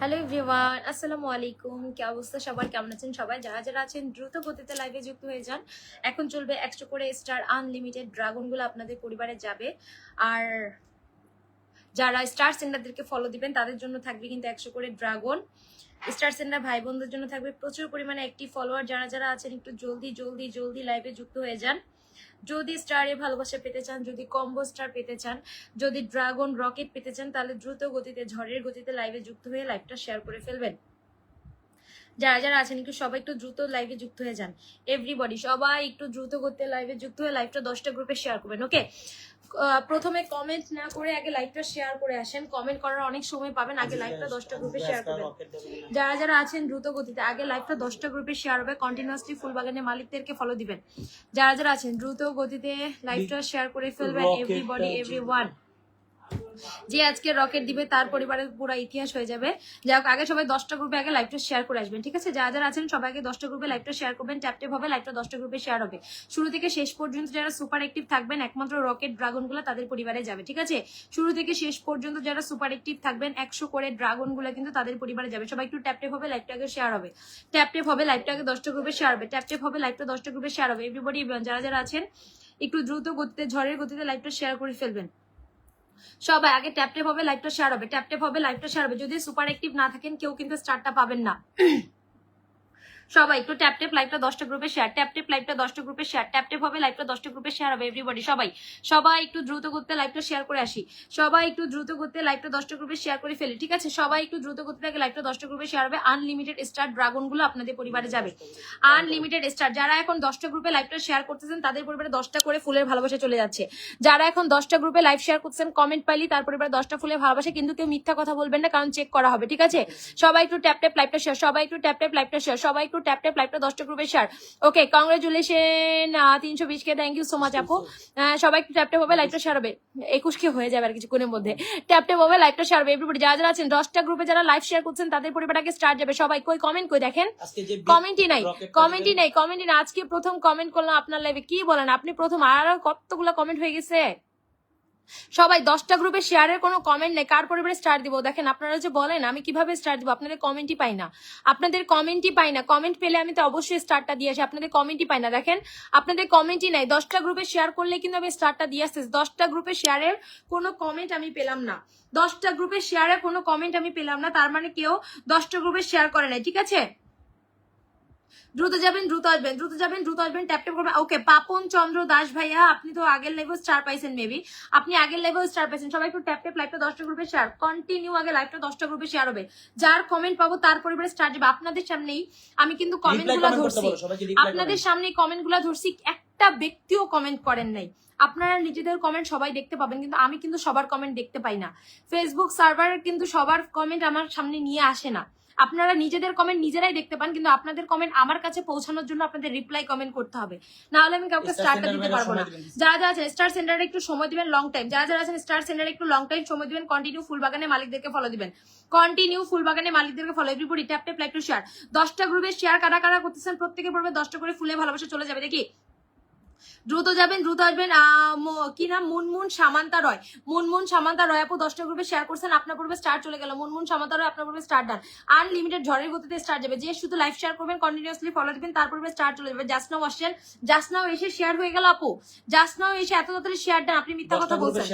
Hello everyone, আসসালামু আলাইকুম। কি অবস্থা সবার, কেমন আছেন সবাই? যারা যারা আছেন দ্রুত গতিতে লাইভে যুক্ত হয়ে যান। এখন চলবে 100 করে স্টার আনলিমিটেড ড্রাগনগুলো আপনাদের পরিবারে যাবে। আর যারা স্টার সেন্ডারদেরকে ফলো দিবেন তাদের জন্য থাকবে কিন্তু 100 করে ড্রাগন। স্টার সেন্ডার ভাই বোনদের জন্য থাকবে প্রচুর পরিমাণে অ্যাক্টিভ ফলোয়ার। যারা যারা আছেন একটু জলদি জলদি জলদি লাইভে যুক্ত হয়ে যান। যদি স্টারে ভালোবাসা পেতে চান, যদি কম্বো স্টার পেতে চান, যদি ড্রাগন রকেট পেতে চান, তাহলে দ্রুত গতিতে ঝড়ের গতিতে লাইভে যুক্ত হয়ে লাইভটা শেয়ার করে ফেলবেন। যারা যারা আছেন একটু সবাই একটু দ্রুত লাইভে যুক্ত হয়ে যান। এভরিবডি সবাই একটু দ্রুত করতে লাইভে যুক্ত হয়ে লাইভটা 10টা গ্রুপে শেয়ার করবেন। ওকে, প্রথমে কমেন্ট না করে আগে লাইভটা শেয়ার করে আসেন। কমেন্ট করার অনেক সময় পাবেন, আগে লাইভটা 10টা গ্রুপে শেয়ার করবেন। যারা যারা আছেন দ্রুত গতিতে আগে লাইভটা 10টা গ্রুপে শেয়ার হবে। কন্টিনিউয়াসলি ফুলবাগানের মালিকদেরকে ফলো দিবেন। যারা যারা আছেন দ্রুত গতিতে লাইভটা শেয়ার করে ফেলবেন। এভরিবডি এভরিওয়ান, যে আজকে রকেট দিবে তার পরিবারের পুরো ইতিহাস হয়ে যাবে। যাই হোক, আগে সবাই 10টা গ্রুপে আগে লাইভটা শেয়ার করে আসবেন, ঠিক আছে? যারা যারা আছেন সবাই আগে 10টা গ্রুপে লাইভটা শেয়ার করবেন। ট্যাপটেপ হবে, লাইভটা 10টা গ্রুপে শেয়ার হবে। শুরু থেকে শেষ পর্যন্ত যারা সুপার অ্যাক্টিভ থাকবেন, একমাত্র রকেট ড্রাগন গুলো তাদের পরিবারে যাবে, ঠিক আছে? শুরু থেকে শেষ পর্যন্ত যারা সুপার অ্যাক্টিভ থাকবেন 100 করে ড্রাগন গুলো কিন্তু তাদের পরিবারে যাবে। সবাই একটু ট্যাপটেপ হবে, লাইভটা আগে শেয়ার হবে। ট্যাপটেপ হবে, লাইভটা আগে 10টা গ্রুপে শেয়ার হবে। ট্যাপটেপ হবে, লাইভটা 10টা গ্রুপে শেয়ার হবে। এভরিবডি, যারা যারা আছেন একটু দ্রুত গতিতে ঝড়ের গতিতে লাইভটা শেয়ার করে ফেলবেন। সবাই আগে ট্যাপটেপ হবে, লাইভটা শেয়ার হবে। ট্যাপটেপ হবে, লাইভটা শেয়ার হবে। যদি সুপার অ্যাক্টিভ না থাকেন কেউ কিন্তু স্টারটা পাবেন না। সবাই একটু ট্যাপটেপ লাইভটা 10টা গ্রুপে শেয়ার। ট্যাপটেপ লাইভটা 10টা গ্রুপে শেয়ার। ট্যাপটেপ হবে, লাইভটা 10টা গ্রুপে শেয়ার হবে। এভরিবডি সবাই সবাই একটু দ্রুত করতে লাইভটা শেয়ার করে আসি। সবাই একটু দ্রুত করতে লাইভটা 10টা গ্রুপে শেয়ার করে ফেলি, ঠিক আছে? সবাই একটু দ্রুত করতে থাকে, লাইভটা 10টা গ্রুপে শেয়ার হবে। আনলিমিটেড স্টার ড্রাগন গুলো আপনাদের পরিবারে যাবে। আনলিমিটেড স্টার যারা এখন 10টা গ্রুপে লাইভটা শেয়ার করতেছেন তাদের পরিবারে 10টা করে ফুলের ভালোবাসা চলে যাচ্ছে। যারা এখন 10টা গ্রুপে লাইভ শেয়ার করছেন, কমেন্ট পাইলি তার পরিবারে 10টা ফুলের ভালোবাসা, কিন্তু কেউ মিথ্যা কথা বলবেন না, কারণ চেক করা হবে, ঠিক আছে? সবাই একটু ট্যাপটেপ লাইভটা শেয়ার। সবাই একটু ট্যাপটেপ লাইভটা শেয়ার। সবাই একটু ট্যাপটেপ লাইভটা 10টা গ্রুপে শেয়ার। ওকে, কংগ্রেচুলেশন 320 কে, থ্যাংক ইউ সো মাচ আপু। সবাই একটু ট্যাপটেপ হবে, লাইভটা শেয়ার হবে। 21 কে হয়ে যাবে আর কিছুক্ষণের মধ্যে। ট্যাপটেপ হবে, লাইভটা শেয়ার হবে। এভরিবডি যারা যারা আছেন 10টা গ্রুপে যারা লাইভ শেয়ার করছেন তাদের পরিবারটাকে স্টার্ট যাবে। সবাই কই কমেন্ট কই দেখেন, কমেন্টই নাই, কমেন্টই নাই, কমেন্টই নাই। আজকে প্রথম কমেন্ট করলাম আপনার লাইভে, কি বলেন আপনি প্রথম? আর কতগুলো কমেন্ট হয়ে গেছে। সবাই 10টা গ্রুপে শেয়ারের কোনো কমেন্ট নেই। কার পরিবারে স্টার দিব? দেখেন, আপনারা যে বলেন আমি কিভাবে স্টার দিব, আপনাদের কমেন্টই পাই না, আপনাদের কমেন্টই পাই না। কমেন্ট পেলে আমি তো অবশ্যই স্টারটা দিয়ে আসি, আপনাদের কমেন্টই পাই না। দেখেন, আপনাদের কমেন্টই নাই। 10টা গ্রুপে শেয়ার করলে কিন্তু আমি স্টারটা দিয়ে আসছি। 10টা গ্রুপে শেয়ারের কোনো কমেন্ট আমি পেলাম না। 10টা গ্রুপে শেয়ারের কোনো কমেন্ট আমি পেলাম না, তার মানে কেউ 10টা গ্রুপে শেয়ার করে নাই, ঠিক আছে? দ্রুত যাবেন, দ্রুত আসবেন, দ্রুত যাবেন, দ্রুত আসবেন, ট্যাপ ট্যাপ করবেন। ওকে, পাপন চন্দ্র দাস ভাইয়া, আপনি তো আগের লেভেল স্টার পাইছেন, মেবি আপনি আগের লেভেল স্টার পাইছেন। সবাই একটু ট্যাপ ট্যাপ লাইভটা 10টা গ্রুপে শেয়ার। কন্টিনিউ আগে লাইভটা 10টা গ্রুপে শেয়ার হবে। যার কমেন্ট পাবো তার পরিবারে স্টার যাবে। আপনাদের সামনেই আমি কিন্তু কমেন্ট গুলা ধরছি, আপনাদের সামনেই কমেন্ট গুলা ধরছি। একটা ব্যক্তিও কমেন্ট করেন নাই। আপনারা নিজেদের কমেন্ট সবাই দেখতে পাবেন, কিন্তু আমি কিন্তু সবার কমেন্ট দেখতে পাই না। ফেসবুক সার্ভার কিন্তু সবার কমেন্ট আমার সামনে নিয়ে আসে না। আপনারা নিজেদের কমেন্ট নিজেরাই দেখতে পান, কিন্তু আপনাদের কমেন্ট আমার কাছে পৌঁছানোর জন্য আপনাদের রিপ্লাই কমেন্ট করতে হবে, না হলে আমি কাউকে স্টারটা দিতে পারবো না। যারা যারা আছেন স্টার সেন্টারে একটু সময় দিবেন, লং টাইম। যারা যারা আছেন স্টার সেন্টারে একটু লং টাইম সময় দিবেন। কন্টিনিউ ফুলবাগানের মালিকদেরকে ফলো দিবেন। কন্টিনিউ ফুলবাগানের মালিকদেরকে follow. Everybody tap tap like to share. 10টা গ্রুপে শেয়ার কারা কারা করতেছেন প্রত্যেকের পড়বে 10টা করে ফুলে ভালোবাসা চলে যাবে। দেখি, দ্রুত যাবেন, দ্রুত আসবেন। কি নাম? মুনমুন সামান্তা রয়। মুনমুন সামান্তা রয় আপু 10টা গ্রুপে শেয়ার করছেন, আপনার পূর্বে স্টার চলে গেল। মুনমুন সামান্তা রয়, আপনার পূর্বে স্টার ডান। আনলিমিটেড ঝড়ের গতিতে স্টার যাবে। যে শুধু লাইভ শেয়ার করবেন, কন্টিনিউয়াসলি ফলো দিবেন, তার পূর্বে স্টার চলে যাবে। জাসনাও আসছেন, জাসনাও এসে শেয়ার হয়ে গেল আপু। জাসনাও এসে এত তাড়াতাড়ি শেয়ার ডান, আপনি মিথ্যা কথা বলছেন।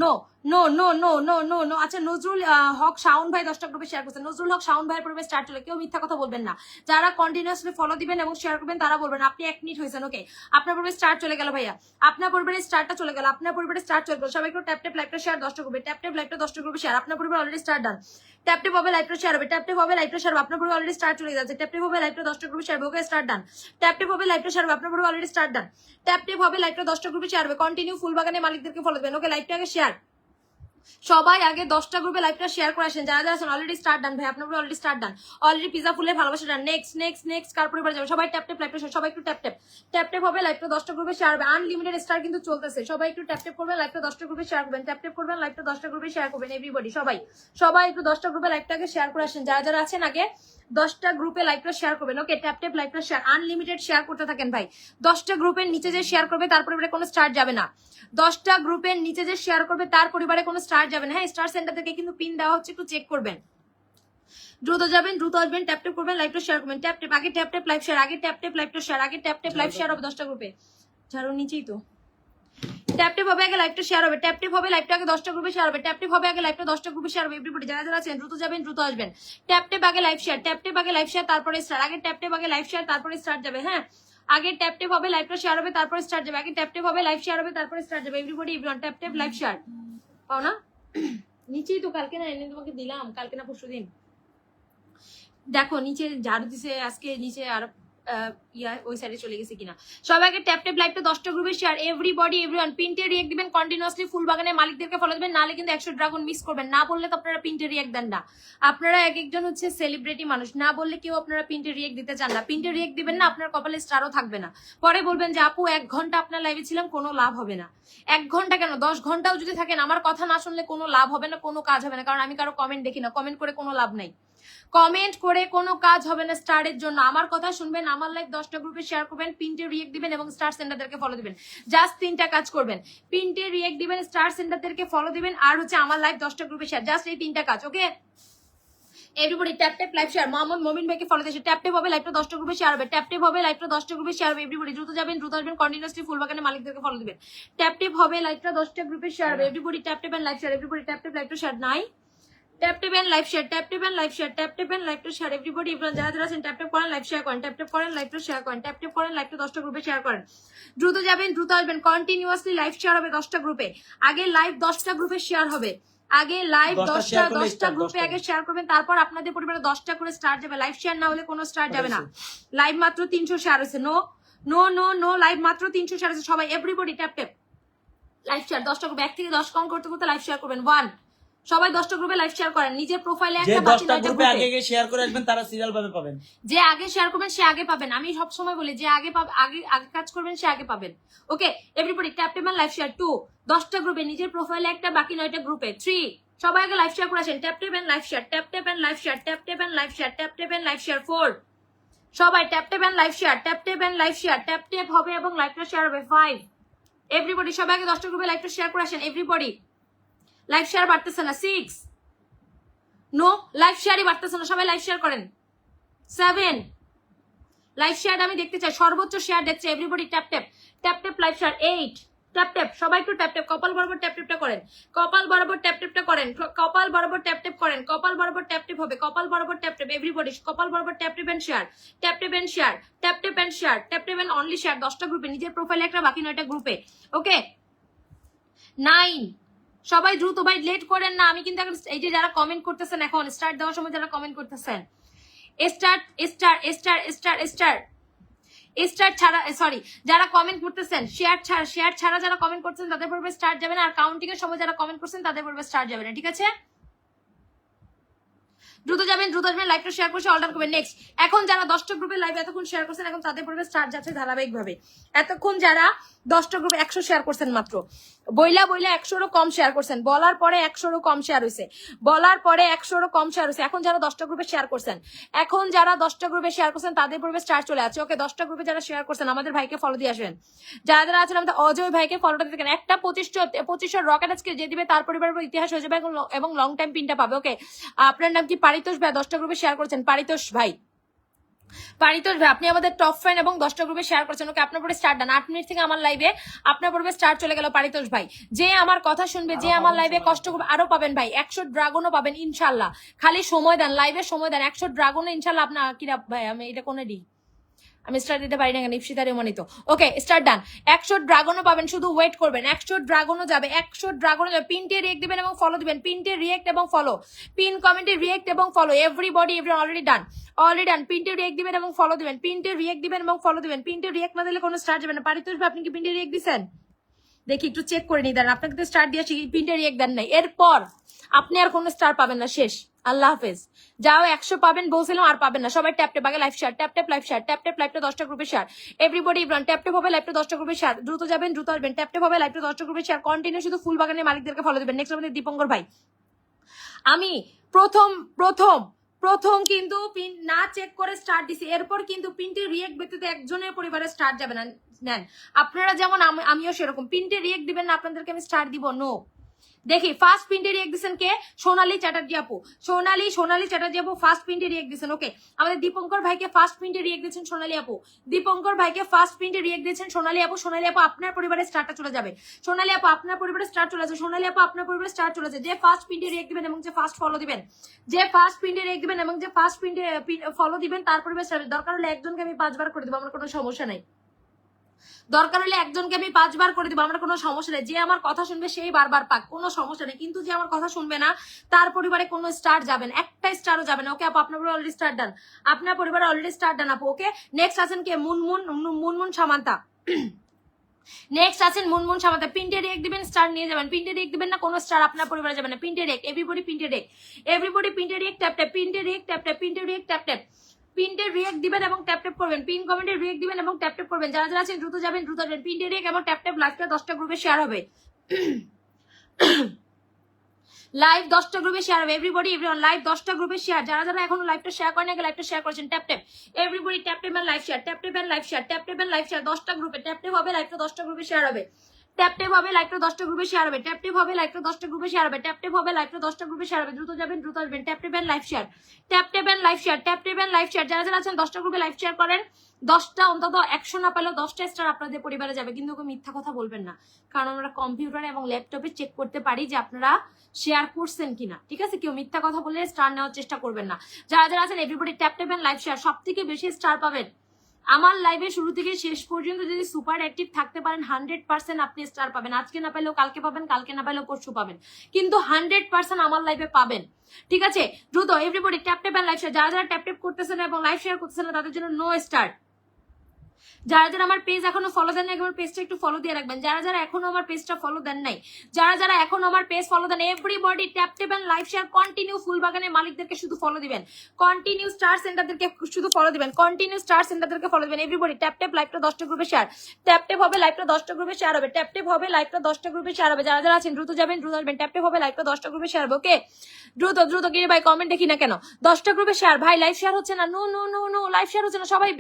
No no no no no no no. আচ্ছা, নজরুল হক শাওন ভাই 10টা গ্রুপে শেয়ার করছেন। নজরুল হক শাওন ভাইয়ের পূর্বে স্টার চলে। কেউ মিথ্যা কথা বলবেন না। যারা কন্টিনিউয়াসলি ফলো দিবেন এবং শেয়ার করবেন তারা বলবেন। আপনি 1 মিনিট হয়েছেন। ওকে, আপনার পূর্বে স্টার চলে গেল ভাইয়া, আপনার পরিবারের স্টারটা চলে গেল, আপনার পরিবারের স্টার চলে গেল। সবাই একটু ট্যাপ ট্যাপ লাইভটা শেয়ার 10টা গ্রুপে। ট্যাপ ট্যাপ লাইভটা 10টা গ্রুপে শেয়ার। আপনার পরিবার অলরেডি স্টার ডান। ট্যাপ ট্যাপ হবে, লাইভটা শেয়ার হবে। ট্যাপ ট্যাপ হবে, লাইভটা শেয়ার হবে। আপনার পরিবার অলরেডি স্টার চলে যাচ্ছে। ট্যাপ ট্যাপ হবে, লাইভটা 10টা গ্রুপে শেয়ার হবে। ওকে, স্টার ডান। ট্যাপ ট্যাপ হবে, লাইভটা শেয়ার হবে। আপনার পরিবার অলরেডি স্টার ডান। ট্যাপ ট্যাপ হবে, লাইভটা 10টা গ্রুপে শেয়ার হবে। কন্টিনিউ ফুলবাগানের মালিকদেরকে ফলো দেবেন। ওকে, লাইভটা আগে শেয়ার। সবাই আগে 10টা গ্রুপে লাইভটা শেয়ার করে আসেন। যারা যারা আছেন অলরেডি স্টার ডান ভাই, আপনার অলরেডি স্টার ডান। অলরেডি পিজা ফুলে ভালোবাসা ডান। নেক্সট নেক্সট নেক্সট কার পরিবার যাবে? সবাই ট্যাপ ট্যাপ লাইভটা শেয়ার। সবাই একটু ট্যাপ ট্যাপ ট্যাপ ট্যাপ হবে, লাইভটা 10টা গ্রুপে শেয়ার হবে। আনলিমিটেড স্টার কিন্তু চলতেছে। সবাই একটু ট্যাপ ট্যাপ করবেন, লাইভটা 10টা গ্রুপে শেয়ার করবেন। ট্যাপ ট্যাপ করবেন, লাইভটা 10টা গ্রুপে শেয়ার করবেন। এভরিবডি সবাই সবাই একটু 10টা গ্রুপে লাইভটাকে শেয়ার করে আসেন। যারা যারা আছেন আগে 10টা গ্রুপে লাইভটা শেয়ার করবেন। ওকে, ট্যাপ ট্যাপ লাইভটা শেয়ার। আনলিমিটেড শেয়ার করতে থাকেন ভাই। 10টা গ্রুপের নিচে যে শেয়ার করবে তার পরিবারে কোনো স্টার যাবে না। 10টা গ্রুপের নিচে যে শেয়ার করবে তার পরিবারে কোনো স্টার যাবে না। হ্যাঁ, স্টার সেন্টার থেকে কিন্তু পিন দেওয়া হচ্ছে, একটু চেক করবেন। দ্রুত যাবেন, দ্রুত আসবেন, ট্যাপ ট্যাপ করবেন, লাইভটা শেয়ার করবেন, ট্যাপ ট্যাপ, আগে ট্যাপ ট্যাপ লাইভ শেয়ার, আগে ট্যাপ ট্যাপ লাইভটা শেয়ার, আগে ট্যাপ ট্যাপ লাইভ শেয়ার হবে 10টা গ্রুপে। ঝাড়ু নিচেই তো ট্যাপ ট্যাপ হবে, আগে লাইভটা শেয়ার হবে, ট্যাপ ট্যাপ হবে, লাইভটা আগে 10টা গ্রুপে শেয়ার হবে, ট্যাপ ট্যাপ হবে, আগে লাইভটা 10টা গ্রুপে শেয়ার হবে। এভরিবডি যারা যারা আছেন দ্রুত যাবেন, দ্রুত আসবেন, ট্যাপ ট্যাপ আগে লাইভ শেয়ার, ট্যাপ ট্যাপ আগে লাইভ শেয়ার, তারপরে স্টার্ট, আগে ট্যাপ ট্যাপ আগে লাইভ শেয়ার, তারপরে স্টার্ট যাবে। হ্যাঁ, আগে ট্যাপ ট্যাপ হবে, লাইভটা শেয়ার হবে, তারপরে স্টার্ট যাবে, আগে ট্যাপ ট্যাপ হবে, লাইভ শেয়ার হবে, তারপরে স্টার্ট যাবে। Everybody everyone tap tap live share পাও না? নিচেই তো কালকে না এনে তোমাকে দিলাম, কালকে না পরশুদিন। দেখো নিচে ঝাড়ু দিছে আজকে, নিচে আর ওই সাইডে চলে গেছে কিনা। সবাইকে ট্যাপ ট্যাপ লাইভটা 10টা গ্রুপে শেয়ার, এভরিবডি এভরিওয়ান। পিনটে রিয়েক্ট দিবেন কন্টিনিউয়াসলি, ফুল বাগানের মালিকদেরকে ফলো দিবেন, নালে কিন্তু 100 ড্রাগন মিস করবেন। না বললে তো আপনারা পিনটে রিয়েক্ট দেন না। আপনারা এক একজন হচ্ছে সেলিব্রিটি মানুষ, না বললে কেউ আপনারা পিনটে রিয়েক্ট দিতে চান না। পিনটে রিয়েক্ট দিবেন না, আপনার কপালে স্টারও থাকবে না। পরে বলবেন যে আপু 1 ঘন্টা আপনার লাইভে ছিলাম, কোনো লাভ হবে না। 1 ঘন্টা কেন, 10 ঘন্টাও যদি থাকেন, আমার কথা না শুনলে কোনো লাভ হবে না, কোনো কাজ হবে না। কারণ আমি কারো কমেন্ট দেখি না, কমেন্ট করে কোনো লাভ নাই, কমেন্ট করে কোনো কাজ হবে না স্টারের জন্য। আমার কথা শুনবেন, আমার লাইভ 10টা গ্রুপে শেয়ার করবেন, পিনটে রিয়েক্ট দিবেন এবং স্টার সেন্টারদেরকে ফলো দিবেন। জাস্ট 3টা কাজ করবেন, পিনটে রিয়েক্ট দিবেন, স্টার সেন্টারদেরকে ফলো দিবেন, আর হচ্ছে আমার লাইভ 10টা গ্রুপে শেয়ার। জাস্ট এই 3টা কাজ। Okay everybody tap tap live share. Mohammad Momin ভাইকে ফলো দিয়েছে, ট্যাপ ট্যাপ হবে, লাইভটা 10টা গ্রুপে শেয়ার হবে, ট্যাপ ট্যাপ হবে, লাইভটা 10টা গ্রুপে শেয়ার হবে। এভরিবডি দ্রুত যাবেন, দ্রুত আসবেন, কন্টিনিউয়াসলি ফুল বাগানের মালিকদেরকে ফলো দিবেন, ট্যাপ ট্যাপ হবে, লাইভটা 10টা গ্রুপে শেয়ার হবে। Everybody tap tap and live share, everybody tap tap লাইভটা শেয়ার নাই, tap tap and live share, tap tap and live share, tap tap and লাইভটা শেয়ার। এভরিবডি এভরিওয়ান যারা যারা আছেন ট্যাপ ট্যাপ করেন, লাইভ শেয়ার করেন, tap tap করেন, লাইভটা শেয়ার করেন, ট্যাপ ট্যাপ করেন, লাইভটা 10টা গ্রুপে শেয়ার করেন। দ্রুত যাবেন, দ্রুত আসবেন, কন্টিনিউয়াসলি লাইভ শেয়ার হবে 10টা গ্রুপে। আগে লাইভ 10টা গ্রুপে শেয়ার হবে, আগে লাইভ 10টা গ্রুপে আগে শেয়ার করবেন, তারপর আপনাদের পরিবারে 10টা করে স্টার যাবে। লাইভ শেয়ার না হলে কোনো স্টার যাবে না। লাইভ মাত্র 300 শেয়ার হয়েছে, no no no no, live মাত্র 300 শেয়ার হয়েছে। সবাই everybody tap tap live share 10টা গ্রুপে, 1 থেকে 10 কাউন্ট করতে করতে লাইভ শেয়ার করবেন। 1 সবাই 10টা গ্রুপে লাইভ শেয়ার করেন, নিজের প্রোফাইলে একটা বাকি 9টা গ্রুপে আগে শেয়ার করে আসবেন, তারা সিরিয়াল ভাবে পাবেন। যে আগে শেয়ার করবেন সে আগে পাবেন। আমি সব সময় বলি যে আগে আগে কাজ করবেন সে আগে পাবেন। Okay everybody tap tap live share. 2 10টা গ্রুপে, নিজের প্রোফাইলে একটা বাকি 9টা গ্রুপে। 3 সবাই আগে লাইভ শেয়ার করে আসেন, tap tap live share, tap tap live share, tap tap live share, tap tap live share. 4 সবাই tap tap live share, tap tap live share, tap tap হবে এবং লাইভটা শেয়ার হবে। 5 এভরিবডি সবাই আগে 10টা গ্রুপে লাইভটা শেয়ার করে আসেন। এভরিবডি লাইভ শেয়ার বাড়তেছে না। 6 নো, লাইভ শেয়ারই বাড়তেছে না, সবাই লাইভ শেয়ার করেন। 7 লাইভ শেয়ার আমি দেখতে চাই, সর্বোচ্চ শেয়ার দেখছে। Everybody tap tap tap tap live share. 8 tap tap, সবাই একটু ট্যাপ ট্যাপ, কপাল বরাবর ট্যাপ ট্যাপটা করেন, কপাল বরাবর ট্যাপ ট্যাপটা করেন, কপাল বরাবর ট্যাপ ট্যাপ করেন, কপাল বরাবর ট্যাপ ট্যাপ হবে, কপাল বরাবর ট্যাপ ট্যাপ। এভরিবডি কপাল বরাবর tap tap and share, tap tap and share, tap tap and share, tap tap and only share. 10টা গ্রুপে, নিজের প্রোফাইলে একটা বাকি 9টা গ্রুপে। ওকে 9 সবাই দ্রুত, ভাই লেট করেন না। আমি কিন্তু এখন এই যে যারা কমেন্ট করতেছেন, এখন স্টার্ট দেওয়ার সময় যারা কমেন্ট করতেছেন, start star star star star star ছাড়া, সরি যারা কমেন্ট করতেছেন শেয়ার ছাড়া যারা কমেন্ট করছেন তাদের পড়বে স্টার্ট যাবে না, আর কাউন্টিং এর সময় যারা কমেন্ট করছেন তাদের পড়বে স্টার্ট যাবে না। ঠিক আছে দ্রুত যাবেন, দ্রুত আসবেন, লাইভটা শেয়ার করে অর্ডার করবেন। নেক্সট এখন যারা 10টা গ্রুপে লাইভ এতক্ষণ শেয়ার করছেন, এখন তাদের পড়বে স্টার্ট যাচ্ছে ধারাবাহিকভাবে। এতক্ষণ যারা 10টা গ্রুপে 100 শেয়ার করছেন, মাত্র বইলা 100রও কম শেয়ার করছেন, বলার পরে 100রও কম শেয়ার হয়েছে, বলার পরে 100রও কম শেয়ার হয়েছে। এখন যারা 10টা গ্রুপে শেয়ার করছেন, এখন যারা 10টা গ্রুপে শেয়ার করছেন তাদের পড়বে স্টার চলে আছে। ওকে 10টা গ্রুপে যারা শেয়ার করছেন আমাদের ভাইকে ফলো দিয়ে আসবেন। যারা যারা আছেন আমাদের অজয় ভাইকে ফলোটা দেখেন, একটা 2500 রকেট আজকে যে দিবে তার পরিবারের ইতিহাস হয়ে যাবে এবং লং টাইম পিনটা পাবে। ওকে আপনার নাম কি? পারিতোষ ভাই 10টা গ্রুপে শেয়ার করেছেন। পারিতোষ ভাই, পারিতোষ ভাই আপনি আমাদের টপ ফ্যান এবং 10টা গ্রুপে শেয়ার করছেন। ওকে আপনার পরে স্টার ডান। 8 মিনিট থেকে আমার লাইভে আপনার পরে স্টার চলে গেল। পারিতোষ ভাই যে আমার কথা শুনবে, যে আমার লাইভে কষ্ট করবে, আরো পাবেন ভাই, 100 ড্রাগনও পাবেন ইনশাল্লাহ। খালি সময় দেন, লাইভে সময় দেন, 100 ড্রাগনও ইনশাল্লাহ আপনার কিরা ভাই। আমি এটা কোনে দিই, আমি স্টার দিতে পারি না কেন, ইপসিতারে মনিত। ওকে স্টার ডান। 100 ড্রাগনও পাবেন, শুধু ওয়েট করবেন। 100 ড্রাগনও যাবে, 100 ড্রাগনও যাবে। পিনটে রিয়েক্ট দিবেন এবং ফলো দিবেন, পিনটে রিয়েক্ট এবং ফলো, পিন কমেন্টে রিয়েক্ট এবং follow. Everybody already done, already done. পিনটে রিয়েক্ট দিবেন এবং ফলো দিবেন, পিনটে রিয়েক্ট দিবেন এবং ফলো দিবেন। পিনটে রিয়েক্ট না দিলে কোনো স্টার যাবে না। পারিতোষ ভাই আপনি কি পিনটে রিয়েক্ট দিচ্ছেন? দেখি একটু চেক করে নিই, দাঁড়ান। আপনাকে তো স্টার দিয়ে পিনটে রিয়েক্ট দেন নাই, এরপর আপনি আর কোনো স্টার পাবেন না, শেষ। আল্লাহ হাফেজ। যাও 100 পাবেন বলছিলাম, আর পাবেন না। সবাই ট্যাপ ট্যাপ আগে live share, tap tap live share, tap tap লাইভটা 10টা গ্রুপে share. Everybody everyone tap tap হবে, লাইভটা 10টা গ্রুপে শেয়ার। দ্রুত যাবেন, দ্রুত আসবেন, ট্যাপ ট্যাপ হবে, লাইভটা 10টা গ্রুপে শেয়ার। কন্টিনিউ শুধু ফুল বাগানের মালিকদেরকে ফলো দিবেন। নেক্সট আমাদের দীপঙ্কর ভাই। আমি প্রথম কিন্তু পিন না চেক করে স্টার্ট দিছি, এরপর কিন্তু পিনটে রিয়েক্ট ব্যতীত একজনের পরিবারে স্টার্ট যাবে না। নেন আপনারা যেমন, আমিও সেরকম। পিনটে রিয়েক্ট দিবেন না, আপনাদেরকে আমি স্টার দিব? নো। দেখি ফার্স্ট প্রিন্টে রিয়েক্ট দিচ্ছেন কে? সোনালী চ্যাটার্জি আপু। সোনালী চ্যাটার্জি আপু ফার্স্ট প্রিন্টে রিয়েক্ট দিচ্ছেন। ওকে, আমাদের দীপঙ্কর ভাইকে ফার্স্ট প্রিন্টে রিয়েক্ট দিচ্ছেন সোনালী আপু। দীপঙ্কর ভাইকে ফার্স্ট প্রিন্টে রিয়েক্ট দিচ্ছেন সোনালী আপু। সোনালী আপু আপনার পরিবারের স্টারটা চলে যাবে। সোনালী আপু আপনার পরিবারের স্টার চলে যাবে। সোনালী আপু আপনার পরিবারের স্টার চলে যাবে। যে ফার্স্ট প্রিন্টে রিয়েক্ট দিবেন এবং যে ফার্স্ট ফলো দিবেন, যে ফার্স্ট প্রিন্টে রিয়েক্ট দিবেন এবং যে ফার্স্ট প্রিন্টে ফলো দিবেন তার পরিবার স্টার। দরকার হলে একজনকে আমি 5 বার করে দেবো, আমার কোনো সমস্যা নাই। দরকার হলে একজনকে আমি 5 বার করে দেবো, আমার কোনো সমস্যা নেই। যে আমার কথা শুনবে সেই বারবার পাক, কোনো সমস্যা নেই। কিন্তু যে আমার কথা শুনবে না তার পরিবারে কোনো স্টার যাবেন, একটা স্টারও যাবে না। ওকে আপু আপনার পরিবার অলরেডি স্টার ডান, আপনার পরিবারে অলরেডি স্টার ডান আপু। ওকে, নেক্সট আছেন কে? মুনমুন সামান্তা। নেক্সট আছেন মুনমুন সামান্তা। প্রিন্টে রেক দিবেন, স্টার নিয়ে যাবেন। প্রিন্টে রেক দিবেন না, কোনো স্টার আপনার পরিবারে যাবে না। প্রিন্টে রেক, এভরিবডি প্রিন্টে রেক, এভরিবডি প্রিন্টে রেক, ট্যাপ ট্যাপ, প্রিন্টে রেক, ট্যাপ ট্যাপ, প্রিন্টে রেক, ট্যাপ ট্যাপ। প্রিন্টে রিয়েক্ট দিবেন এবং ট্যাপ ট্যাপ করবেন। পিন কমেন্টে রিয়েক্ট দিবেন এবং ট্যাপ ট্যাপ করবেন। যারা যারা আছেন দ্রুত যাবেন, দ্রুত যাবেন। প্রিন্টে রিয়েক্ট এবং ট্যাপ ট্যাপ লাইভটা 10টা গ্রুপে শেয়ার হবে। লাইভ 10টা গ্রুপে শেয়ার হবে। এভরিবডি এভরিওয়ান লাইভ 10টা গ্রুপে শেয়ার। যারা যারা এখনো লাইভটা শেয়ার করেন আগে লাইভটা শেয়ার করেছেন, tap tap. Everybody tap tap and live share, tap tap and live share, tap tap and live share. 10টা গ্রুপে ট্যাপ ট্যাপ হবে, লাইভটা 10টা গ্রুপে শেয়ার হবে। ট্যাপ ট্যাপ হবে, লাইভটা 10টা গ্রুপে শেয়ার হবে। ট্যাপ ট্যাপ হবে, লাইভটা 10টা গ্রুপে শেয়ার হবে। ট্যাপ ট্যাপ হবে, লাইভটা 10টা গ্রুপে শেয়ার হবে। দ্রুত যাবেন, দ্রুত আসবেন। Tap tap and live share, tap tap and live share, tap tap and live share. যারা যারা আছেন 10টা গ্রুপে লাইভ শেয়ার করেন। 10টা অন্তত 100 না পেলেও 10টা স্টার আপনাদের পরিবারে যাবে। কিন্তু ওকে মিথ্যা কথা বলবেন না, কারণ আমরা কম্পিউটারে এবং ল্যাপটপে চেক করতে পারি যে আপনারা শেয়ার করছেন কিনা। ঠিক আছে, কেউ মিথ্যা কথা বলে স্টার নেওয়ার চেষ্টা করবেন না। যারা যারা আছেন everybody tap tap and live share. সব থেকে বেশি স্টার পাবেন আমার লাইভে শুরু থেকে শেষ পর্যন্ত যদি সুপার অ্যাক্টিভ থাকতে পারেন 100% আপনি স্টার পাবেন। আজকে না পেলেও কালকে পাবেন, কালকে না পেলেও পরশু পাবেন, কিন্তু 100% আমার লাইভে পাবেন। ঠিক আছে, দ্রুত everybody tap tap and live share. যারা যারা ট্যাপ ট্যাপ করতেছেন এবং লাইভ শেয়ার করতেছেন না তাদের জন্য নো স্টার। যারা যারা আমার পেজ এখনো ফলো দেন নাই, আমার পেজটা একটু ফলো দিয়ে রাখবেন। যারা যারা এখনো আমার পেজটা ফলো দেন নাই, যারা যারা এখনো আমার পেজ ফলো দেন, everybody tap tap and live share. Continue ফুলবাগানের মালিকদেরকে শুধু ফলো দিবেন, কন্টিনিউ স্টার সেন্টারদেরকে শুধু ফলো দিবেন, কন্টিনিউ স্টার সেন্টারদেরকে ফলো দিবেন। এভরিবডি ট্যাপ ট্যাপ, লাইভটা 10টা গ্রুপে শেয়ার। ট্যাপ ট্যাপ হবে, লাইভটা 10টা গ্রুপে শেয়ার হবে। ট্যাপ ট্যাপ হবে, লাইভটা 10টা গ্রুপে শেয়ার হবে। যারা যারা আছেন দ্রুত যাবেন, দ্রুত আসবেন। ট্যাপ ট্যাপ হবে, লাইভটা 10টা গ্রুপে শেয়ার হবে। ওকে, দ্রুত দ্রুত। কি ভাই কমেন্ট দেখি না কেন? 10টা গ্রুপে শেয়ার। ভাই লাইভ শেয়ার হচ্ছে না, no no no no, live share হচ্ছে না। সবাই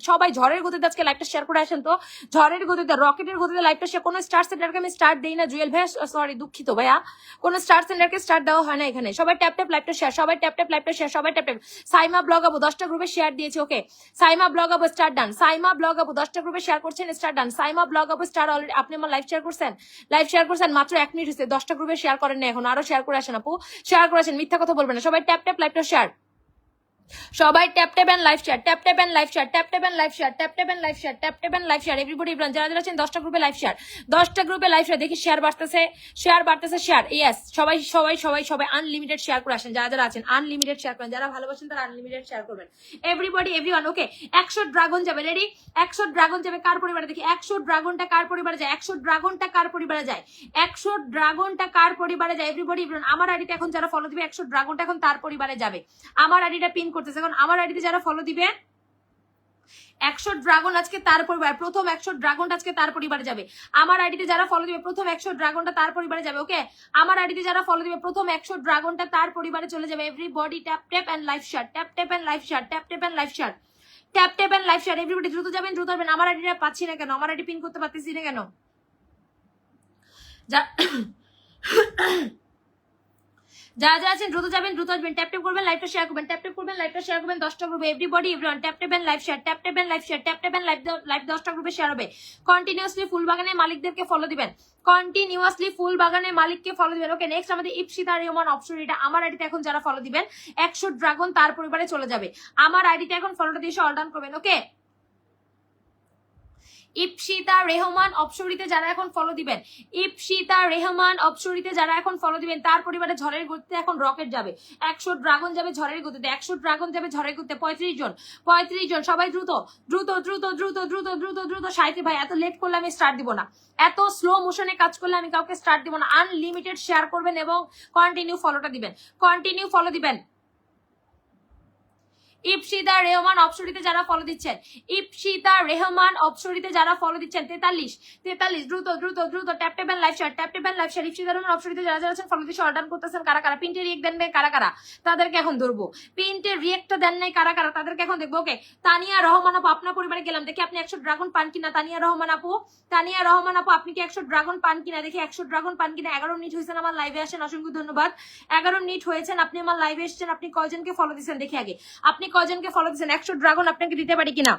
সবাই ঝড়ের গতিতে আজকে লাইভটা শেয়ার করে আসেন তো। ঝড়ের গতিতে, রকেটের গতিতে লাইভটা শেয়ার। কোনো স্টার সেন্টারকে আমি স্টার্ট দেই না জুয়েল ভাই, সরি দুঃখিত ভাইয়া, কোনো স্টার সেন্টারকে স্টার্ট দেওয়া হয় না এখানে। সবাই ট্যাপ ট্যাপ লাইভটা শেয়ার, সবাই ট্যাপ ট্যাপ লাইভটা শেয়ার, সবাই ট্যাপ ট্যাপ। সাইমা ব্লগ আপু 10টা গ্রুপে শেয়ার দিয়েছে। ওকে, সাইমা ব্লগ আপু স্টার ডান। সাইমা ব্লগ আপু 10টা গ্রুপে শেয়ার করছেন, স্টার ডান। সাইমা ব্লগ আপু স্টার অলরেডি। আপনি আমার লাইভ শেয়ার করছেন, লাইভ শেয়ার করছেন মাত্র 1 মিনিট হয়েছে। 10টা গ্রুপে শেয়ার করেন না এখন, আরো শেয়ার করে আসেন আপু, শেয়ার করে আসেন, মিথ্যা কথা বলবেন না। সবাই ট্যাপ ট্যাপ লাইভটা শেয়ার, সবাই tap tap and live share, tap tap and live share, tap tap and live share, tap tap and live share, tap tap and live share. Everybody everyone যারা যারা আছেন 10টা গ্রুপে লাইভ শেয়ার, 10টা গ্রুপে live share. দেখি share বাড়তেছে, share বাড়তেছে, শেয়ার। ইয়েস, সবাই সবাই সবাই সবাই আনলিমিটেড শেয়ার করে আসেন। যারা যারা আছেন আনলিমিটেড শেয়ার করেন, যারা ভালোবাসেন তারা আনলিমিটেড শেয়ার করবেন। Everybody everyone. ওকে, 100 ড্রাগন যাবে। রেডি? 100 ড্রাগন যাবে কার পরিবারে? দেখি 100 ড্রাগনটা কার পরিবারে যায়, 100 ড্রাগনটা কার পরিবারে যায়, 100 ড্রাগনটা কার পরিবারে যায়। Everybody everyone. আমার আইডিতে এখন যারা ফলো দিবে 100 ড্রাগনটা এখন তার পরিবারে যাবে। আমার আইডিটা পিন করতেছে এখন। আমার আইডিতে যারা ফলো দিবে 100 ড্রাগন আজকে তার পরিবার, প্রথম 100 ড্রাগনটা আজকে তার পরিবারে যাবে। আমার আইডিতে যারা ফলো দিবে প্রথম 100 ড্রাগনটা তার পরিবারে যাবে। ওকে, আমার আইডিতে যারা ফলো দিবে প্রথম 100 ড্রাগনটা তার পরিবারে চলে যাবে। Everybody tap tap and live share, tap tap and live share, tap tap and live share, tap tap and live share. Everybody দ্রুত যাবেন, দ্রুত আসবেন। আমার আইডিটা পাচ্ছি না কেন? আমার আইডি পিন করতে পারতেছি না কেন? যারা যারা আছেন দ্রুত যাবেন, দ্রুত আসবেন। ট্যাপ ট্যাপ করবেন, লাইভটা শেয়ার করবেন, ট্যাপ ট্যাপ করবেন, লাইভটা শেয়ার করবেন। 10টা গ্রুপে everybody everyone tap tap and live share, tap tap and live share, tap tap and live 10টা গ্রুপে শেয়ার হবে। কন্টিনিউয়াসলি ফুলবাগানের মালিকদেরকে ফলো দিবেন, কন্টিনিউয়াসলি ফুলবাগানের মালিককে ফলো দিবেন। ওকে, নেক্সট আমাদের ইপসিতা রেহমান অপশরিটা। আমার আইডিতে এখন যারা ফলো দিবেন 100 ড্রাগন তার পরিবারে চলে যাবে। আমার আইডিতে এখন ফলোটা দিয়ে অল ডান করবেন। ওকে, ইপসিতা রেহমান অপশরিতে যারা এখন ফলো দিবেন, ইপসিতা রেহমান অপশরিতে যারা এখন ফলো দিবেন তার পরিবারে ঝড়ের গতিতে এখন রকেট যাবে। 100 ড্রাগন যাবে ঝড়ের গতিতে, 100 ড্রাগন যাবে ঝড়ের গতিতে। 35 জন, 35 জন। সবাই দ্রুত দ্রুত দ্রুত দ্রুত দ্রুত দ্রুত দ্রুত। সাহিত্য ভাই এত লেট করলে আমি স্টার্ট দিব না, এত স্লো মোশনে কাজ করলে আমি কাউকে স্টার্ট দিব না। আনলিমিটেড শেয়ার করবেন এবং কন্টিনিউ ফলোটা দিবেন, কন্টিনিউ ফলো দিবেন। ইপসিতা রেহমান অপসরিতে যারা ফলো দিচ্ছেন, ইপসিতা রেহমান অপসরিতে যারা ফলো দিচ্ছেন 43 দ্রুত দ্রুত দ্রুত tap tap and live share, tap tap and live share. Ipsita Rehman অপসরিতে যারা যারা আছেন ফলো দিচ্ছে, অর্ডার করতেছেন কারা কারা, পিন্টে রিয়েক্ট দেন নাই কারা কারা, তাদেরকে এখন ধরবো। পিন্টে রিয়েক্টটা দেন নাই কারা কারা, তাদেরকে এখন দেখবো। ওকে, তানিয়া রহমান আপু আপনার পরিবারে গেলাম, দেখি আপনি 100 ড্রাগন পান কিনা। তানিয়া রহমান আপু, তানিয়া রহমান আপু আপনি কি 100 ড্রাগন পান কিনা, দেখি 100 ড্রাগন পান কিনা। 11 মিনিট হয়েছেন আমার লাইভে আসেন, অসংখ্য ধন্যবাদ। 11 মিনিট হয়েছেন আপনি আমার লাইভে এসেছেন, আপনি কয়জনকে ফলো দিচ্ছেন দেখি আগে, আপনি কয়জনকে ফলো দিচ্ছেন। 100 ড্রাগন আপনাকে দিতে পারি কিনা,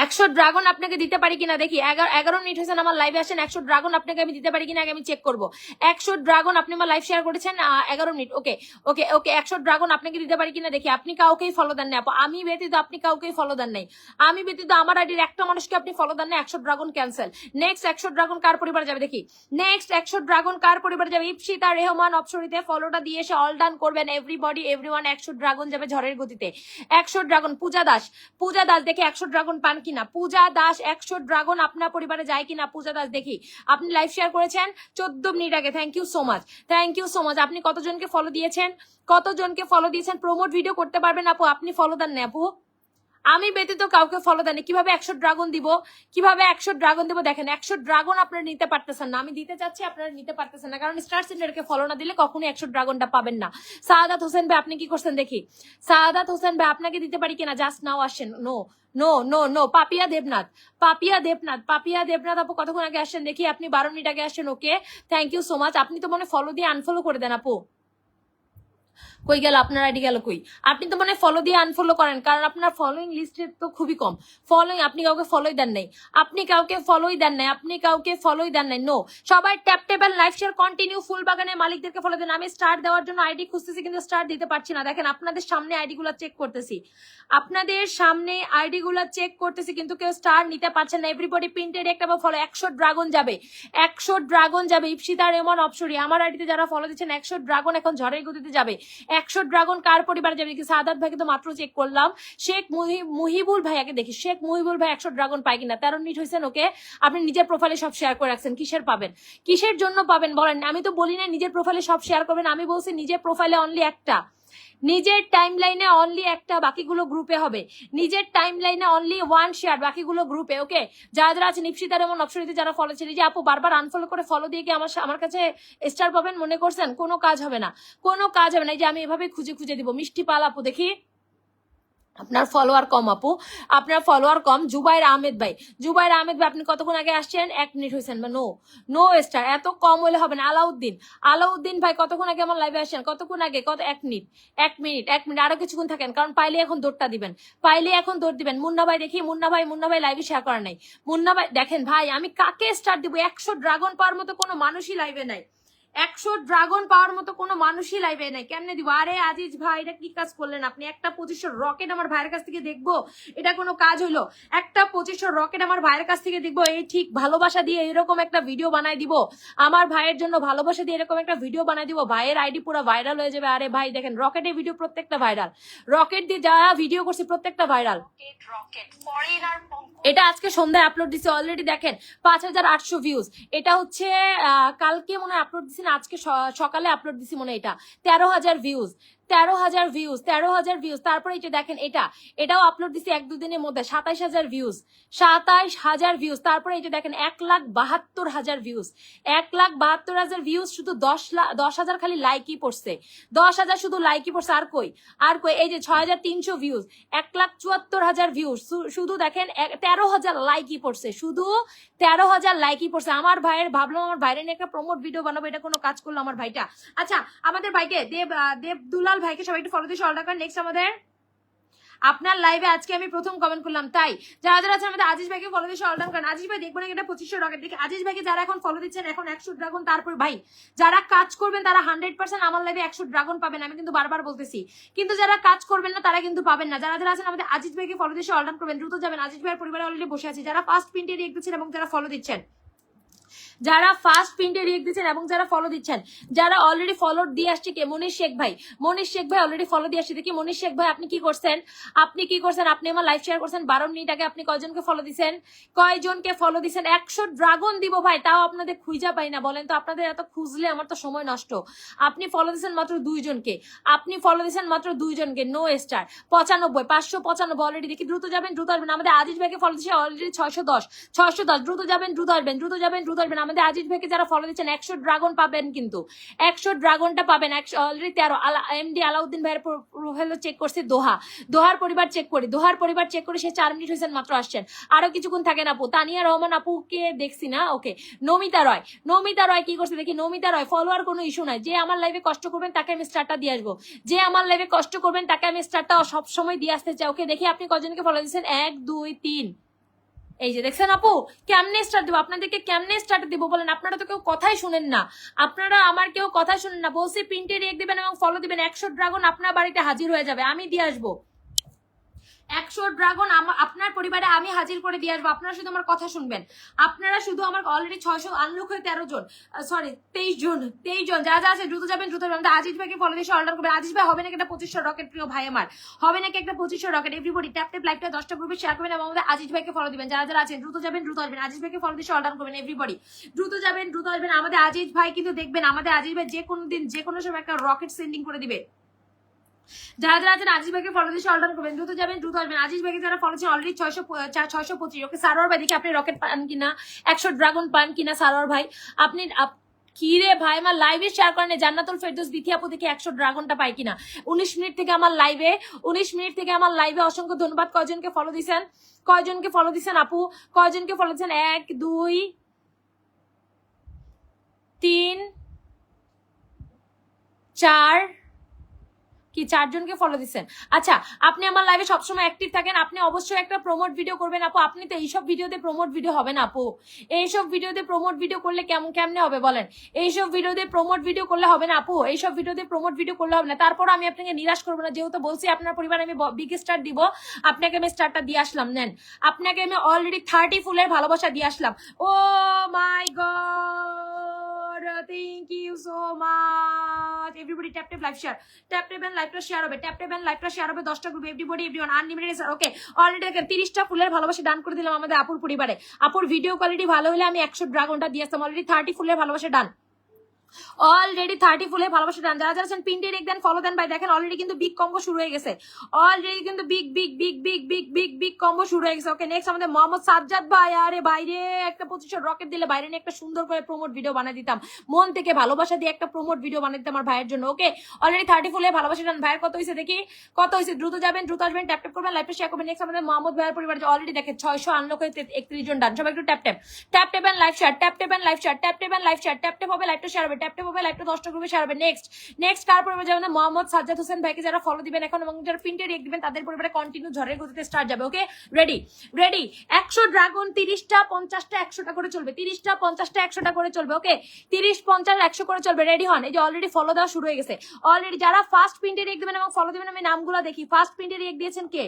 100 ড্রাগন আপনাকে দিতে পারি কিনা দেখি। 11 মিনিট হয়েছেন আমার লাইভে আসেন, 100 ড্রাগন আপনাকে আমি দিতে পারি কিনা আগে আমি চেক করবো। 100 ড্রাগন আপনি আমার লাইভ শেয়ার করেছেন 11 মিনিট। ওকে ওকে ওকে, 100 ড্রাগন আপনাকে দিতে পারি কিনা দেখি। আপনি কাউকেই ফলো দেন নাই আপু, আমি ব্যতীত আপনি কাউকেই ফলো দেন নাই, আমি ব্যতীত আমার আইডির একটা মানুষকে আপনি ফলো দেন নাই। 100 ড্রাগন ক্যান্সেল। নেক্সট 100 ড্রাগন কার পরিবারে যাবে দেখি, নেক্সট 100 ড্রাগন কার পরিবারে যাবে। ইপসিতা রেহমান অপসরিতে ফলোটা দিয়ে এসে অল ডান করবেন এভরিবডি এভরিওয়ান। 100 ড্রাগন যাবে ঝড়ের গতিতে। 100 ড্রাগন। পূজা দাস, পূজা দাস দেখে 100 ড্রাগন পান কিনা। পূজা দাস 100 ড্রাগন আপনার পরিবারে যায় কিনা। পূজা দাস দেখি, আপনি লাইভ শেয়ার করেছেন 14 মিনিট আগে। Thank you so much, thank you so much. আপনি কতজনকে ফলো দিয়েছেন, কতজনকে ফলো দিয়েছেন? প্রমোট ভিডিও করতে পারবেন আপু, আপনি ফলো দেন না আপু, আমি ব্যতীত কাউকে ফলো দেন। কিভাবে 100 ড্রাগন দিব, কিভাবে 100 ড্রাগন দিব দেখেন। 100 ড্রাগন আপনারা নিতে পারতেছেন না, আমি দিতে চাচ্ছি আপনারা নিতে পারতেছেন না, কারণ স্টার সেন্টারকে ফলো না দিলে কখনোই 100 ড্রাগনটা পাবেন না। সাআদাত হোসেন ভাই আপনি কি করছেন দেখি, সাআদাত হোসেন ভাই আপনাকে দিতে পারি কিনা, জাস্ট নাও আসেন। No no no no. Papiya Debnath, Papiya Debnath, Papiya Debnath আপু কতক্ষণ আগে আসছেন দেখি, আপনি 12 মিনিট আগে আসছেন। Okay thank you so much. আপনি তো মনে ফলো দিয়ে আনফলো করে দেন আপু, কই গেল আপনার আইডি গেল কই? আপনি তো মানে ফলো দিয়ে আনফলো করেন, কারণ আপনার ফলোইং লিস্টে তো খুবই কম ফলোইং, আপনি কাউকে ফলোই দেন নাই, আপনি কাউকে ফলোই দেন নাই, আপনি কাউকে ফলোই দেন নাই। নো, সবাই tap tap and live share continue. ফুল বাগানের মালিকদেরকে ফলো দেন। আমি স্টার দেওয়ার জন্য আইডি খুঁজতেছি কিন্তু স্টার দিতে পারছি না। দেখেন আপনাদের সামনে আইডি গুলা চেক করতেছি, আপনাদের সামনে আইডি গুলা চেক করতেছি কিন্তু কেউ স্টার নিতে পারছেন না। এভরিবডি প্রিন্টেড একটা ফলো। 100 ড্রাগন যাবে, 100 ড্রাগন যাবে। ইপসিতা রেমন অপসরি আমার আইডিতে যারা ফলো দিচ্ছেন 100 ড্রাগন এখন ঝড়ের গতিতে যাবে। 100 ড্রাগন কার পরিবারে যাবে? সাদাত ভাইকে তো মাত্র চেক করলাম। শেখ মুহিবুল ভাইয়াকে দেখি, শেখ মুহিবুল ভাই 100 ড্রাগন পায় কিনা। 13 মিনিট হয়েছেন। ওকে, আপনি নিজের প্রোফাইলে সব শেয়ার করে রাখছেন, কিসের পাবেন, কিসের জন্য পাবেন বলেন? আমি তো বলি না নিজের প্রোফাইলে সব শেয়ার করবেন, আমি বলছি নিজের প্রোফাইলে অনলি একটা, নিজের টাইম লাইনে অনলি একটা, বাকিগুলো গ্রুপে হবে। নিজের টাইম লাইনে অনলি 1 শেয়ার, বাকিগুলো গ্রুপে। ওকে, যারা যারা আছেন ইপসিতা রেমন অপসরিতে যারা ফলো ছিলেন, যে আপু বারবার আনফলো করে ফলো দিয়ে কি আমার কাছে স্টার পাবেন মনে করছেন? কোনো কাজ হবে না, কোনো কাজ হবে না। এই যে আমি এভাবে খুঁজে খুঁজে দিব। মিষ্টি পাল আপু দেখি, আপনার ফলোয়ার কম আপু, আপনার ফলোয়ার কম। জুবাইর আহমেদ ভাই, জুবাইর আহমেদ ভাই আপনি কতক্ষণ আগে আসছেন? 1 মিনিট হয়েছেন। নো নো স্টার, এত কম হলে হবে না। আলাউদ্দিন, আলাউদ্দিন ভাই কতক্ষণ আগে আমার লাইভে আসছেন? কতক্ষণ আগে? কত? 1 মিনিট, 1 মিনিট, 1 মিনিট, আরো কিছুক্ষণ থাকেন, কারণ পাইলে এখন দৌড়টা দিবেন, পাইলে এখন দৌড় দিবেন। মুন্না ভাই দেখি, মুন্না ভাই লাইভে শেয়ার করা নাই। মুন্না ভাই দেখেন ভাই, আমি কাকে স্টার দিব? 100 ড্রাগন পাওয়ার মতো কোনো মানুষই লাইভে নাই, 100 ড্রাগন পাওয়ার মতো কোনো মানুষই লাইভে নাই। কেমনে দিব? আরে আজিজ ভাই এটা কি কাজ করলেন আপনি? একটা 2500 রকেট আমার ভাইয়ের কাছ থেকে দেখবো, এটা কোনো কাজ হইলো? একটা 2500 রকেট আমার ভাইয়ের কাছ থেকে দেখবো, এই ঠিক ভালোবাসা দিয়ে এরকম একটা ভিডিও বানাই দিব, আমার ভাইয়ের জন্য ভালোবাসা দিয়ে এরকম একটা ভিডিও বানাই দিব, ভাইয়ের আইডি পুরো ভাইরাল হয়ে যাবে। আরে ভাই দেখেন, রকেটের ভিডিও প্রত্যেকটা ভাইরাল, রকেট দিয়ে যারা ভিডিও করছে প্রত্যেকটা ভাইরাল। এটা আজকে সন্ধ্যায় আপলোড দিছে অলরেডি, দেখেন 5800 ভিউজ। এটা হচ্ছে কালকে মনে হয় আপলোড দিছি না, আজকে সকালে আপলোড দিছি মনে হয়। এটা 13,000 ভিউজ, 13,000 ভিউজ, 13,000 ভিউজ। তারপরে এই যে দেখেন এটাও আপলোড দিছি 1-2 দিনের মধ্যে, 27,000 ভিউজ, 27,000 ভিউজ। তারপরে এই যে দেখেন 1,72,000 ভিউজ, 1,72,000 ভিউজ। শুধু 10,000 খালি লাইকই পড়ছে, 10,000 শুধু লাইকই পড়ছে। আর কই আর কই? এই যে 6,300 ভিউজ, 1,74,000 ভিউজ। শুধু দেখেন 13,000 লাইকই পড়ছে, শুধু 13,000 লাইকই পড়ছে। আমার ভাইয়ের, ভাবলাম আমার ভাইয়ের নিয়ে একটা প্রমোট ভিডিও বানাবো, এটা কোনো কাজ করলো আমার ভাইটা। আচ্ছা, আমাদের ভাইকে দেব দুলাল ভাইকে সবাই একটু ফলো দিয়ে অল টাকা। নেক্সট আমাদের আপনার লাইভে আজকে আমি প্রথম কমেন্ট করলাম, তাই যারা যারা আছে আমাদের আজিজ ভাইকে ফলো দিয়ে অল টাকা করেন। আজিজ ভাই দেখবো না এটা 2500 রকেট দেখি। আজিজ ভাইকে যারা এখন ফলো দিচ্ছেন, এখন 100 ড্রাগন। তারপর ভাই যারা কাজ করবেন তারা 100% আমার লাইভে 100 ড্রাগন পাবেন, আমি কিন্তু বারবার বলতেছি। কিন্তু যারা কাজ করবেন না তারা কিন্তু পাবেন না। যারা যারা আছেন আমাদের আজিজ ভাইকে ফলো দিয়ে অল টাকা করবেন, দ্রুত যাবেন। আজিজ ভাইয়ের পরিবারে অলরেডি বসে আছে, যারা ফার্স্ট প্রিন্টে রিয়েক্ট দিচ্ছেন এবং যারা ফলো দিচ্ছেন যারা ফার্স্ট প্রিন্টে রিয়েক্ট দিচ্ছেন এবং যারা ফলো দিচ্ছেন, যারা অলরেডি ফলো দিয়ে আসছে কে? মনীষ শেখ ভাই, মনীষ শেখ ভাই অলরেডি ফলো দিয়ে আসছে। দেখি মনীষ শেখ ভাই আপনি কি করছেন, আপনি কি করছেন? আপনি আমার লাইভ শেয়ার করছেন 12 মিনিট আগে, আপনি কয়জনকে ফলো দিচ্ছেন? কয়জনকে ফলো দিচ্ছেন? 100 ড্রাগন দিব ভাই, তাও আপনাদের খুঁজা পাই না। বলেন তো, আপনাদের এত খুঁজলে আমার তো সময় নষ্ট। আপনি ফলো দিচ্ছেন মাত্র 2 জনকে, আপনি ফলো দিচ্ছেন মাত্র 2 জনকে। No star 95, 595 already. দেখি দ্রুত যাবেন, দ্রুত আসবেন। আমাদের আজিজ ভাইকে ফলো দিচ্ছে অলরেডি 610, দ্রুত যাবেন, দ্রুত আসবেন, দ্রুত যাবেন, দ্রুত আসবেন। আমাদের আজিজ ভাইকে যারা ফলো দিচ্ছেন 100 ড্রাগন পাবেন, কিন্তু 100 ড্রাগনটা পাবেন। অলরেডি 13 এমডি আলাউদ্দিন ভাইয়ের প্রোফাইল চেক করছে। দোহার পরিবার চেক করি, দোহার পরিবার চেক করে সে 4 মিনিট হয়েছেন মাত্র আসছেন। আরো কিছুক্ষণ থাকেন আপু। তানিয়া রহমান আপুকে দেখছি না, ওকে। নমিতা রয়, নমিতা রয় কি করছে দেখি। নমিতা রয় ফলোয়ার কোনো ইস্যু নাই, যে আমার লাইভে কষ্ট করবেন তাকে আমি স্টারটা দিয়ে আসবো, যে আমার লাইভে কষ্ট করবেন তাকে আমি স্টারটা সবসময় দিয়ে আসতে চাই। ওকে, দেখি আপনি কজনকে ফলো দিচ্ছেন। 1 2 3, এই যে দেখছেন আপু। কেমনে স্টার্ট দিব আপনাদেরকে, কেমনে স্টার্ট দিব বলেন? আপনারা তো কেউ কথাই শুনেন না, আপনারা আমার কেউ কথাই শুনেন না। বলছি প্রিন্টে রিয়েক্ট দিবেন এবং ফলো দিবেন, 100 ড্রাগন আপনার বাড়িতে হাজির হয়ে যাবে, আমি দিয়ে আসবো। 100 ড্রাগন আপনার পরিবারে আমি হাজির করে দিয়ে আসবো। আপনারা শুধু আমার কথা শুনবেন, আপনারা শুধু আমার অলরেডি 600 আনলক হয়ে 13 জন, সরি 23 জন, 23 জন যারা আছে দ্রুত যাবেন, দ্রুত যাবেন। আজিজ ভাইকে ফলো দিয়ে অর্ডার করবেন। আজিজ ভাই হবে নাকি একটা 2500 রকেট? প্রিয় ভাই আমার, হবে নাকি একটা 2500 রকেট? এভরিবডি ট্যাপ ট্যাপ লাইভটা 10টা গ্রুপে শেয়ার করবেন এবং আমাদের আজিজ ভাইকে ফলো দিবেন। যারা যারা আছেন দ্রুত যাবেন, দ্রুত আসবেন। আজিজ ভাইকে ফলো দিয়ে অর্ডার করবেন। এভরিবডি দ্রুত যাবেন, দ্রুত আসবেন। আমাদের আজিজ ভাই কিন্তু দেখবেন, আমাদের আজিজ ভাই যে কোনো দিন যে কোনো সময় একটা রকেট সেন্ডিং করে দিবে। যারা যারা আছেন আজিজ ভাইকে ফলো দিয়ে অর্ডার করবেন, দ্রুত যাবেন, দ্রুত আসবেন। আজিজ ভাইকে যারা ফলো ছিল অলরেডি 625। ওকে, সারোয়ার ভাই দেখি আপনি রকেট পান কিনা, 100 ড্রাগন পান কিনা সারোয়ার ভাই। আপনি কি রে ভাই, আমার লাইভে শেয়ার করেন। জান্নাতুল ফেরদৌস বিথি আপু দেখি 100 ড্রাগনটা পাই কিনা। 19 মিনিট থেকে আমার লাইভে, 19 মিনিট থেকে আমার লাইভে অসংখ্য ধন্যবাদ। কয়জনকে ফলো দিছেন, কয়জনকে ফলো দিছেন আপু, কয়জনকে ফলো দিছেন? 1 2 3 4, কি 4 জনকে ফলো দিচ্ছেন? আচ্ছা, আপনি আমার লাইভে সবসময় অ্যাক্টিভ থাকেন, আপনি অবশ্যই একটা প্রমোট ভিডিও করবেন আপু। আপনি তো এইসব ভিডিওতে প্রমোট ভিডিও হবে না আপু, এইসব ভিডিওতে প্রমোট ভিডিও করলে কেমনে হবে বলেন? এইসব ভিডিওতে প্রমোট ভিডিও করলে হবে না আপু, এইসব ভিডিওতে প্রমোট ভিডিও করলে হবে না। তারপর আমি আপনাকে নিরাশ করবো না, যেহেতু বলছি আপনার পরিবারে আমি বিগ স্টার দিব, আপনাকে আমি স্টারটা দিয়ে আসলাম। নেন, আপনাকে আমি অলরেডি 30 ফুলের ভালোবাসা দিয়ে আসলাম। Oh my god, thank you so much. Everybody tap tap live share, tap tap and লাইভটা শেয়ার হবে, ট্যাপ ট্যাপ এন্ড লাইভটা শেয়ার হবে 10টা গ্রুপে। Everybody everyone unlimited sir. Okay, already 30টা ফুলের ভালোবাসা ডান করে দিলাম আমাদের আপুর পরিবারে। আপুর ভিডিও কোয়ালিটি ভালো হলে আমি 100 ড্রাগনটা দিয়ে আসতাম। অলরেডি 30 ফুলের ভালোবাসা ডান, অলরেডি 30 ফুলে ভালোবাসা ডান। যারা যারা আছেন পিনটে রেখ দেন, ফলো দেন ভাই। দেখেন অলরেডি কিন্তু বিগ কম্বো শুরু হয়ে গেছে, অলরেডি কিন্তু big big big big big big big combo শুরু হয়ে গেছে। ওকে, নেক্সট আমাদের মোহাম্মদ সাজ্জাদ ভাই। আরে বাইরে একটা 2500 রকেট দিলে বাইরে নিয়ে একটা সুন্দর করে প্রমোট ভিডিও বানিয়ে দিতাম, মন থেকে ভালোবাসা দিয়ে একটা প্রমোট ভিডিও বানিয়ে দিতাম আমার ভাইয়ের জন্য। ওকে, অলরেডি 30 ফুলে ভালোবাসা ডান। ভাইয়ের কত হয়েছে দেখি, কত হয়েছে? দ্রুত যাবেন, দ্রুত আসবেন, ট্যাপ ট্যাপ করবেন, লাইভটা শেয়ার করবেন। নেক্সট আমাদের মোহাম্মদ ভাইয়ের পরিবার অলরেডি দেখেন 600 আনলক হয়ে 31 জন ডান। সবাই একটু tap tap tap tap and live share, tap tap and live share, tap tap and live share, tap tap হবে লাইভটা শেয়ার হবে, ট্যাপ ট্যাপ হবে লাইভটা 10টা গ্রুপে শেয়ার হবে। নেক্সট কার পরিবার যাবেন? মোহাম্মদ সাজ্জাদ হোসেন ভাইকে যারা ফলো দিবেন এখন এবং যারা প্রিন্টে রেখ দিবেন তাদের পরিবারে কন্টিনিউ ঝড়ের গতিতে স্টার্ট যাবে। ওকে, রেডি রেডি। 100 ড্রাগন 30টা 50টা 100টা করে চলবে, 30টা 50টা 100টা করে চলবে। ওকে, 30 50 100 করে চলবে। রেডি হন। এই যে অলরেডি ফলো দেওয়া শুরু হয়ে গেছে। অলরেডি যারা ফার্স্ট প্রিন্টে রেখ দিবেন এবং ফলো দিবেন আমি নামগুলো দেখি। ফার্স্ট প্রিন্টে রেখ দিয়েছেন কে?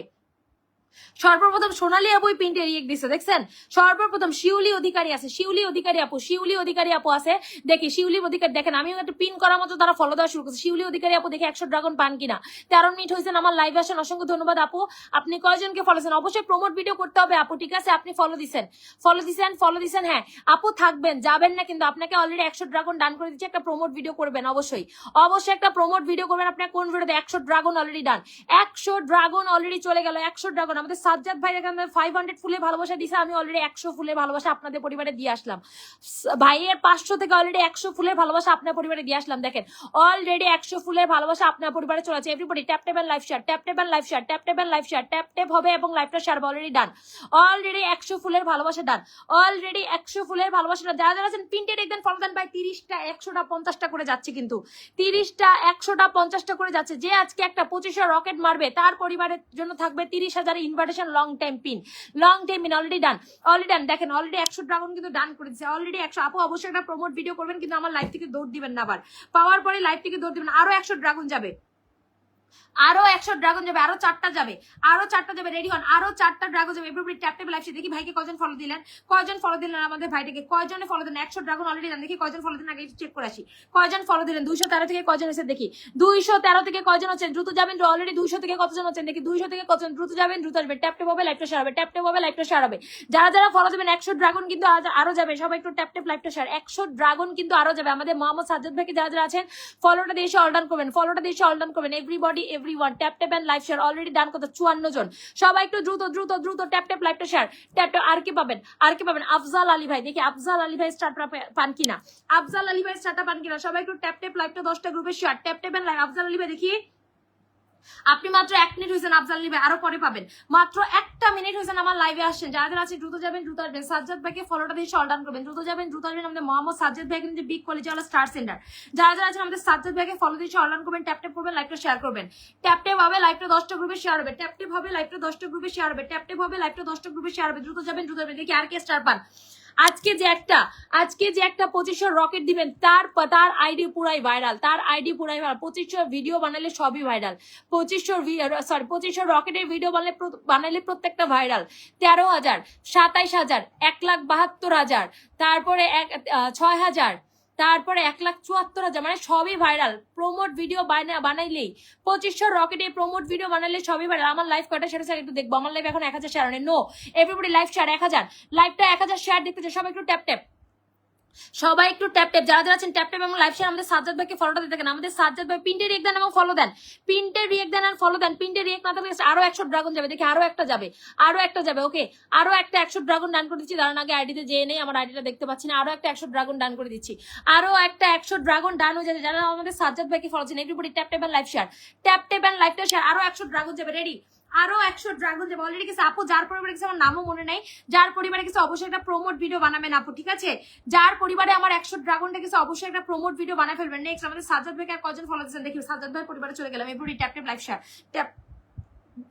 সর্বপ্রথম সোনালী আপুই প্রিন্টে রিয়েক্ট দিছে, দেখছেন? সর্বপ্রথম শিউলি অধিকারী আছে, শিউলি অধিকারী আপু, শিউলি অধিকারী আপু আছে। দেখি শিউলি অধিকারী, দেখেন আমিও একটা পিন করার মতো তারা ফলো দেওয়া শুরু করছে। শিউলি অধিকারী আপু দেখি 100 ড্রাগন পান কিনা। 13 মিনিট হয়েছেন আমার লাইভে আসেন, অসংখ্য ধন্যবাদ আপু। আপনি কয়জনকে ফলো দিচ্ছেন? অবশ্যই প্রমোট ভিডিও করতে হবে আপু, ঠিক আছে? আপনি ফলো দিচ্ছেন, ফলো দিচ্ছেন, ফলো দিচ্ছেন। হ্যাঁ আপু থাকবেন, যাবেন না কিন্তু। আপনাকে অলরেডি 100 ড্রাগন ডান করে দিচ্ছে, একটা প্রমোট ভিডিও করবেন অবশ্যই, অবশ্যই একটা প্রমোট ভিডিও করবেন। আপনার কোন ভিডিওতে 100 dragon already done, 100 dragon already চলে গেল। 100 ড্রাগন আমাদের সাজ্জাদ ভাই 500 ফুলে ভালোবাসা দিছে, আমি অলরেডি 100 ফুলে ভালোবাসা আপনাদের পরিবারে দিয়ে আসলাম। ভাইয়ের 500 থেকে অলরেডি 100 ফুলের ভালোবাসা আপনার পরিবারে দিয়ে আসলাম। দেখেন অলরেডি 100 ফুলের ভালোবাসা আপনার পরিবারে চলে আছে। Everybody tap tap and live share, tap tap and live share, tap tap and live share, tap tap হবে এবং লাইভটা শেয়ার হবে। অলরেডি ডান, অলরেডি 100 ফুলের ভালোবাসা ডান, অলরেডি 100 ফুলের ভালোবাসা। যারা যারা আছেন প্রিন্টে দেখবেন ফলো দেন ভাই। 30টা 100টা 50টা করে যাচ্ছে, কিন্তু 30টা 100টা 50টা করে যাচ্ছে। যে আজকে একটা 2500 রকেট মারবে তার পরিবারের জন্য থাকবে 30,000 invitation long time pin, long time pin already done, already ডান। দেখেন অলরেডি 100 ড্রাগন কিন্তু ডান করে দিচ্ছে, অলরেডি 100। আপু অবশ্যই একটা প্রমোট ভিডিও করবেন, কিন্তু আমার লাইভ থেকে দৌড় দিবেন না, আবার পাওয়ার পরে লাইভ থেকে দৌড় দিবেন। আরো 100 ড্রাগন যাবে, আরো 100 ড্রাগন যাবে, আরো 4টা যাবে, আরো 4টা যাবে, রেডি হন, আরো 4টা ড্রাগন যাবে। এভরিবডি ট্যাপ ট্যাপ লাইভ দেখি ভাইকে কয়জন ফলো দিলেন, কয়জন ফলো দিলেন আমাদের ভাইটাকে, কয়জনে ফলো দিলেন। 100 ড্রাগন অলরেডি দেন, দেখি কয়জন ফলো দিলেন, আগে চেক করে আসি কয়জন ফলো দিলেন। 213 থেকে কয়জন হয়েছে দেখি, 213 থেকে কয়জন আছেন, দ্রুত যাবেন। অলরেডি 200 থেকে কতজন আছেন দেখি, 200 থেকে কতজন, দ্রুত যাবেন, দ্রুত আসবে। ট্যাপ ট্যাপ হবে, লাইভটা শেয়ার হবে, ট্যাপ ট্যাপ হবে, লাইভটা শেয়ার হবে। যারা যারা ফলো দিবেন 100 ড্রাগন কিন্তু আরো যাবে, সবাই একটু ট্যাপ ট্যাপ লাইভটা শেয়ার। 100 ড্রাগন কিন্তু আরো যাবে। আমাদের মোহাম্মদ সাজ্জাদ ভাইকে যারা যারা আছেন ফলোটা দিয়ে এসে অল ডান করবেন, ফলোটা দিয়ে এসে অল ডান করবেন। Everybody everyone tap tap and live share already done কত 54 জন। সবাই একটু দ্রুত দ্রুত দ্রুত ট্যাপ ট্যাপ লাইভটা শেয়ার, ট্যাপ ট্যাপ। আর কি পাবেন, আর কি পাবেন, আফজাল আলী ভাই, দেখি আফজাল আলী ভাই স্টার্ট পান কিনা, আফজাল আলী ভাই স্টার্টটা পান কিনা। সবাই একটু ট্যাপ ট্যাপ লাইভটা 10টা গ্রুপে share, tap tap and live. Afzal Ali ভাই দেখি আপনি মাত্র 1 মিনিট হয়েছেন আফজাল আলী ভাই, আরো পরে পাবেন। মাত্র 1টা মিনিট হয়েছেন আমার লাইভে আসছেন। যাদের আছে দ্রুত যাবেন, দ্রুত আসবেন। সাজ্জাদ ভাইকে ফলোটা দিয়ে অল ডান করবেন, দ্রুত যাবেন, দ্রুত আসবেন। আমাদের মোহাম্মদ সাজ্জাদ ভাই কিন্তু বিগ কলেজে হলো স্টার সেন্টার। যারা যারা আছেন আমাদের সাজ্জাদ ভাইকে ফলো দিয়ে অল ডান করবেন, ট্যাপ ট্যাপ করবেন, লাইভটা শেয়ার করবেন। ট্যাপ ট্যাপ হবে, লাইভটা 10টা গ্রুপে শেয়ার হবে, ট্যাপ ট্যাপ হবে, লাইভটা 10টা গ্রুপে শেয়ার হবে, ট্যাপ ট্যাপ হবে, লাইভটা 10টা গ্রুপে শেয়ার হবে। দ্রুত যাবেন, দ্রুত আসবেন। দেখি আর কে স্টার পান। আজকে যে একটা 2500 রকেট দিবেন, তার আইডি পুরাই ভাইরাল, তার আইডি পুরাই ভাইরাল। 2500 ভিডিও বানালে সবই ভাইরাল, 2500 রকেটের ভিডিও বানালে প্রত্যেকটা ভাইরাল। 13,000, 27,000, 1,72,000, তারপরে 6,000, তারপরে 1,74,000, মানে সবই ভাইরাল। প্রমোট ভিডিও বানাইলেই 2500 রকেটে প্রমোট ভিডিও বানাইলে সবই ভাইরাল। আমার লাইভ কয়টা শেয়ার আছে একটু দেখবো। আমার লাইভ এখন 1000 শেয়ার নেই। নো, এভরিবডি লাইভ শেয়ার 1000, লাইভটা 1000 শেয়ার দেখতে চাই। সবাই একটু ট্যাপ ট্যাপ, সবাই একটু ট্যাপ ট্যাপ। যারা যারা আছেন ট্যাপ ট্যাপ এবং লাইভ শেয়ার। আমাদের সাজ্জাদ ভাইকে ফলোটা দিতে থাকেন। আমাদের সাজ্জাদ ভাই পিনটে রিয়েক্ট দেন এবং ফলো দেন, পিনটে রিয়েক্ট দেন আর ফলো দেন। পিনটে রিয়েক্ট না থাকলে আরো 100 ড্রাগন যাবে, দেখি আরো একটা যাবে, আরো একটা যাবে। ওকে, আরো একটা 100 ড্রাগন ডান করে দিচ্ছি। দাঁড়ান আগে আইডিতে যেয়ে নেই, আমার আইডিটা দেখতে পাচ্ছি না। আরো একটা 100 ড্রাগন ডান করে দিচ্ছি, আরো একটা 100 ড্রাগন ডান হয়ে যাচ্ছে। যারা আমাদের সাজ্জাদ ভাইকে ফলো দিচ্ছেন everybody tap tap and live share, tap tap and লাইভটা শেয়ার। আরো 100 ড্রাগন যাবে, রেডি, আরো 100 ড্রাগন যাবে। অলরেডি কিছু আপু যার পরিবারে কিছু আমার নামও মনে নাই, যার পরিবারে কিছু অবশ্যই একটা প্রমোট ভিডিও বানাবেন আপু, ঠিক আছে? যার পরিবারে আমার 100 ড্রাগনটা কিছু অবশ্যই একটা প্রমোট ভিডিও বানায় ফেলবেন। নেক্সট আমাদের সাজ্জাদ ভাইকে আর কজন ফলো দিচ্ছেন দেখি। সাজ্জাদ ভাই পরিবারে চলে গেলাম। Everybody tap tap live share, tap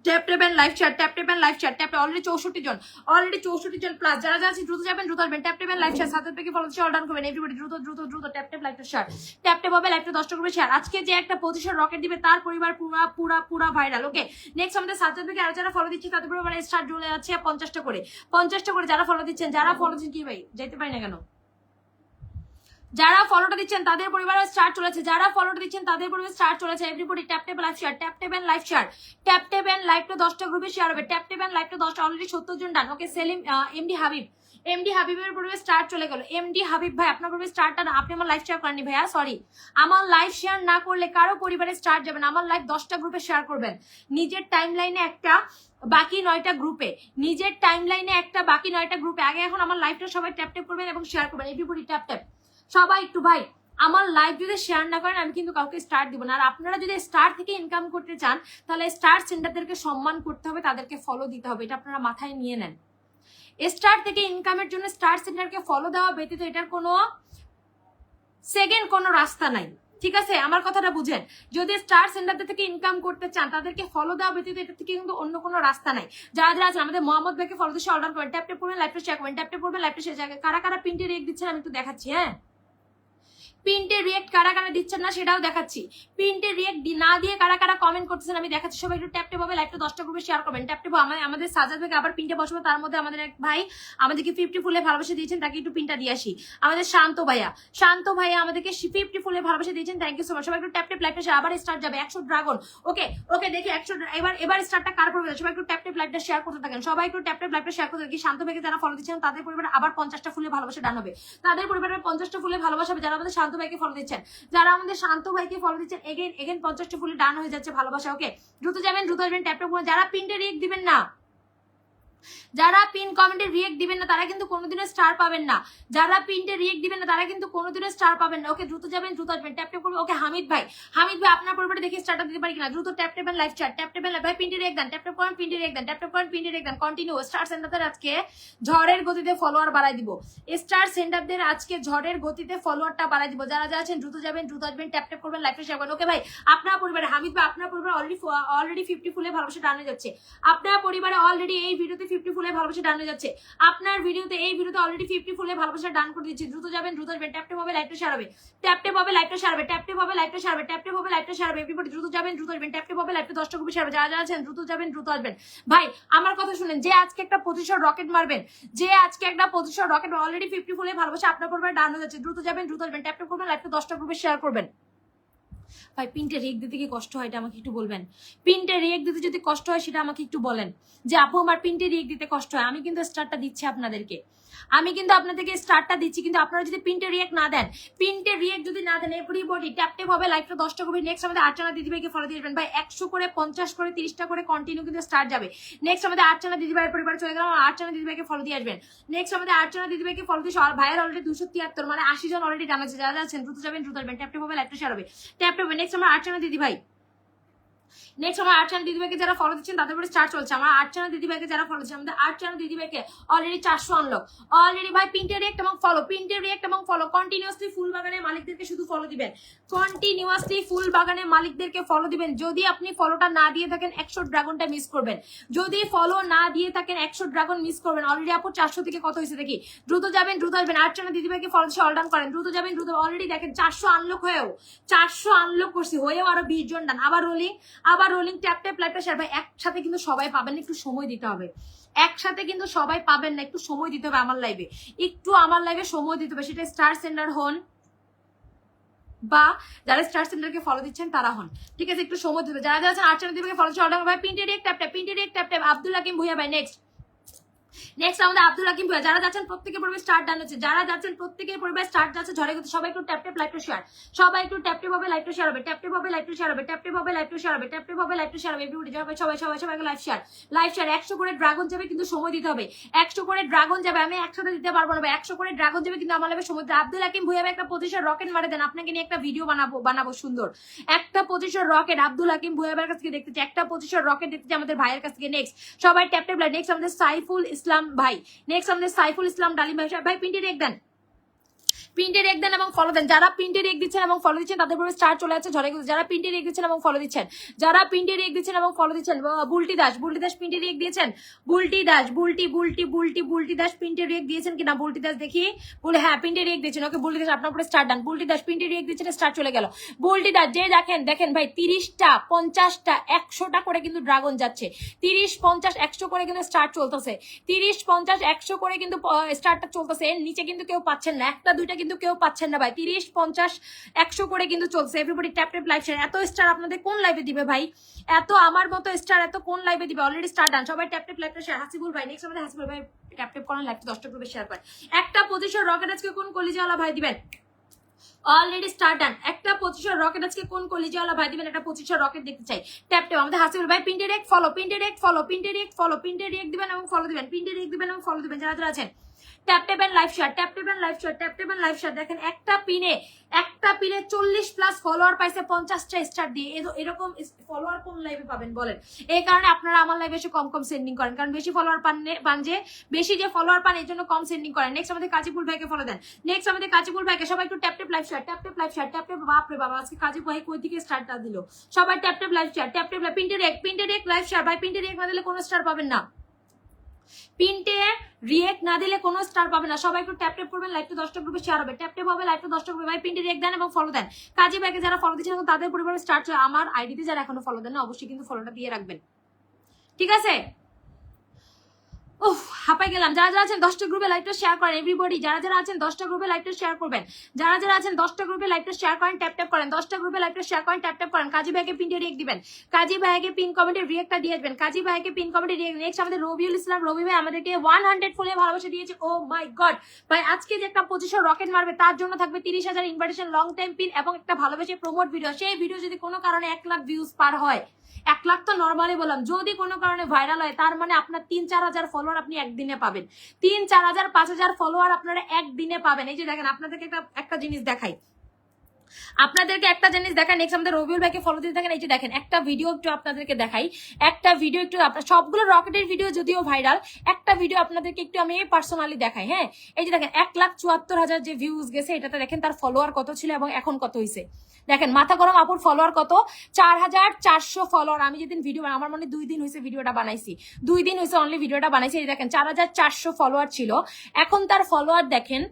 tap tap and live share, tap tap and live share, tap. Already 64 জন, অলরেডি 64 জন প্লাস। যারা যারা আছে দ্রুত যাবেন, দ্রুত আসবেন। Tap tap and live share. Sajjad ভাইকে ফলো দিয়ে অল ডান করবেন। এভরিবডি দ্রুত দ্রুত দ্রুত ট্যাপ ট্যাপ লাইভটা শেয়ার, ট্যাপ ট্যাপ হবে, লাইভটা 10টা গ্রুপে শেয়ার। আজকে যে একটা 2500 রকেট দিবে তার পরিবার পুরা পুরা পুরা ভাইরাল। ওকে, নেক্সট আমাদের সাজ্জাদ ভাইকে আর যারা ফলো দিচ্ছে তাদের পরিবারে স্টার চলে যাচ্ছে 50টা করে, 50টা করে। যারা ফলো দিচ্ছেন, যারা ফলো দিচ্ছেন, কি ভাই যাইতে পারি না কেন, যারা ফলোটা দিচ্ছেন তাদের পরিবারে স্টার্ট চলেছে, যারা ফলোটা দিচ্ছেন তাদের পরিবারে স্টার্ট চলেছে। Everybody tap tap live share, tap tap and live share, tap tap and লাইভটা 10টা গ্রুপে শেয়ার হবে, ট্যাপ ট্যাপ এন্ড লাইভটা 10টা। অলরেডি 70 জন ডান। ওকে, সেলিম এমডি হাবিব, এমডি হাবিবের পরিবারে স্টার্ট চলে গেল। এমডি হাবিব ভাই আপনার পরিবারে স্টার্টটা না, আপনি আমার লাইভ শেয়ার করেননি ভাইয়া, সরি। আমার লাইভ শেয়ার না করলে কারো পরিবারে স্টার্ট যাবেন। আমার লাইভ 10টা গ্রুপে শেয়ার করবেন, নিজের টাইমলাইনে একটা, বাকি 9টা গ্রুপে, নিজের টাইমলাইনে একটা, বাকি 9টা গ্রুপে। আগে এখন আমার লাইভটা সবাই ট্যাপ ট্যাপ করবেন এবং শেয়ার করবেন। এভরিবডি ট্যাপ ট্যাপ, সবাই একটু ভাই আমার লাইভ যদি শেয়ার না করেন আমি কিন্তু কাউকে স্টার্ট দিব না। আর আপনারা যদি স্টার থেকে ইনকাম করতে চান তাহলে স্টার সেন্টারদেরকে সম্মান করতে হবে, তাদেরকে ফলো দিতে হবে, এটা আপনারা মাথায় নিয়ে নেন। স্টার থেকে ইনকামের জন্য স্টার সেন্টারকে ফলো দেওয়া ব্যতীত এটার কোনো সেকেন্ড কোনো রাস্তা নাই, ঠিক আছে? আমার কথাটা বুঝেন। যদি স্টার সেন্টারদের থেকে ইনকাম করতে চান তাদেরকে ফলো দেওয়া ব্যতীত এটা থেকে কিন্তু অন্য কোনো রাস্তা নাই। যারা যারা আছেন আমাদের মোহাম্মদ ভাইকে ফলো দিয়ে অর্ডার করেন, ট্যাপ ট্যাপ করবেন, লাইভটা শেয়ার করবেন, ট্যাপ ট্যাপ করবেন, লাইভটা শেয়ার। কারা কারা পিনটে রিয়েক্ট দিচ্ছেন আমি একটু দেখাচ্ছি। হ্যাঁ, পিনটে রিয়েক্ট কারা কারা দিচ্ছেন না সেটাও দেখাচ্ছি। পিনটে রিয়েক্ট না দিয়ে কারা কারা কমেন্ট করতেছেন আমি দেখাচ্ছি। সবাই একটু ট্যাপ ট্যাপ হবে, লাইভটা 10টা গ্রুপে শেয়ার করবেন। ট্যাপ ট্যাপ আমাদের সাজ্জাদ ভাইকে আবার পিনটে বসবো। তার মধ্যে আমাদের এক ভাই আমাদেরকে 50 ফুলে ভালোবাসা দিয়েছেন, তাকে একটু পিনটা দিয়ে আসি। আমাদের শান্ত ভাইয়া, শান্ত ভাইয়া আমাদেরকে 50 ফুলে ভালোবাসা দিয়েছেন, থ্যাংক ইউ সো মাচ। সবাই একটু ট্যাপ ট্যাপ লাইভটা শেয়ার। আবার স্টার্ট যাবে 100 ড্রাগন। ওকে ওকে, দেখি 100 এবার স্টার্টটা কার পড়বে। সবাই একটু ট্যাপ ট্যাপ লাইভটা শেয়ার করতে থাকেন, সবাই একটু ট্যাপ ট্যাপ লাইভটা শেয়ার করতে থাকেন। শান্ত ভাইকে যারা ফলো দিচ্ছেন তাদের পরিবারে আবার 50টা ফুলে ভালোবাসা ডান হবে, তাদের পরিবারের 50টা ফুলে ভালোবাসা হবে। যারা আমাদের শান্ত ভাইকে ফলো দিচ্ছেন, যারা আমাদের শান্ত ভাইকে ফলো দিচ্ছেন, এগেন 50টা ফুলে ডান হয়ে যাচ্ছে ভালোবাসা। ওকে, দ্রুত যাবেন, দ্রুত আসবেন, ট্যাপ ট্যাপ করুন। যারা পিনটে রিয়েক্ট দিবেন না, যারা পিন কমেন্টে রিয়েক্ট দিবেন না তারা কিন্তু কোনোদিনও স্টার পাবেন না। যারা পিনটে রিয়েক্ট দিবেন না তারা কিন্তু কোনোদিনও স্টার পাবেন না। ওকে, দ্রুত যাবেন, দ্রুত আসবেন, ট্যাপ ট্যাপ করবেন। ওকে, হামিদ ভাই, হামিদ ভাই আপনার পরিবারে দেখি স্টারটা দিতে পারি কিনা। দ্রুত tap tap live chat, tap tap ভাই পিনটে রিয়েক্ট দেন, ট্যাপ ট্যাপ করেন, পিনটে রিয়েক্ট দেন, ট্যাপ ট্যাপ করেন, পিনটে রিয়েক্ট দেন। কন্টিনিউ। স্টার সেন্টারদের আজকে ঝড়ের গতিতে ফলোয়ার বাড়াই দিব, স্টার সেন্টারদের আজকে ঝড়ের গতিতে ফলোয়ারটা বাড়াই দিব। যারা যারা আছেন দ্রুত যাবেন, দ্রুত আসবেন, ট্যাপ ট্যাপ করবেন, লাইভটা শেয়ার করবেন। ওকে ভাই, আপনার পরিবারে হামিদ ভাই আপনার পরিবারে অলরেডি 50 ফুলে ভালোবাসা ডান হয়ে যাচ্ছে। আপনার পরিবারে অলরেডি এই ভিডিওতে 50 ফুলে ভালোবাসা ডান হয়ে যাচ্ছে। আপনার ভিডিওতে এই ভিডিওতে অলরেডি 50 ফুলে ভালোবাসা ডান করে দিচ্ছি। দ্রুত যাবেন, দ্রুত আসবেন, ট্যাপ ট্যাপ হবে, লাইভটা শেয়ার হবে, ট্যাপ ট্যাপ হবে, লাইভটা শেয়ার হবে, ট্যাপ ট্যাপ হবে, লাইভটা শেয়ার হবে, ট্যাপ ট্যাপ হবে, লাইভটা শেয়ার হবে। এভরিবডি দ্রুত যাবেন, দ্রুত আসবেন, ট্যাপ ট্যাপ হবে, লাইভটা 10টা গ্রুপে শেয়ার হবে। যারা যারা আছেন দ্রুত যাবেন, দ্রুত আসবেন। ভাই আমার কথা শুনেন, যে আজকে একটা 2500 রকেট মারবেন, যে আজকে একটা 2500 রকেট অলরেডি 50 ফুলে ভালোবাসা আপনার পরিবার ডান হয়ে যাচ্ছে। দ্রুত যাবেন, দ্রুত আসবেন, ট্যাপ ট্যাপ করবেন, লাইভটা 10টা গ্রুপে শেয়ার করবেন। ভাই পিনটে রেক দিতে কি কষ্ট হয় এটা আমাকে একটু বলবেন। পিনটে রেক দিতে যদি কষ্ট হয় সেটা আমাকে একটু বলেন যে আপু আমার পিনটে রেক দিতে কষ্ট হয়। আমি কিন্তু স্টারটা দিচ্ছি আপনাদেরকে, আমি কিন্তু আপনাদেরকে স্টারটা দিচ্ছি, কিন্তু আপনারা যদি পিনটে রিয়েক্ট না দেন, পিনটে রিয়েক্ট যদি না দেন, এভরিবডি ট্যাপ ট্যাপ হবে, লাইভটা 10টা করবে। নেক্সট আমাদের আর্চনা দিদিভাইকে ফলো দিয়ে আসবেন ভাই। 100 করে 50 করে 30টা করে কন্টিনিউ কিন্তু স্টার্ট যাবে। নেক্সট আমাদের আর্চনা দিদিভাইয়ের পরিবারে চলে গেলাম, আর্চনা দিদিভাইকে ফলো দিয়ে আসবেন। নেক্সট আমাদের আর্চনা দিদিভাইকে ফলো দিয়ে ভাইয়ের অলরেডি 273 মানে 80 জন অলরেডি জানাচ্ছে। যারা আছেন দ্রুত যাবেন, দ্রুত আসবেন, ট্যাপ ট্যাপ হবে, লাইভটা শেয়ার হবে, ট্যাপ ট্যাপ হবে। নেক্সট আমার আর্চনা দিদিভাই, নেক্সট আমার আর্চনা দিদিভাইকে যারা ফলো দিচ্ছেন তাদের উপরে স্টার চলছে। আমার আর্চনা দিদিভাইকে যারা ফলো দিচ্ছেন, আমাদের আর্চনা দিদিভাইকে অলরেডি 400 আনলক অলরেডি ভাই। পিনটে রিয়েক্ট এবং ফলো, পিনটে রিয়েক্ট এবং ফলো, কন্টিনিউয়াসলি ফুল বাগানের মালিকদেরকে শুধু ফলো দিবেন, কন্টিনিউয়াসলি ফুল বাগানের মালিকদেরকে ফলো দিবেন। যদি আপনি ফলোটা না দিয়ে থাকেন 100 ড্রাগনটা মিস করবেন। যদি ফলো না দিয়ে থাকেন 100 ড্রাগন মিস করবেন। অলরেডি আপু 400 থেকে কত হয়েছে দেখি, দ্রুত যাবেন, দ্রুত আসবেন, আর্চনা দিদিভাইকে ফলো দিয়ে অলডাউন করেন, দ্রুত যাবেন, দ্রুত। অলরেডি দেখেন 400 আনলক হয়েও, 400 আনলক করছি হয়েও আরো 20 জন ডান। আবার রোলিং, আবার রোলিং, ট্যাপ ট্যাপ, লাইভটা শেয়ার। ভাই একসাথে কিন্তু সবাই পাবেন না, একটু সময় দিতে হবে। একসাথে কিন্তু সবাই পাবেন না, একটু সময় দিতে হবে আমার লাইভে, একটু আমার লাইভে সময় দিতে হবে। সেটা স্টার সেন্ডার হন বা যারা স্টার সেন্টারকে ফলো দিচ্ছেন তারা হন, ঠিক আছে? একটু সময় দিতে হবে। যারা যারা আছেন আর্চনা দিদিভাইকে ফলো দিচ্ছেন, ভাই পিনটে রিয়েক্ট ট্যাপ ট্যাপ, পিনটে react tap tap. Abdul Hakim Bhuiyan ভাই নেক্সট, নেক্সট আমাদের আব্দুল হাকিম ভাই। যারা যাচ্ছেন প্রত্যেকের পরিবার স্টার্ট ডান হচ্ছে, যারা যাচ্ছেন প্রত্যেকের পরিবার স্টার্ট যাচ্ছে ঝড়ে গেছে। সবাই একটু ট্যাপ ট্যাপ, লাইভটা শেয়ার, সবাই একটু ট্যাপ ট্যাপ হবে, লাইভটা শেয়ার হবে, ট্যাপ ট্যাপ হবে, লাইভটা শেয়ার হবে, ট্যাপ ট্যাপ হবে, লাইভটা শেয়ার হবে, ট্যাপ ট্যাপ হবে, লাইভটা শেয়ার হবে। এভরিবডি সবাই সবাই সবাই সবাই লাইভ শেয়ার, লাইভ শেয়ার। 100 করে ড্রাগন যাবে, কিন্তু সময় দিতে হবে। 100 করে ড্রাগন যাবে, আমি একসাথে দিতে পারবো না ভাই। 100 করে ড্রাগন যাবে, কিন্তু আমার লাইভে সময় দিতে। আব্দুল হাকিম ভুইয়া ভাই একটা 2500 রকেট মারে দেন, আপনাকে নিয়ে একটা ভিডিও বানাবো সুন্দর একটা 2500 রকেট আব্দুল হাকিম ভুইয়া ভাইয়ের কাছ থেকে দেখতে চাই, একটা 2500 রকেট দেখতে চাই আমাদের ভাইয়ের কাছ থেকে। নেক্সট সবাই ট্যাপ ট্যাপ লাইভ। নেক্সট আমাদের সাইফুল ইসলাম ভাই, নেক্সট আমাদের সাইফুল ইসলাম ডালিম ভাই। ভাই পিনটে রেক দেন, পিনটে রেক দেন এবং ফলো দেন। যারা পিনটে রেক দিচ্ছেন এবং ফলো দিচ্ছেন তাদের উপরে স্টার চলে যাচ্ছে ঝরে গেছে। যারা পিনটে রেক দিচ্ছেন এবং ফলো দিচ্ছেন, যারা পিনটে রেক দিচ্ছেন এবং ফলো দিচ্ছেন, বুলটি দাস, বুলটি দাস পিনটে রেক দিয়েছেন, বুলটি দাস, বুলটি বুলটি বুলটি বুলটি দাস পিনটে রেক দিয়েছেন কিনা বুলটি দাস দেখি, বলে হ্যাঁ পিনটে রেক দিয়েছেন। ওকে বুলটি দাস আপনার উপরে স্টার ডান। বুলটি দাস পিনটে রেক দিচ্ছেন, স্টার চলে গেল। বুলটি দাস যে দেখেন দেখেন ভাই 30টা 50টা 100টা করে কিন্তু ড্রাগন যাচ্ছে, 30 50 100 করে কিন্তু স্টার চলতেছে, 30 50 100 করে কিন্তু স্টারটা চলতেছে। এর নিচে কিন্তু কেউ পাচ্ছেন না, একটা দুইটা কিন্তু কেউ পাচ্ছেন না ভাই। 30 50 100 করে কিন্তু চলছে। Everybody tap tap live share. এত স্টার আপনাদের কোন লাইভে দিবে ভাই? এত আমার মতো স্টার এত কোন লাইভে দিবে? অলরেডি স্টার ডান। সবাই ট্যাপ ট্যাপ লাইভটা শেয়ার। হাসিবুল ভাই নেক্সট আমাদের হাসিবুল ভাই ট্যাপ ট্যাপ করেন, লাইভটা 10টা গ্রুপে শেয়ার করেন। একটা 2500 রকেট আজকে কোন কলিজাওয়ালা ভাই দিবেন? অলরেডি স্টার্ট ডান। একটা 2500 রকেট আজকে কোন কলিজাওয়ালা ভাই দিবেন? একটা 2500 রকেট দেখতে চাই। ট্যাপ ট্যাপ আমাদের হাসিবুল ভাই পিনটে রেক ফলো, পিনটে রেক ফলো, পিনটে রেক ফলো, পিনটে রেক দিবেন এবং ফলো দিবেন, পিনটে রেক দিবেন এবং ফলো দিবেন। যারা যারা আছেন tap tap and live share, tap tap and live share, tap tap and live share. দেখেন একটা পিনে 40 প্লাস ফলোয়ার পাইছে 50টা স্টার দিয়ে। এরকম ফলোয়ার কোন লাইভে পাবেন বলেন? এই কারণে আপনারা আমার লাইভে এসে কম কম সেন্ডিং করেন, কারণ বেশি ফলোয়ার পান যে বেশি যে ফলোয়ার পান এই জন্য কম সেন্ডিং করেন। নেক্সট আমাদের কাজীপুর ভাইকে ফলো দেন, নেক্সট আমাদের কাজীপুর ভাইকে সবাই একটু tap tap live share, tap tap live share, tap tap. বাপরে বাবা আজকে কাজী ভাই কই থেকে স্টারটা দিল। সবাই tap tap live share, tap tap live. পিনটে রেক লাইভ শেয়ার ভাই। পিনটে রেক না দিলে কোনো স্টার পাবেন না, পিনটে রিয়েক্ট না দিলে কোনো স্টার পাবে না। সবাই একটু ট্যাপ ট্যাপ করবেন, লাইভটা 10টা গ্রুপে শেয়ার হবে, ট্যাপ ট্যাপ হবে, লাইভটা 10টা গ্রুপে। ভাই পিনটে রিয়েক্ট দেন এবং ফলো দেন। কাজী ভাইকে যারা ফলো দিচ্ছেন তাদের পরিবারে স্টার্ট হয়। আমার আইডিতে যারা এখনো ফলো দেন না অবশ্যই কিন্তু ফলোটা দিয়ে রাখবেন, ঠিক আছে? উফ হাঁপাই গেলাম। যারা যারা আছেন 10টা গ্রুপে লাইভটা শেয়ার করেন। এভরিবডি যারা যারা আছেন 10টা গ্রুপে লাইভটা শেয়ার করবেন, যারা যারা আছেন 10টা গ্রুপে লাইভটা শেয়ার করেন, ট্যাপ ট্যাপ করেন। 10টা গ্রুপে লাইভটা শেয়ার করেন, ট্যাপ ট্যাপ করেন। কাজী ভাইকে পিনটে রিয়েক্ট দিবেন, কাজী ভাইকে পিন কমেন্টে রিয়েক্টটা দিয়ে আসবেন, কাজী ভাইকে পিন কমেন্টে রিয়েক্ট। নেক্সট আমাদের রবিউল ইসলাম, রবি ভাই আমাদেরকে 100 ফুলে ভালোবাসা দিয়েছে। ও মাই গড ভাই আজকে যে একটা 2500 রকেট মারবে তার জন্য থাকবে 30,000 ইনভাইটেশন, লং টাইম পিন এবং একটা ভালোবেসে প্রমোট ভিডিও। সেই ভিডিও যদি কোনো কারণে 1 লাখ ভিউজ পার হয়, 1 লাখ তো নর্মালি বললাম, যদি কোনো কারণে ভাইরাল হয় তার মানে আপনার 3-4 হাজার ফলোয়ার আপনি একদিনে পাবেন, 3-4 হাজার 5,000 ফলোয়ার আপনারা একদিনে পাবেন। এই যে দেখেন আপনাদেরকে একটা জিনিস দেখাই, আপনাদেরকে একটা জিনিস দেখাই, নেক্সট আমাদের রবিউল ভাইকে ফলো দিতে থাকেন। এই যে দেখেন একটা ভিডিও একটু আপনাদেরকে দেখাই, একটা ভিডিও একটু আপনার সবগুলো রকেটের ভিডিও যদিও ভাইরাল, একটা ভিডিও আপনাদেরকে একটু আমি পার্সোনালি দেখাই। হ্যাঁ, এই যে দেখেন 1,74,000 যে ভিউজ গেছে, এটাতে দেখেন তার ফলোয়ার কত ছিল এবং এখন কত হয়েছে। দেখেন মাথা গরম আপুর ফলোয়ার কত, 4,400 ফলোয়ার। আমি যেদিন ভিডিও আমার মনে 2 দিন হয়েছে ভিডিওটা বানাইছি, 2 দিন হয়েছে অনলি ভিডিওটা বানাইছি। এই দেখেন 4,400 ফলোয়ার ছিল, এখন তার ফলোয়ার দেখেন,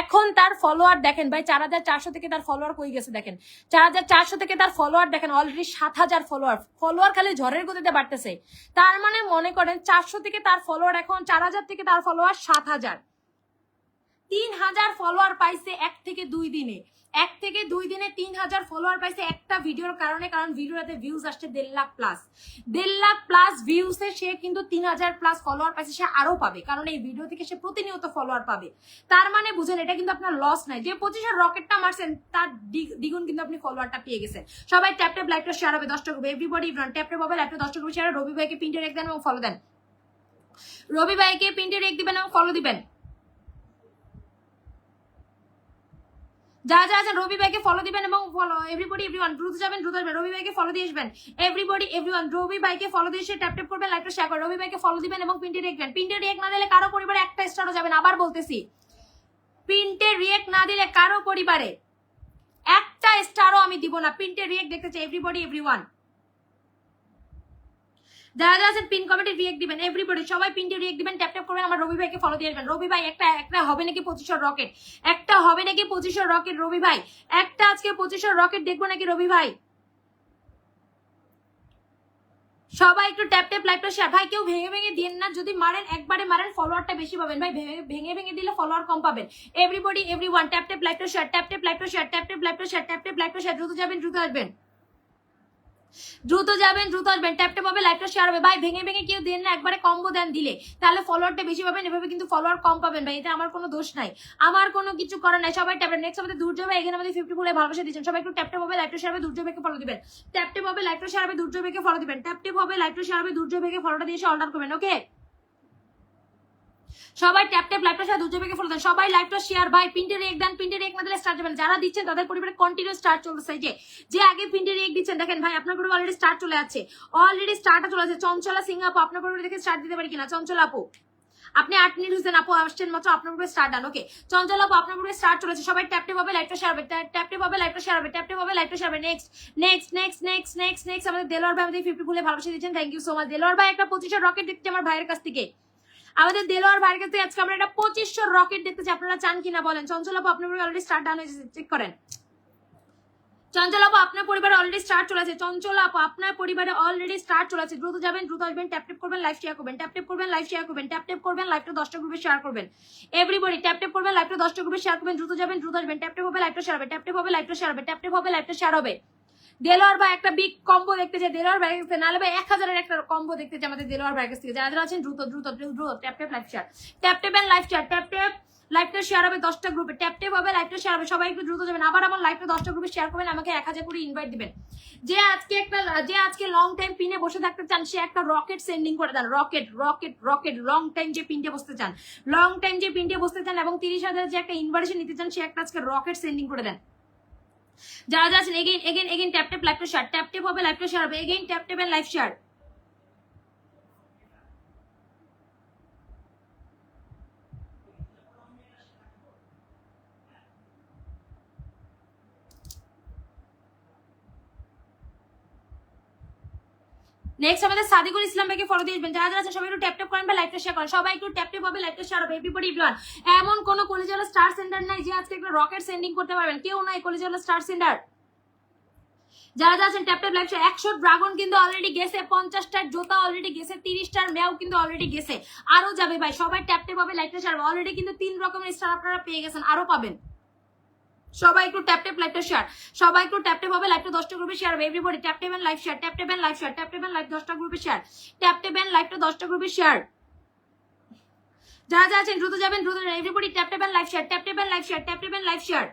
এখন তার ফলোয়ার দেখেন ভাই 4,400 থেকে তার ফলোয়ার কই গেছে দেখেন, 4,400 থেকে তার ফলোয়ার দেখেন অলরেডি 7,000 ফলোয়ার। ফলোয়ার খালি ঝড়ের গতিতে বাড়তেছে। তার মানে মনে করেন 400 থেকে তার ফলোয়ার এখন 4,000 থেকে তার ফলোয়ার 7,000, 3,000 ফলোয়ার পাইছে 1 থেকে 2 দিনে। 1 থেকে 2 দিনে 3,000 ফলোয়ার পাইছে একটা ভিডিওর কারণে, কারণ ভিডিওটাতে ভিউজ আসছে 1.5 লাখ প্লাস। 1.5 লাখ প্লাস ভিউসে সে কিন্তু 3,000 প্লাস ফলোয়ার পাইছে, সে আরো পাবে, কারণ এই ভিডিও থেকে সে প্রতিনিয়ত ফলোয়ার পাবে। তার মানে বুঝেন এটা কিন্তু আপনার লস নাই, যে 25 রকেটটা মারছেন তার দ্বিগুণ কিন্তু আপনি ফলোয়ারটা পেয়ে গেছেন। সবাই ট্যাপ ট্যাপ লাইকটা শেয়ার হবে 10টা গ্রুপে, এভরিবডি ট্যাপ ট্যাপ হবে লাইকটা 10টা গ্রুপে শেয়ার। রবি ভাইকে পিনটে রেখ দেন এবং ফলো দেন, রবি ভাইকে পিনটে রেখ দিবেন এবং ফলো দিবেন। যারা যারা আছেন রবি ভাইকে ফলো দিবেন এবং ফলো এভরিবডি এভরিওয়ান দ্রুত যাবেন, দ্রুত আসবেন, রবি ভাইকে ফলো দিয়ে আসবেন। এভরিবডি এভরিওয়ান রবি ভাইকে ফলো দিয়ে এসে ট্যাপ ট্যাপ করবেন, লাইকটা শেয়ার করবেন, রবি ভাইকে ফলো দিবেন এবং পিনটে রিয়েক্ট দেন। পিনটে রিয়েক্ট না দিলে কারো পরিবারে একটা স্টারও যাবেন, আবার বলতেছি পিনটে রিয়েক্ট না দিলে কারো পরিবারে একটা স্টারও আমি দিব না। পিনটে রিয়েক্ট দেখতে চাই এভরিবডি এভরিওয়ান। যারা যারা আছেন পিন কমেন্টে রিয়েক্ট দিবেন, এভরিবডি সবাই পিনটে রিয়েক্ট দিবেন, ট্যাপ ট্যাপ করবেন, আমার রবি ভাইকে ফলো দিয়ে আসবেন। রবি ভাই একটা একটা হবে নাকি 25 রকেট, একটা হবে নাকি 25 রকেট রবি ভাই, একটা আজকে 25 রকেট দেখবো নাকি রবি ভাই? সবাই একটু ট্যাপ ট্যাপ লাইকটা শেয়ার। ভাই কেউ ভেঙে ভেঙে দিন না, যদি মারেন একবারে মারেন ফলোয়ারটা বেশি পাবেন, ভাই ভেঙে ভেঙে দিলে ফলোয়ার কম পাবেন। এভরিবডি এভরিওয়ান ট্যাপ ট্যাপ লাইকটা শেয়ার, ট্যাপ ট্যাপ লাইকটা শেয়ার, ট্যাপ ট্যাপ লাইকটা শেয়ার, ট্যাপ ট্যাপ লাইকটা শেয়ার। দ্রুত যাবেন, দ্রুত আসবেন, দ্রুত যাবেন, দ্রুত আসবেন, ট্যাপ ট্যাপ হবে লাইকটা শেয়ার হবে। ভাই ভেঙে ভেঙে কেউ দেন না, একবারে কম্বো দেন, দিলে তাহলে ফলোয়ারটা বেশি পাবেন, এভাবে কিন্তু ফলোয়ার কম পাবেন ভাই, এতে আমার কোনো দোষ নাই, আমার কোনো কিছু করার নাই। সবাই ট্যাপ। নেক্সট আমাদের দুর্জয় ভাই, এখানে আমাদের 50 ফুলে ভালোবাসা দিচ্ছেন, সবাই একটু ট্যাপ ট্যাপ হবে লাইকটা শেয়ার হবে, দুর্জয় ভাইকে ফলো দিবেন, ট্যাপ ট্যাপ হবে লাইকটা শেয়ার হবে, দুর্জয় ভাইকে ফলো দিবেন, ট্যাপ ট্যাপ হবে লাইকটা শেয়ার হবে, দুর্জয় ভাইকে ফলোটা দিয়ে এসে অর্ডার করবেন। ওকে সবাই ট্যাপ ট্যাপ লাইকটা শেয়ার, দুর্জয় ভাইকে ফলো দেন, সবাই লাইকটা শেয়ার। ভাই পিনটে রেক দেন, পিনটে রেক না দিলে স্টার্ট যাবেন। যারা দিচ্ছেন তাদের পরিবারে কন্টিনিউ স্টার্ট চলতেছে, যে আগে পিনটে রেক দিচ্ছেন দেখেন ভাই আপনার পরিবারে অলরেডি স্টার্ট চলে যাচ্ছে, অলরেডি স্টার্টটা চলে যাচ্ছে। চঞ্চলা সিং আপু আপনার পরিবারে দেখে স্টার্ট দিতে পারি কিনা? চঞ্চলা আপু আপনি 8 মিনিট হয়েছেন আপু, আসছেন মাত্র, আপনার উপরে স্টার্ট ডান। ওকে চঞ্চল আপু আপনার উপরে স্টার্ট চলেছে, সবাই ট্যাপ ট্যাপ হবে লাইকটা শেয়ার হবে, ট্যাপ ট্যাপ হবে লাইকটা শেয়ার হবে, ট্যাপ ট্যাপ হবে লাইকটা শেয়ার হবে। Next next next next next next আমাদের দেলোয়ার ভাই আমাদের 50 ফুলে ভালোবাসা দিচ্ছেন, thank you so much. Delwar ভাই একটা 25 রকেট দেখতে আমার ভাইয়ের কাছ থেকে, আমাদের দেলোয়ার ভাইয়ের কাছ থেকে আজকে আমরা একটা 25 রকেট দেখতেছি, আপনারা চান কিনা বলেন? চঞ্চল আপু আপনার উপরে অলরেডি স্টার্ট ডান হয়েছে, চেক করেন। চঞ্চল আপু আপনার পরিবারে অলরেডি স্টার্ট চলেছে, চঞ্চল আপু আপনার পরিবারে অলরেডি স্টার্ট চলেছে। দ্রুত যাবেন, দ্রুত আসবেন, ট্যাপ ট্যাপ করবেন, লাইভ শেয়ার করবেন, ট্যাপ ট্যাপ করবেন, লাইভ শেয়ার করবেন, ট্যাপ ট্যাপ করবেন, লাইভটা 10টা গ্রুপে শেয়ার করবেন। এভরিবডি ট্যাপ ট্যাপ করবেন, লাইভটা 10টা গ্রুপে শেয়ার করবেন, দ্রুত যাবেন, দ্রুত আসবেন, ট্যাপ ট্যাপ হবে লাইভটা শেয়ার হবে, ট্যাপ ট্যাপ হবে লাইভটা শেয়ার হবে, ট্যাপ ট্যাপ হবে লাইভটা শেয়ার হবে। দেলোয়ার ভাই একটা বিগ কম্বো দেখতে চাই দেলোয়ার ভাই কাছ থেকে, নাহলে ভাই 1000-এর একটা কম্বো দেখতে চাই আমাদের দেলোয়ার ভাই কাছ থেকে। যারা যারা আছেন দ্রুত দ্রুত দ্রুত tap tap live share, tap tap and live share, tap tap লাইভটা শেয়ার হবে 10টা গ্রুপে, ট্যাপ ট্যাপ হবে লাইভটা শেয়ার হবে। সবাই একটু দ্রুত যাবেন, আবার আমার লাইভটা 10টা গ্রুপে শেয়ার করবেন, আমাকে 1000 করে ইনভাইট দিবেন। যে আজকে লং টাইম পিনে বসে থাকতে চান সে একটা রকেট সেন্ডিং করে দেন, rocket rocket rocket. Long time যে পিনটে বসতে চান, লং টাইম যে পিনটে বসতে চান এবং 30,000 যে একটা ইনভাইটেশন নিতে চান, সে একটা আজকে রকেট সেন্ডিং করে দেন। যারা যা আছেন again again again tap tap লাইভটা শেয়ার, ট্যাপ ট্যাপ হবে লাইভটা শেয়ার হবে, again tap tap and live share. Next আমাদের সাদিকুল ইসলাম ভাইকে ফলো দিয়ে দিবেন। যারা যারা আছেন সবাই একটু ট্যাপ ট্যাপ করেন বা লাইভটা শেয়ার করেন, সবাই একটু ট্যাপ ট্যাপ হবে লাইভটা শেয়ার হবে। এভরিবডি এভরিওয়ান, এমন কোন কলেজওয়ালা স্টার সেন্টার নাই যে আজকে একটা রকেট সেন্ডিং করতে পারবেন, কেউ নাই কলেজওয়ালা স্টার সেন্টার। যারা যা আছেন tap tap live share. 100 dragon কিন্তু অলরেডি গেছে, 50টার জোতা অলরেডি গেছে, 30টার মেয়াও কিন্তু অলরেডি গেছে, আরো যাবে ভাই। সবাই ট্যাপ ট্যাপ হবে লাইভটা শেয়ার। অলরেডি কিন্তু 3 রকমের স্টার আপনারা পেয়ে গেছেন, আরো পাবেন। সবাই একটু ট্যাপ ট্যাপ লাইভটা শেয়ার, সবাই একটু ট্যাপ ট্যাপ হবে লাইভটা 10টা গ্রুপে শেয়ার হবে। Everybody tap tap and live share, tap tap and live share, tap tap and live 10টা গ্রুপে শেয়ার, ট্যাপ ট্যাপ এন্ড লাইভটা 10টা গ্রুপে শেয়ার। যারা যা আছেন দ্রুত যাবেন, দ্রুত everybody tap tap and live share, tap tap and live share, tap tap and live share.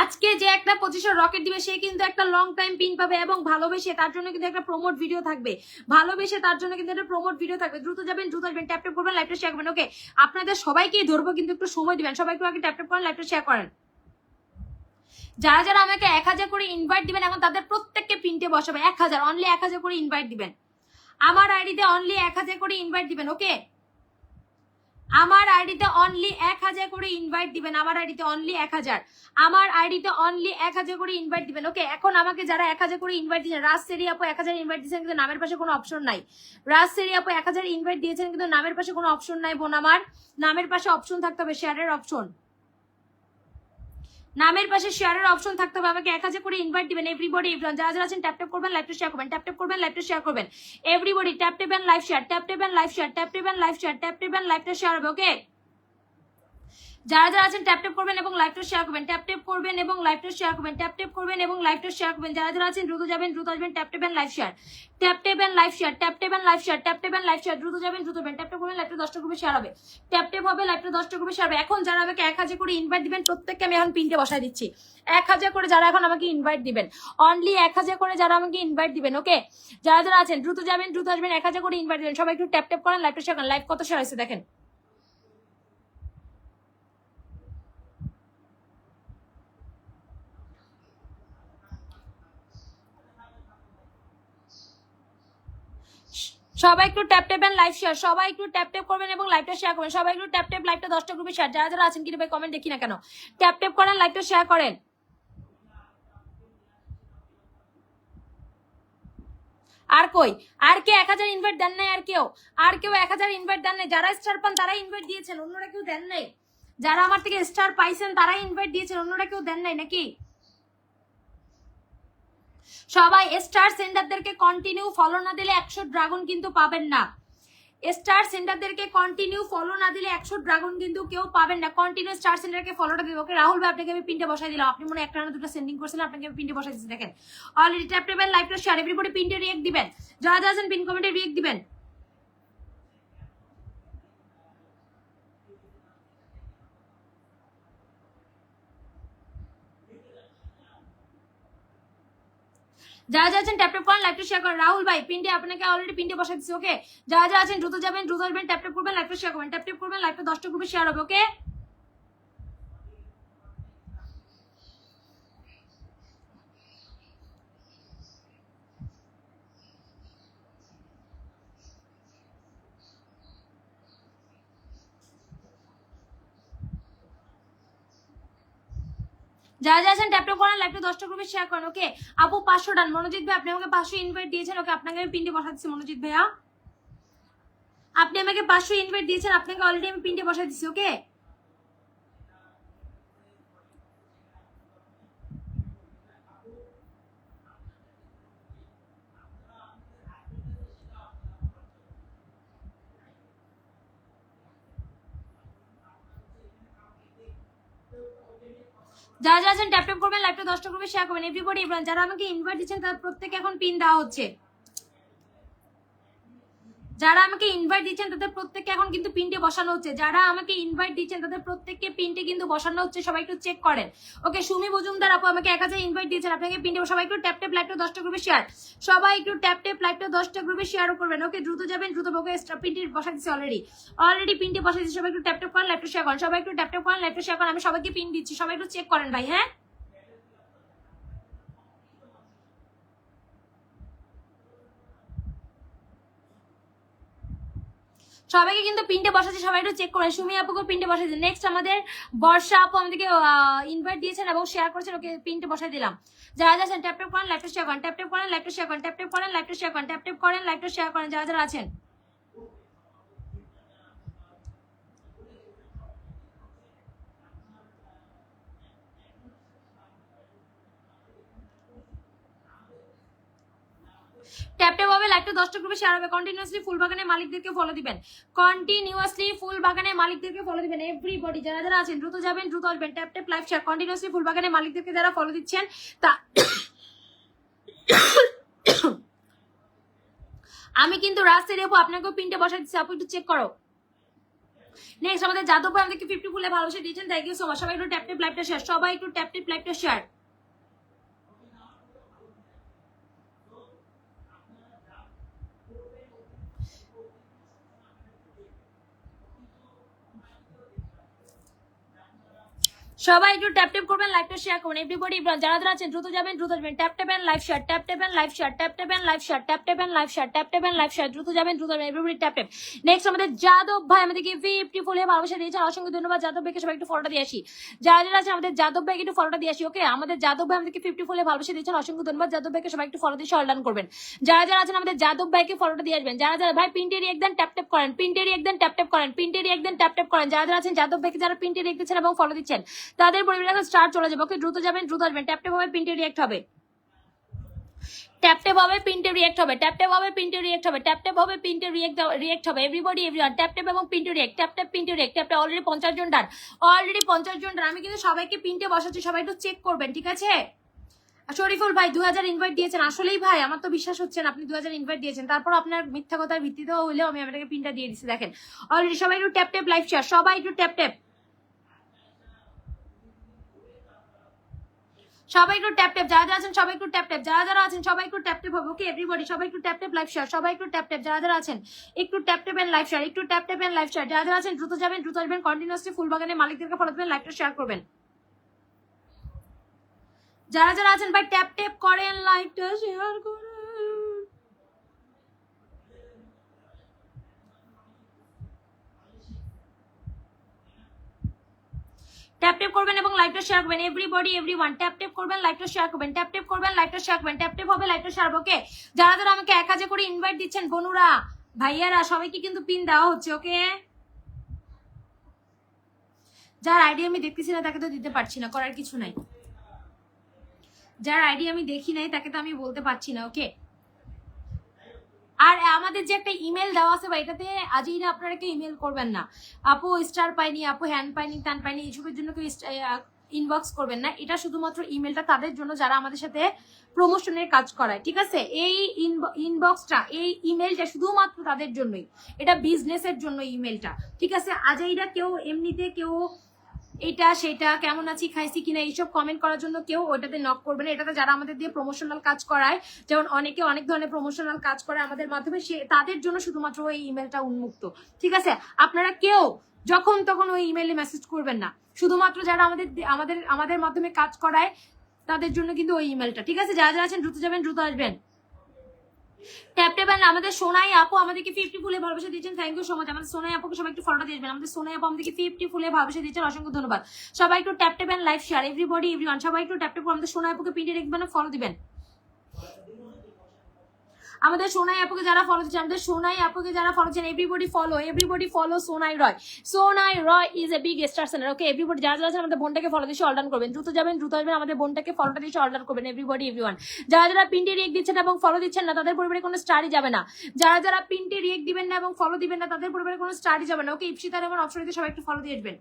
আজকে যে একটা 25 রকেট দিবে সে কিন্তু একটা লং টাইম পিন পাবে এবং ভালোবেসে তার জন্য কিন্তু একটা প্রমোট ভিডিও থাকবে, ভালোবেসে তার জন্য কিন্তু একটা প্রমোট ভিডিও থাকবে। দ্রুত যাবেন, দ্রুত আসবেন, ট্যাপ ট্যাপ করবেন, লাইভটা শেয়ার করবেন। ওকে আপনাদের সবাইকেই ধরবো কিন্তু একটু সময় দিবেন, সবাই একটু আগে ট্যাপ ট্যাপ করেন, লাইভটা শেয়ার করেন। যারা যারা আমাকে 1000 করে ইনভাইট দিবেন এখন তাদের প্রত্যেককে পিনটে বসাবে 1000, অনলি 1000 করে ইনভাইট দিবেন। আমার আইডিতে অনলি 1000 করে ইনভাইট দিবেন। ওকে, আমার আইডিতে অনলি 1000 করে ইনভাইট দিবেন। আমার আইডিতে অনলি 1000, আমার আইডিতে অনলি 1000 করে ইনভাইট দিবেন। ওকে, এখন আমাকে যারা 1000 করে ইনভাইট দিয়েছেন, রাজ সেরি আপু 1000 ইনভাইট দিয়েছেন কিন্তু নামের পাশে কোনো অপশন নাই। রাজ সেরি আপু 1000 ইনভাইট দিয়েছেন কিন্তু নামের পাশে কোনো অপশন নাই। বোন আমার, নামের পাশে অপশন থাকতে হবে, শেয়ারের অপশন, নামের পাশে শেয়ারের অপশন থাকতে হবে। আমাকে 1000 করে ইনভাইট দিবেন। এভরিবডি, যারা যারা আছেন ট্যাপ ট্যাপ করবেন, লাইভটা শেয়ার করবেন, ট্যাপ ট্যাপ করবেন, লাইভটা শেয়ার করবেন। Everybody tap tap and live share, tap tap and live share, tap tap and live share, tap tap and লাইভটা শেয়ার হবে। ওকে, যারা যারা আছেন ট্যাপ ট্যাপ করবেন এবং লাইভটা শেয়ার করবেন, ট্যাপ ট্যাপ করবেন এবং লাইভটা শেয়ার করবেন, ট্যাপ ট্যাপ করবেন এবং লাইভটা শেয়ার করবেন। যারা যারা আছেন দ্রুত যাবেন, দ্রুত আসবেন, tap tap and live share, tap tap and live share, tap tap and live share, tap tap and live share, দ্রুত যাবেন, দ্রুত যাবেন, ট্যাপ ট্যাপ করবেন, লাইভটা 10টা গ্রুপে শেয়ার হবে, ট্যাপ ট্যাপ হবে, লাইভটা 10টা গ্রুপে শেয়ার হবে। এখন যারা আমাকে 1000 করে ইনভাইট দিবেন প্রত্যেককে আমি এখন পিনটে বসাই দিচ্ছি। 1000 করে যারা এখন আমাকে ইনভাইট দিবেন, অনলি 1000 করে যারা আমাকে ইনভাইট দিবেন। ওকে, যারা যারা আছেন দ্রুত যাবেন, দ্রুত আসবেন, 1000 করে ইনভাইট দিবেন। সবাই একটু ট্যাপ ট্যাপ করেন, লাইভটা শেয়ার করেন। লাইভ কত শেয়ার হয়েছে দেখেন। সবাই একটু tap tap and live share, সবাই একটু ট্যাপ ট্যাপ করবেন এবং লাইভটা শেয়ার করবেন। সবাই একটু ট্যাপ ট্যাপ, লাইভটা 10টা গ্রুপে শেয়ার। যারা যারা আছেন কিন্তু ভাই কমেন্ট দেখি না কেন, ট্যাপ ট্যাপ করেন, লাইভটা শেয়ার করেন। আর কই, আর কে 1000 ইনভাইট দেন নাই? আর কেউ 1000 ইনভাইট দেন নাই? যারা স্টার পান তারাই ইনভাইট দিয়েছেন, অন্যরা কেউ দেন নাই। যারা আমার থেকে স্টার পাইছেন তারাই ইনভাইট দিয়েছেন, অন্যরা কেউ দেন নাই নাকি? সবাই স্টার সেন্ডারদেরকে কন্টিনিউ ফলো না দিলে 100 ড্রাগন কিন্তু পাবেন না। স্টার সেন্টারদেরকে কন্টিনিউ ফলো না দিলে 100 ড্রাগন কিন্তু কেউ পাবেন না। কন্টিনিউ স্টার সেন্টারকে ফলোটা দিবে। ওকে রাহুল ভাই, আপনাকে আমি পিনটে বসাই দিলাম। আপনি মনে একটা না দুটো সেন্ডিং করছিলেন, আপনাকে আমি পিনটে বসাই দিচ্ছি। দেখেন অলরেডি ট্যাপ টেবেল, লাইভটা শেয়ার, এভরিবডি পিনটে রিয়েক্ট দিবেন। যারা যারা আছেন পিন কমেন্টে রিয়েক্ট দিবেন। যারা যা আছেন ট্যাপ ট্যাপ করেন, লাইভটা শেয়ার করেন। রাহুল ভাই পিনটে আপনাকে অলরেডি পিনটে বসাই দিচ্ছি। ওকে, যারা যা আছেন দ্রুত যাবেন, দ্রুত আসবেন, ট্যাপ ট্যাপ করবেন, লাইভটা শেয়ার করবেন, ট্যাপ ট্যাপ করবেন, লাইভটা 10টা গ্রুপে শেয়ার হবে। ওকে, যারা যা আছেন ট্যাপ ট্যাপ করেন, লাইভটা 10টা গ্রুপে শেয়ার করেন। ওকে আপু 500 ডান। মনোজিৎ ভাই আপনি আমাকে 500 ইনভাইট দিয়েছেন। ওকে, আপনাকে আমি পিনটে বসাচ্ছি। মনোজিৎ ভাইয়া আপনি আমাকে 500 ইনভাইট দিয়েছেন, আপনাকে অলরেডি আমি পিনটে বসাই দিচ্ছি। ওকে, যারা যারা আছেন ট্যাপ ট্যাপ করবেন, লাইভটা 10টা গ্রুপে শেয়ার করবেন। এভরিবডি, যারা আমাকে ইনভাইট দিচ্ছেন তাদের প্রত্যেকে এখন পিন দেওয়া হচ্ছে। যারা আমাকে ইনভাইট দিচ্ছেন তাদের প্রত্যেককে এখন কিন্তু পিনটে বসানো হচ্ছে। যারা আমাকে ইনভাইট দিচ্ছেন তাদের প্রত্যেককে পিনটে কিন্তু বসানো হচ্ছে। সবাই একটু চেক করেন। ওকে, সুমি মজুমদার আপু আমাকে 1000 ইনভাইট দিয়েছেন, আপনাকে পিনটে। সবাই একটু ট্যাপ ট্যাপ, লাইভটা 10টা গ্রুপে শেয়ার। সবাই একটু ট্যাপ ট্যাপ, লাইভটা 10টা গ্রুপে শেয়ার করবেন। ওকে, দ্রুত যাবেন, দ্রুত ওকে পিনটে বসা দিচ্ছি। অলরেডি পিনটে বসা দিচ্ছি। সবাই একটু ট্যাপ ট্যাপ করেন, লাইভটা শেয়ার করেন। সবাই একটু ট্যাপ ট্যাপ করেন, লাইভটা শেয়ার করেন। আমি সবাইকে পিন দিচ্ছি, সবাই একটু চেক করেন ভাই। হ্যাঁ, সবাইকে কিন্তু পিনটে বসাচ্ছে, সবাই একটু চেক করেন। সুমি আপুকে পিনটে বসাইছে। নেক্সট আমাদের বর্ষা আপু আমাদেরকে ইনভাইট দিয়েছেন এবং শেয়ার করেছেন। ওকে, পিনটে বসাই দিলাম। যারা যাচ্ছেন ট্যাপ ট্যাপ করেন, লাইভটা শেয়ার করেন, ট্যাপ ট্যাপ করেন, লাইভটা শেয়ার করেন, ট্যাপ ট্যাপ করেন, লাইভটা শেয়ার করেন, ট্যাপ ট্যাপ করেন, লাইভটা শেয়ার করেন। যারা যারা আছেন ট্যাপ ট্যাপ হবে, লাইভটা 10টা গ্রুপে শেয়ার হবে। কন্টিনিউয়াসলি ফুল বাগানের মালিকদেরকে ফলো দিবেন। কন্টিনিউয়াসলি ফুল বাগানের মালিকদেরকে ফলো দিবেন। এভরিবডি, যারা যারা আছেন দ্রুত যাবেন, দ্রুত আসবেন, tap tap live share. Continuously ফুল বাগানের মালিকদেরকে যারা ফলো দিচ্ছেন তা আমি কিন্তু রাস্তায় রেপো আপনাকেও পিনটে বসাই দিচ্ছি। আপু একটু চেক করো। নেক্সট আমাদের যাদব ভাই আমাদেরকে 50 ফুলে ভালোবাসা দিয়েছেন। Thank you so much. সবাই একটু ট্যাপ ট্যাপ লাইভটা শেয়ার। সবাই একটু ট্যাপ ট্যাপ লাইভটা শেয়ার। সবাই একটু ট্যাপ ট্যাপ করবেন, লাইভটা শেয়ার করবেন। এভরিবডি যারা যারা আছেন দ্রুত যাবেন, দ্রুত আসবেন। Tap tap and live share, tap tap and live share, tap tap and live share, tap tap and live share, tap tap and live share, দ্রুত যাবেন, দ্রুত আসবেন। Everybody tap tap. নেক্সট আমাদের যাদব ভাই আমাদেরকে 50 ফুলে ভালোবাসা দিয়েছেন, অসংখ্য ধন্যবাদ যাদব ভাইকে। সবাই একটু ফলোটা দিয়ে আসি, যারা যারা আছে আমাদের যাদব ভাইকে একটু ফলোটা দিয়ে আসি। ওকে, আমাদের যাদব ভাই আমাদেরকে 50 ফুলে ভালোবাসা দিয়েছেন, অসংখ্য ধন্যবাদ যাদব ভাইকে। সবাই একটু ফলো দিয়ে সলডান করবেন। যারা যারা আছেন আমাদের যাদব ভাইকে ফলোটা দিয়ে আসবেন। যারা যারা ভাই পিনটেরি একদম ট্যাপ ট্যাপ করেন, পিনটেরি একদম ট্যাপ ট্যাপ করেন, পিনটেরি একদম ট্যাপ ট্যাপ করেন। যারা যারা আছেন যাদব ভাইকে যারা পিনটেরি দেখতেছেন এবং ফলো দিচ্ছেন তাদের পরিবার এখন স্টার্ট চলে যাবে। ওকে, দ্রুত যাবেন, দ্রুত আসবেন। ট্যাপ ট্যাপ হবে, পিনটে রিঅ্যাক্ট হবে, ট্যাপ ট্যাপ হবে, পিনটে রিঅ্যাক্ট হবে, ট্যাপ ট্যাপ হবে, পিনটে রিঅ্যাক্ট হবে, ট্যাপ ট্যাপ হবে, পিনটে রিঅ্যাক্ট হবে। এভরিবডি এভরিওয়ান ট্যাপ ট্যাপ এবং পিনটে রিঅ্যাক্ট, ট্যাপ ট্যাপ পিনটে রিঅ্যাক্ট, ট্যাপ ট্যাপ। অলরেডি 50 জন ডান, অলরেডি 50 জন ডান। আমি কিন্তু সবাইকে পিনটে বসাচ্ছি, সবাই একটু চেক করবেন, ঠিক আছে? শরীফুল ভাই 2000 ইনভাইট দিয়েছেন। আসলেই ভাই আমার তো বিশ্বাস হচ্ছে না আপনি 2000 ইনভাইট দিয়েছেন, তারপর আপনার মিথ্যা কথার ভিত্তিতেও হলেও আমি আপনাকে পিনটা দিয়ে দিচ্ছি। দেখেন অলরেডি সবাই একটু ট্যাপ ট্যাপ লাইভ শেয়ার, সবাই একটু ট্যাপ ট্যাপ, সবাই একটু ট্যাপ ট্যাপ। যারা যারা আছেন সবাই একটু ট্যাপ ট্যাপ, যারা যারা আছেন সবাই একটু ট্যাপ ট্যাপ হবে। ওকে এভরিবডি সবাই একটু ট্যাপ ট্যাপ লাইভ শেয়ার, সবাই একটু ট্যাপ ট্যাপ। যারা যারা আছেন একটু tap tap and live share, একটু tap tap and live share. যারা যারা আছেন দ্রুত যাবেন, দ্রুত আসবেন। কন্টিনিউয়াসলি ফুলবাগানের মালিকদেরকে ফলো দেবেন, লাইভটা শেয়ার করবেন। যারা যারা আছেন ভাই ট্যাপ ট্যাপ করেন, লাইভটা শেয়ার করেন। ট্যাপ ট্যাপ করবেন এবং লাইভটা শেয়ার করবেন। এভরিবডি এভরিওয়ান ট্যাপ ট্যাপ করবেন, লাইভটা শেয়ার করবেন, ট্যাপ ট্যাপ করবেন, লাইভটা শেয়ার করবেন, ট্যাপ ট্যাপ হবে, লাইভটা শেয়ার। ওকে, যারা যারা আমাকে 1000 করে ইনভাইট দিচ্ছেন বনুরা ভাইয়ারা সবাইকে কিন্তু পিন দেওয়া হচ্ছে। ওকে, যার আইডি আমি দেখতেছি না তাকে তো দিতে পারছি না, করার কিছু নাই। যার আইডি আমি দেখি নাই তাকে তো আমি বলতে পারছি না। ওকে, আর আমাদের যে একটা ইমেল দেওয়া আছে বা এটাতে আজই না আপনারা কেউ ইমেল করবেন না, আপু স্টার পাইনি, আপু হ্যান্ড পাইনি, টান পাইনি, এইসবের জন্য কেউ ইনবক্স করবেন না। এটা শুধুমাত্র ইমেলটা তাদের জন্য যারা আমাদের সাথে প্রমোশনের কাজ করায়, ঠিক আছে? এই ইনবক্সটা, এই ইমেলটা শুধুমাত্র তাদের জন্যই, এটা বিজনেসের জন্য ইমেলটা, ঠিক আছে? আজইরা কেউ এমনিতে কেউ এটা সেটা কেমন আছি খাইছি কিনা এইসব কমেন্ট করার জন্য কেউ ওইটাতে নক করবে না। এটাতে যারা আমাদের দিয়ে প্রমোশনাল কাজ করায়, যেমন অনেকে অনেক ধরনের প্রমোশনাল কাজ করে আমাদের মাধ্যমে, সে তাদের জন্য শুধুমাত্র ওই ইমেলটা উন্মুক্ত, ঠিক আছে? আপনারা কেউ যখন তখন ওই ইমেলে মেসেজ করবেন না, শুধুমাত্র যারা আমাদের আমাদের আমাদের মাধ্যমে কাজ করায় তাদের জন্য কিন্তু ওই ইমেলটা, ঠিক আছে? যারা যারা আছেন দ্রুত যাবেন, দ্রুত আসবেন। ট্যাপ ট্যাপ এন্ড আমাদের সোনাই আপু আমাদেরকে 50 ফুলে ভালোবাসা দিয়েছেন, থ্যাংক ইউ সো মাচ। আমাদের সোনাই আপুকে সবাই একটু ফলোটা দিয়েছেন। আমাদের সোনাই আপু আমাদেরকে 50 ফুলে ভালোবাসা দিয়েছেন, অসংখ্য ধন্যবাদ। সবাই একটু tap tap and live share, everybody everyone সবাই একটু ট্যাপ ট্যাপ করে আমাদের সোনাই আপুকে পিনটে দেখবেন, ফলো দিবেন। আমাদের সোনাই আপুকে যারা ফলো দিচ্ছেন, আমাদের সোনাই আপুকে যারা ফলো দিচ্ছেন, everybody follow Sonai Roy. Sonai Roy is a big star seller. Okay everybody যারা যারা আছেন আমাদের বোনটাকে ফলো দিয়ে অর্ডার করবেন, দ্রুত যাবেন, দ্রুত আসবেন। আমাদের বোনটাকে ফলোটা দিয়ে অর্ডার করবেন, এভরিবডি এভরিওয়ান। যারা যারা পিনটে রিয়েক্ট দিচ্ছেন এবং ফলো দিচ্ছেন না তাদের পরিবারে কোনো স্টারই যাবে না। যারা যারা পিনটে রিয়েক্ট দিবেন না এবং ফলো দিবেন না তাদের পরিবারে কোনো স্টারই যাবে না। ওকে, ইপসিতা রেমন অপশনিতে সবাই একটু ফলো দিয়ে আসবেন।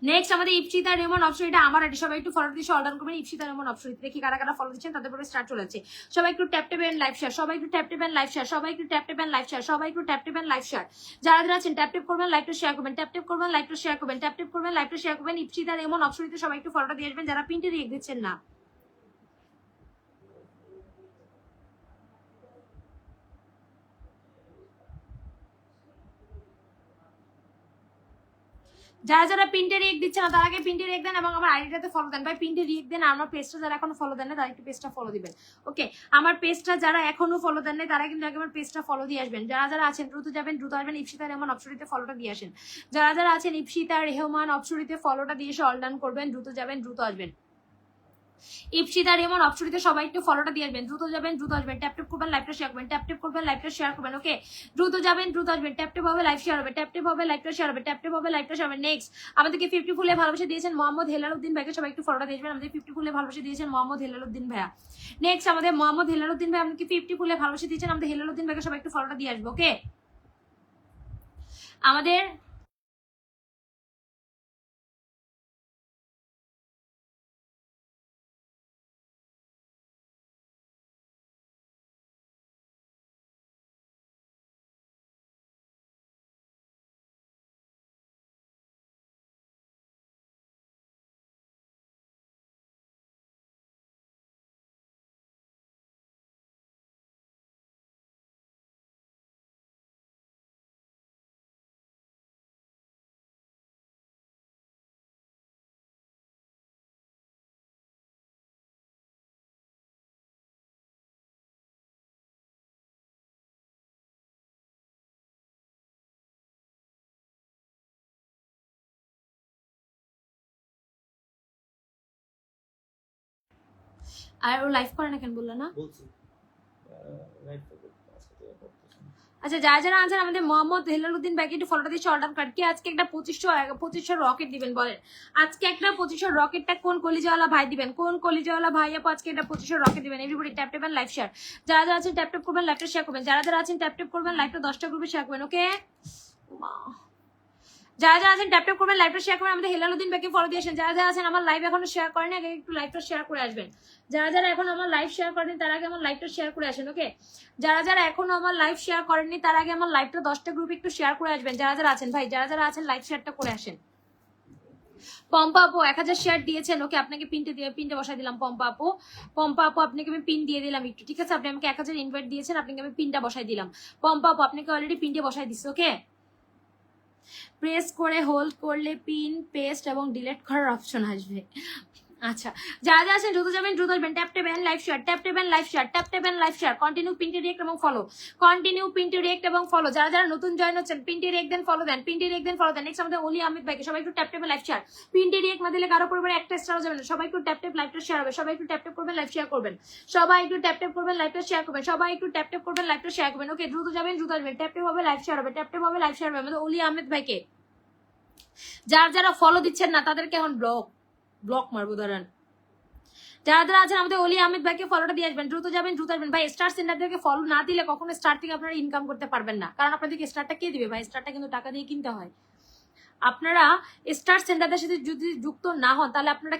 নেক্সট আমাদের ইপসিতা রেমন অপশনিটা আমার আইডি, সবাই একটু ফলো দিয়ে অর্ডার করবেন। ইপসিতা রেমন অপশনিতে দেখি কারা কারা ফলো দিচ্ছেন, তাদের পরে স্টার্ট চলে যাচ্ছে। সবাই একটু tap tap and live share, সবাই একটু tap tap and live share, সবাই একটু tap tap and live share, সবাই একটু tap tap and live share. যারা যারা আছেন ট্যাপ ট্যাপ করবেন, লাইভটা শেয়ার করবেন, ট্যাপ ট্যাপ করবেন, লাইভটা শেয়ার করবেন, ট্যাপ ট্যাপ করবেন, লাইভটা শেয়ার করবেন। ইপসিতা রেমন অপশনিতে সবাই একটু ফলোটা দিয়ে আসবেন যারা পিনটে রিয়েক্ট দিচ্ছেন না। যারা যারা পিনটে রিয়েক্ট দিচ্ছে না তার আগে পিনটে রিয়েক্ট দেন এবং আমার আইডিটাতে ফলো দেন। ভাই পিনটে রিয়েক্ট দেন, আমার পেজটা যারা এখনো ফলো দেন না তারা একটু পেজটা ফলো দিবেন। ওকে, আমার পেজটা যারা এখনো ফলো দেন না তারা কিন্তু আগে আমার পেজটা ফলো দিয়ে আসবেন। যারা যারা আছেন দ্রুত যাবেন, দ্রুত আসবেন। ইপসিতা রেহমান অপশনিতে ফলোটা দিয়ে আসেন। যারা যারা আছেন ইপসিতা রেহমান অপশনিতে ফলোটা দিয়ে এসে অল ডান করবেন, দ্রুত যাবেন, দ্রুত আসবেন। ইপসিতা রেমন অপশনিতে সবাই একটু ফলোটা দিয়ে আসবেন, দ্রুত যাবেন, দ্রুত আসবেন। ট্যাপ ট্যাপ করবেন, লাইভটা শেয়ার করবেন, ট্যাপ ট্যাপ করবেন, লাইভটা শেয়ার করবেন। ওকে, দ্রুত যাবেন, দ্রুত আসবেন। ট্যাপ ট্যাপ হবে, লাইভ শেয়ার হবে, ট্যাপ ট্যাপ হবে, লাইভটা শেয়ার হবে, ট্যাপ ট্যাপ হবে, লাইভটা শেয়ার হবে। নেক্সট আমাদেরকে 50 ফুলে ভালোবাসা দিয়েছেন মোহাম্মদ হেলালউদ্দিন ভাইকে, সবাই একটু ফলোটা দিয়ে আসবেন। আমাদের 50 ফুলে ভালোবাসা দিয়েছেন মোহাম্মদ হেলালউদ্দিন ভাইয়া। নেক্সট আমাদের মোহাম্মদ হেলালউদ্দিন ভাই আমাদেরকে 50 ফুলে ভালোবাসা দিয়েছেন, আমাদের হেলালউদ্দিন ভাইকে সবাই একটু ফলোটা দিয়ে আসবো। ওকে, আমাদের আর ও লাইভ করে না কেন বললো না? বলছি রাইট তো আজকে তো করতেছেন। আচ্ছা, যারা যারা আছেন আমাদের মোহাম্মদ হেলালুদ্দিন ভাইকে একটু ফলোটা দিয়ে অর্ডার কার্ড কি আজকে একটা 2500 রকেট দিবেন বলেন? আজকে একটা 2500 রকেটটা কোন কলিজাওয়ালা ভাই দিবেন? কোন কলিজাওয়ালা ভাই আপু আজকে এটা 2500 রকেট দিবেন? Everybody tap tap live share. যারা যারা আছেন ট্যাপ ট্যাপ করবেন, লাইভটা শেয়ার করবেন। যারা যারা আছেন ট্যাপ ট্যাপ করবেন, লাইভটা 10টা গ্রুপে শেয়ার করবেন। ওকে, যারা যারা আছেন ট্যাপ ট্যাপ করবেন, লাইভটা শেয়ার করবেন। আমাদের হেলালুদ্দিন ভাইকে ফলো দিয়ে আসেন। যারা যারা আছেন আমার লাইভ এখনো শেয়ার করেন আগে একটু লাইভটা শেয়ার করে আসবেন। যারা যারা এখন আমার লাইভ শেয়ার করেন তার আগে আমার লাইভটা শেয়ার করে আসেন। ওকে, যারা যারা এখনো আমার লাইভ শেয়ার করেননি তার আগে আমার লাইভটা 10টা গ্রুপে একটু শেয়ার করে আসবেন। যারা যারা আছেন ভাই, যারা যারা আছেন লাইভ শেয়ারটা করে আসেন। পম্পা আপু 1000 শেয়ার দিয়েছেন। ওকে, আপনাকে পিনটা বসাই দিলাম। পম্পা আপু আপনাকে আমি পিন দিয়ে দিলাম একটু, ঠিক আছে? আপনি আমাকে 1000 ইনভাইট দিয়েছেন, আপনাকে আমি পিনটা বসাই দিলাম। পম্পা আপু আপনাকে অলরেডি পিনটা বসাই দিচ্ছি। ওকে, প্রেস করে হোল্ড করলে পিন, পেস্ট এবং ডিলিট করার অপশন আসবে। আচ্ছা, যারা যারা আছেন দ্রুত যাবেন, দ্রুত আসবেন। Tap tap and live share, tap tap and live share, tap tap and live share. Continue পিনটি রিয়েক্ট এবং ফলো, কন্টিনিউ পিনটি রিয়েক্ট এবং ফলো। যারা যারা নতুন জয়েন হচ্ছেন পিনটি রিয়েক্ট দেন, ফলো দেন, পিনটি রিয়েক্ট দেন, ফলো দেন। নেক্সট আমাদের অলি আহমেদ ভাইকে সবাই একটু ট্যাপ ট্যাপ লাইভ শেয়ার। পিনটি রিয়েক্ট না দিলে কারো পরিবারে একটা স্টারও যাবে না। সবাই একটু ট্যাপ ট্যাপ লাইভটা শেয়ার হবে। সবাই একটু ট্যাপ ট্যাপ করবেন, লাইভ শেয়ার করবেন। সবাই একটু ট্যাপ ট্যাপ করবেন, লাইভটা শেয়ার করবেন। সবাই একটু ট্যাপ ট্যাপ করবেন, লাইভটা শেয়ার করবেন। ওকে, দ্রুত যাবেন, দ্রুত আসবেন। ট্যাপ ট্যাপ হবে, লাইভ শেয়ার হবে, ট্যাপ ট্যাপ হবে, লাইভ শেয়ার হবে। আমাদের অলি আহমেদ ভাইকে যারা যারা ফলো দিচ্ছেন না তাদেরকে এখন ব্লক মারবো, দাঁড়ান। যারা যারা আছেন আমাদের অলি আহমেদ ভাইকে ফলোটা দিয়ে আসবেন। দ্রুত যাবেন, দ্রুত আসবেন। ভাই স্টার সেন্টারদেরকে ফলো না দিলে কখনো স্টার থেকে আপনারা ইনকাম করতে পারবেন না, কারণ আপনাদেরকে স্টারটা কে দিবে ভাই? স্টারটা কিন্তু টাকা দিয়ে কিনতে হয়। আপনারা স্টার সেন্টারদের সাথে যদি যুক্ত না হন তাহলে আপনারা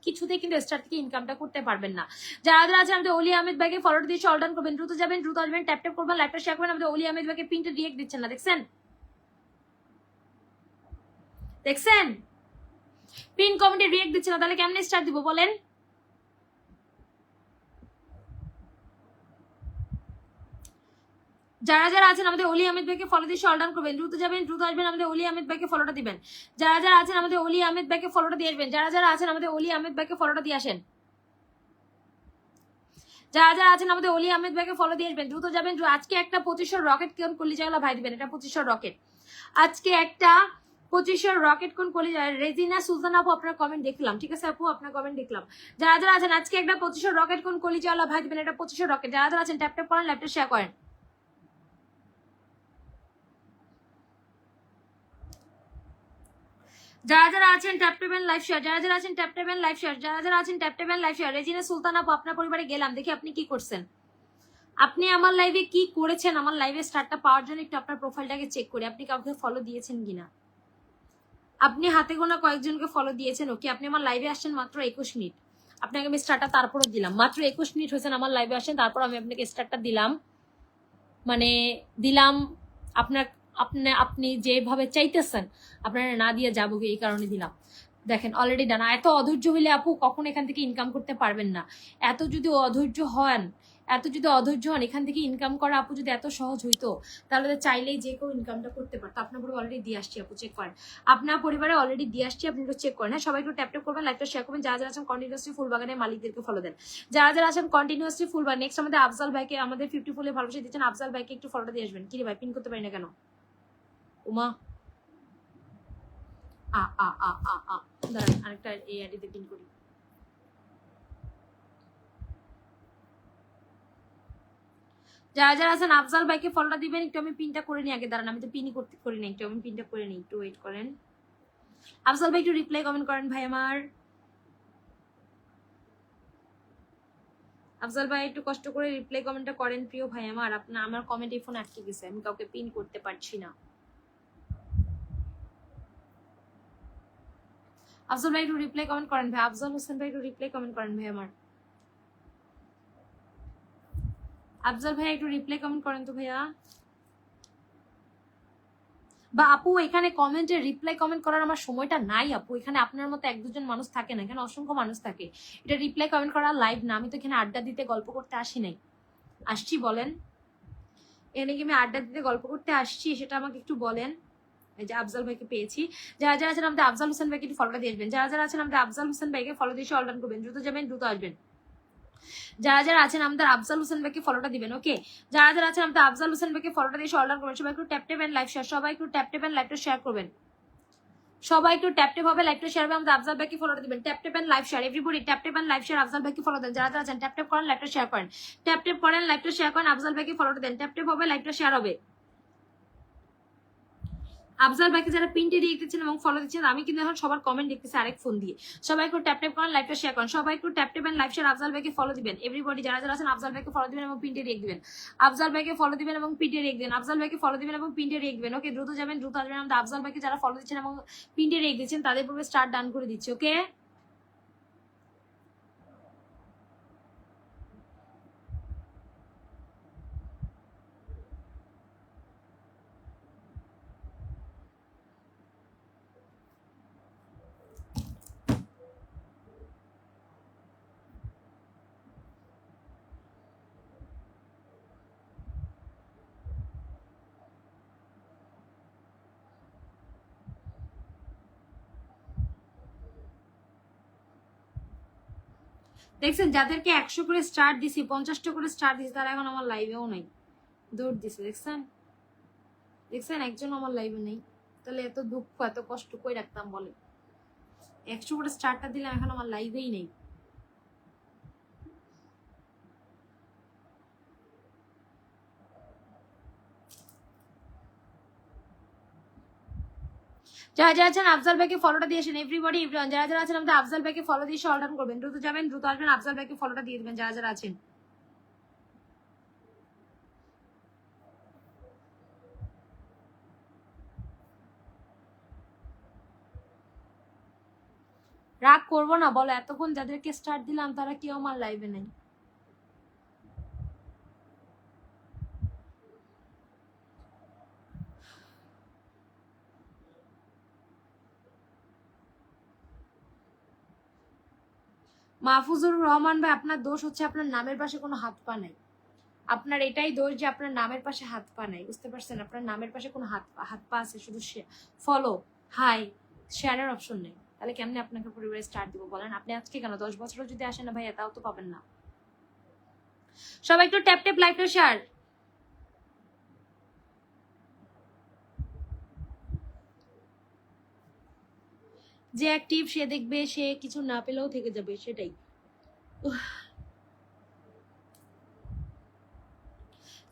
কিছুতেই কিন্তু স্টার থেকে ইনকামটা করতে পারবেন না। যারা যারা আছেন আমাদের অলি আহমেদ ভাইকে ফলোটা দিয়ে অর্ডার করবেন। দ্রুত যাবেন, দ্রুত আসবেন, ট্যাপ ট্যাপ করবেন, লাইভটা শেয়ার করবেন। আমাদের অলি আহমেদ ভাইকে পিনটা রিয়েক্ট দিচ্ছেন না, দেখছেন? পিন কমেন্টে রিয়েক্ট দিচ্ছে না, তাহলে কেমনে স্টার দিব বলেন? যারা যারা আছেন আমাদের অলি আহমেদ ভাইকে ফলো দিয়ে অর্ডার করবেন। দ্রুত যাবেন, দ্রুত আসবেন। আমাদের অলি আহমেদ ভাইকে ফলোটা দিবেন। যারা যারা আছেন আমাদের অলি আহমেদ ভাইকে ফলোটা দিয়ে আসবেন। যারা যারা আছেন আমাদের অলি আহমেদ ভাইকে ফলোটা দিয়ে আসেন। যারা যারা আছেন আমাদের অলি আহমেদ ভাইকে ফলো দিয়ে আসবেন। দ্রুত যাবেন। আজকে একটা 2500 রকেট কোন কলিজাওয়ালা ভাই দিবেন? এটা 2500 রকেট। আজকে একটা 2500 রকেট কোন কলিজাওয়ালা? রেজিনা সুলতান আপু আপনার কমেন্ট দেখলাম, ঠিক আছে আপু, আপনার কমেন্ট দেখলাম। যারা যারা আছেন আজকে একটা 2500 রকেট কোন কলিজাওয়ালা ভাই দিবেন? এটা 2500 রকেট। যারা যারা আছেন ট্যাপ ট্যাপ করেন, লাইভটা শেয়ার করেন। যারা যারা আছেন tap tap and live share, যারা যারা আছেন tap tap and live share, যারা যারা আছেন tap tap and live share. Rezina Sultan আপু আপনার পরিবারে গেলাম, দেখি আপনি কি করছেন। আপনি আমার লাইভে কি করেছেন? আমার লাইভে স্টারটা পাওয়ার জন্য একটু আপনার প্রোফাইলটাকে চেক করি, আপনি কাউকে ফলো দিয়েছেন কিনা। আপনি হাতে গোনা কয়েকজনকে ফলো দিয়েছেন। ওকে, আপনি আমার লাইভে আসছেন মাত্র 21 মিনিট, আপনাকে আমি স্টারটা তারপরে দিলাম। মাত্র 21 মিনিট হয়েছেন আমার লাইভে আসেন, তারপর আমি আপনাকে স্টারটা দিলাম, মানে দিলাম আপনার আপনি যেভাবে চাইতেছেন আপনারা না দিয়ে যাবো, এই কারণে দিলাম। দেখেন অলরেডি ডানা। এত অধৈর্য হইলে আপু কখন এখান থেকে ইনকাম করতে পারবেন না। এত যদি অধৈর্য হন এখান থেকে ইনকাম করা আপু যদি এত সহজ হইতো তাহলে তো চাইলেই যে কেউ ইনকামটা করতে পারতো। আপনার পরিবার অলরেডি দিয়ে আসছি আপু, চেক করেন। আপনার পরিবারে অলরেডি দিয়ে আসছি, আপনি একটু চেক করেন। হ্যাঁ, সবাই একটু ট্যাপ ট্যাপ করবেন, লাইভটা শেয়ার করবেন। যারা যারা আছেন কন্টিনিউয়াসলি ফুলবাগানের মালিকদেরকে ফলো দেন। যারা যারা আছেন কন্টিনিউয়াসলি ফুলবাগান। নেক্সট আমাদের আফজাল ভাইকে, আমাদের 50 ফুলে ভালোবাসা দিচ্ছেন আফজাল ভাইকে একটু ফলোটা দিয়ে আসবেন। কি রে ভাই, পিন করতে পারি না কেন? উমা দাঁড়ান, আরেকটা এই আইডিতে পিন করি। যারা যারা আছেন আফজাল ভাইকে ফলোটা দিবেন। একটু আমি পিনটা করে নিই আগে, দাঁড়ান, আমি তো পিনই করি না, একটু আমি পিনটা করে নিই, একটু ওয়েট করেন। আফজাল ভাই একটু রিপ্লাই কমেন্ট করেন ভাই আমার। আফজাল ভাই একটু কষ্ট করে রিপ্লাই কমেন্টটা করেন প্রিয় ভাই আমার। আমার কমেন্ট এই ফোন আটকে গেছে, আমি কাউকে পিন করতে পারছি না। আফজাল ভাই একটু রিপ্লাই কমেন্ট করেন ভাই। আফজাল হোসেন ভাই একটু রিপ্লাই কমেন্ট করেন ভাই আমার। আফজাল ভাই একটু রিপ্লাই কমেন্ট করেন তো ভাইয়া। বা আপু এখানে কমেন্টে রিপ্লাই কমেন্ট করার আমার সময়টা নাই আপু। এখানে আপনার মতো এক দুজন মানুষ থাকে না, এখানে অসংখ্য মানুষ থাকে। এটা রিপ্লাই কমেন্ট করা লাইভ না, আমি তো এখানে আড্ডা দিতে গল্প করতে আসি নাই। আসছি বলেন, এখানে কি আমি আড্ডা দিতে গল্প করতে আসছি সেটা আমাকে একটু বলেন। এই যে আফজাল ভাইকে পেয়েছি। যারা যারা আছেন আমাদের আফজাল হোসেন ভাইকে একটু ফলোটা দিয়ে আসবেন। যারা যারা আছেন আমাদের আফজাল হোসেন ভাইকে ফলো দিয়ে অর্ডার করবেন। দ্রুত যাবেন, দ্রুত আসবেন। যারা যারা আছেন আমাদের আফজাল হোসেন ভাইকে ফলোটা দিবেন। ওকে, যারা যারা আছেন আমাদের আফজাল হোসেন ভাইকে ফলোটা দিয়ে অর্ডার করবেন। সবাই একটু tap tap and live share, সবাই একটু ট্যাপ ট্যাপ এন্ড লাইভটা শেয়ার করবেন। সবাই একটু ট্যাপ ট্যাপ হবে, লাইভটা শেয়ার হবে, আমাদের আফজাল ভাইকে ফলোটা দিবেন। Tap tap and live share, everybody tap tap and live share, Afzal ভাইকে ফলো দেন। যারা যারা আছেন ট্যাপ ট্যাপ করেন, লাইভটা শেয়ার করেন, ট্যাপ ট্যাপ করেন, লাইভটা শেয়ার করেন, আফজাল ভাইকে ফলোটা দেন। ট্যাপ ট্যাপ হবে, লাইভটা শেয়ার হবে। আফজাল ভাইকে যারা পিনটে দিয়ে দিচ্ছেন এবং ফলো দিচ্ছেন, আমি কিন্তু এখন সবার কমেন্ট দেখতেছি আরেক ফোন দিয়ে। সবাই একটু ট্যাপ ট্যাপ করেন, লাইভটা শেয়ার করেন, সবাই একটু tap tap and live share, Afzal ভাইকে ফলো দিবেন। এভরিবডি যারা যারা আছেন আফজাল ভাইকে ফলো দিবেন এবং পিনটে রেখ দিবেন। আফজাল ভাইকে ফলো দিবেন এবং পিনটে রেখ দিবেন। আফজাল ভাইকে ফলো দিবেন এবং পিনটে রেখ দিবেন। ওকে, দ্রুত যাবেন, দ্রুত আসবেন। আমাদের আফজাল ভাইকে যারা ফলো দিচ্ছেন এবং পিনটে রেখ দিচ্ছেন তাদের পূর্বে স্টার্ট ডান করে দিচ্ছি। ওকে, দেখছেন যাদেরকে 100 করে স্টার্ট দিছি, 50টা করে স্টার্ট দিছি, তারা এখন আমার লাইভেও নাই, দৌড় দিছে। দেখছেন, দেখছেন একজন আমার লাইভে নেই। তাহলে এত দুঃখ এত কষ্ট কই রাখতাম বলে। 100 করে স্টার্টটা দিলাম, এখন আমার লাইভেই নেই। যারা যারা আছেন আফজাল ভাইকে ফলোটা দিয়েছেন, এভরিবডি এভরিওয়ান যারা যারা আছেন আমাদের আফজাল ভাইকে ফলো দিয়ে অল ডাউন করবেন। দ্রুত যাবেন, দ্রুত আসবেন, আফজাল ভাইকে ফলোটা দিয়ে দিবেন যারা যারা আছেন। রাগ করবো না বলো, এতক্ষণ যাদেরকে স্টার্ট দিলাম তারা কেউ আমার লাইভে নাই। মাহফুজুর রহমান ভাই, আপনার দোষ হচ্ছে আপনার নামের পাশে কোনো হাত পা নাই। আপনার এটাই দোষ যে আপনার নামের পাশে হাত পা নাই, বুঝতে পারছেন? আপনার নামের পাশে কোনো হাত পা আছে, শুধু ফলো, হাই, শেয়ারের অপশন নেই। তাহলে কেমনে আপনাকে পরিবারে স্টার্ট দিব বলেন? আপনি আজকে কেন 10 বছরও যদি আসেন না ভাইয়া, তাও তো পাবেন না। সবাই একটু ট্যাপ ট্যাপ লাইক শেয়ার। যে অ্যাক্টিভ সে দেখবে, সে কিছু না পেলেও থেকে যাবে, সেটাই।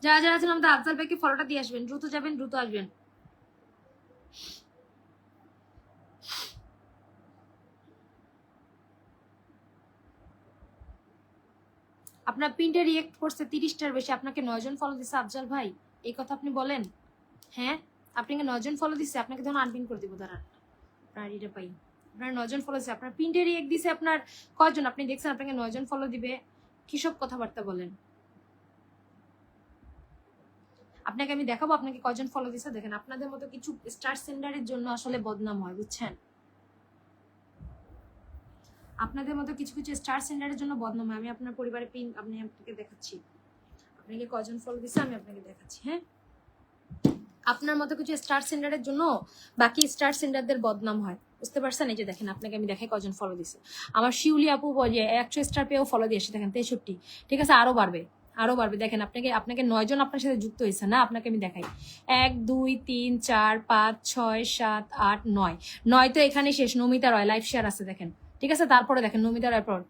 যারা যারা আছেন আমাদের আফজাল ভাইকে ফলোটা দিয়ে আসবেন, দ্রুত যাবেন, দ্রুত আসবেন। আপনার পিনটা রিয়েক্ট করছে 30টার বেশি, আপনাকে 9 জন ফলো দিচ্ছে আফজাল ভাই, এই কথা আপনি বলেন? হ্যাঁ, আপনাকে 9 জন ফলো দিচ্ছে, আপনাকে তখন আনপিন করে দিব। দাঁড়ান, আপনার আইডিটা পাই। আপনার 9 জন ফলো দিচ্ছে, আপনার পিনটা রিয়েক্ট দিছে আপনার কয়জন? আপনি দেখছেন আপনাকে 9 জন ফলো দিবে? কি সব কথাবার্তা বলেন? আপনাকে আমি দেখাবো আপনাকে কয়জন ফলো দিছে। দেখেন, আপনাদের মতো কিছু স্টার সেন্ডারের জন্য আসলে বদনাম হয়, বুঝছেন? আপনাদের মতো কিছু কিছু স্টার সেন্ডারের জন্য বদনাম হয়। আমি আপনার পরিবারের পিন আপনাকে দেখাচ্ছি, আপনাকে কয়জন ফলো দিছে আমি আপনাকে দেখাচ্ছি। হ্যাঁ, আপনার মতো কিছু স্টার সেন্ডারের জন্য বাকি স্টার সেন্ডারদের বদনাম হয়, বুঝতে পারছেন? এই যে দেখেন, আপনাকে আমি দেখাই কয়জন ফলো দিছে। আমার শিউলি আপু বলে 100 স্টার পেয়েও ফলো দিয়েছে, দেখেন 63। ঠিক আছে, আরো বাড়বে, আরো বাড়বে। দেখেন, আপনাকে 9 জন আপনার সাথে যুক্ত হয়েছে না? আপনাকে আমি দেখাই 1 2 3 4 5 6 7 8 9 9 তো এখানে শেষ। নমিতা রয় লাইভ শেয়ার আছে, দেখেন। ঠিক আছে, তারপরে দেখেন নমিতা রয় পর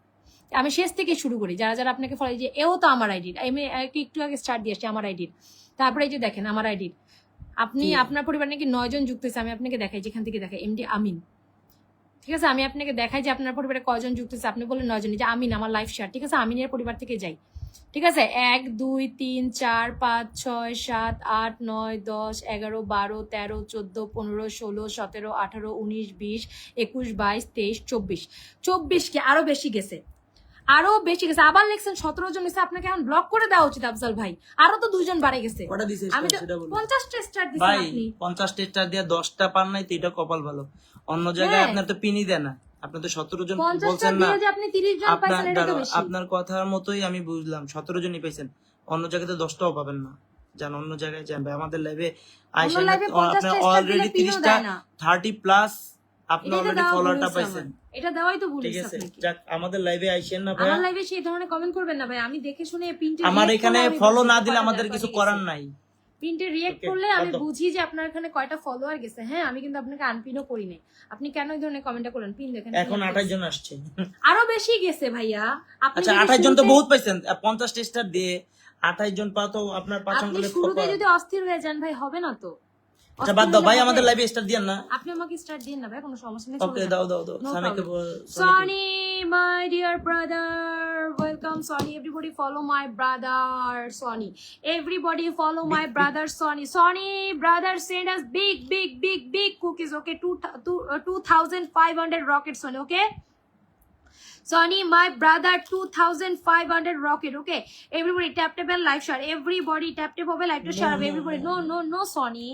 আমি শেষ থেকে শুরু করি। যারা যারা আপনাকে ফলো, যে এও তো আমার আইডির, আমি একটু আগে স্টার্ট দিয়ে আসছি আমার আইডির। তারপরে এই যে দেখেন আমার আইডির, আপনি আপনার পরিবার নাকি 9 জন যুক্ত হয়েছে। আমি আপনাকে দেখাই, যেখান থেকে দেখাই এমডি আমিন। ঠিক আছে, আমি আপনাকে দেখাই যে আপনার পরিবারে কয়জন যুক্ত হয়েছে। আপনি বললেন 9 জন, যে আমিন আমার লাইভ শেয়ার। ঠিক আছে, আমিনের পরিবার থেকে যাই। ঠিক আছে, 1 2 3 4 5 6 7 8 9 10 11 12 13 14 15 16 17 18 19 20 21 22 23 24 24 কি আরো বেশি গেছে, আরো বেশি গেছে। আবার লিখছেন 17 জন এসে, আপনাকে এখন ব্লক করে দেওয়া উচিত আফজাল ভাই। আরো তো 2 জন বাড়ে গেছে। আমি তো 50টা স্টার দিছি। ভাই আপনি 50টা স্টার দিয়ে 10টা পান নাই তো এটা কপাল ভালো। অন্য জায়গায় আপনার তো পিনই দেয় না। আপনি তো 17 জন 50টা বলছেন না, দিয়ে যে আপনি 30 জন পাইছেন, এটা তো বেশি। আপনার কথার মতোই আমি বুঝলাম 17 জনই পাইছেন। অন্য জায়গাতে 10টাও পাবেন না। জান অন্য জায়গায় যান ভাই, আমাদের লাইভে আইসেন, আপনি অলরেডি 30টা 30 প্লাস আপনি অলরেডি ফলোয়ারটা পাইছেন। এটা দেওয়াই তো ভুল ঠিক হইছে আছে, আপনাকে। যাক আমাদের লাইভে আইসেন না ভাই। আমার লাইভে সেই ধরনের কমেন্ট করবেন না ভাই। আমি দেখে শুনে পিনটা আমার এখানে ফলো না দিলে আমাদের কিছু করার নাই। প্রিন্টে রিয়েক্ট Okay, করলে আমি বাদ দাও। বুঝি যে আপনার এখানে কয়টা ফলোয়ার গেছে। হ্যাঁ, আমি কিন্তু আপনাকে আনপিনও করি নাই। আপনি কেন এই ধরনের কমেন্টটা করলেন? পিন দেখেন, এখন 28 জন আসছে। আরো বেশি গেছে ভাইয়া। আপনি আচ্ছা যদি 28 জন তো শুরুতে- বহুত পাইছেন, 50 স্টার দিয়ে 28 জন পাও তো আপনার পাঁচ আপনি আঙ্গুলের শুরুতে খোপা। যদি অস্থির হয়ে যান ভাই, হবে না তো। আচ্ছা বাদ দাও অস্থির ভাই, হলে আমাদের হবে। লাইভে স্টার দিয়েন না। আপনি আমাকে স্টার্ট দিন না ভাই, কোনো সমস্যা নেই। ওকে দাও দাও দাও, No সানিকে problem. Sonny, my dear brother, welcome Sonny. Everybody follow my brother Sonny. Everybody follow my brother Sonny. Sonny, brother, send us big cookies. Okay, 2,500 rockets Sonny. Okay. Sonny, my brother, 2,500 rocket. Okay, everybody tap and live share. Everybody tap over live to share. Everybody, no, Sonny,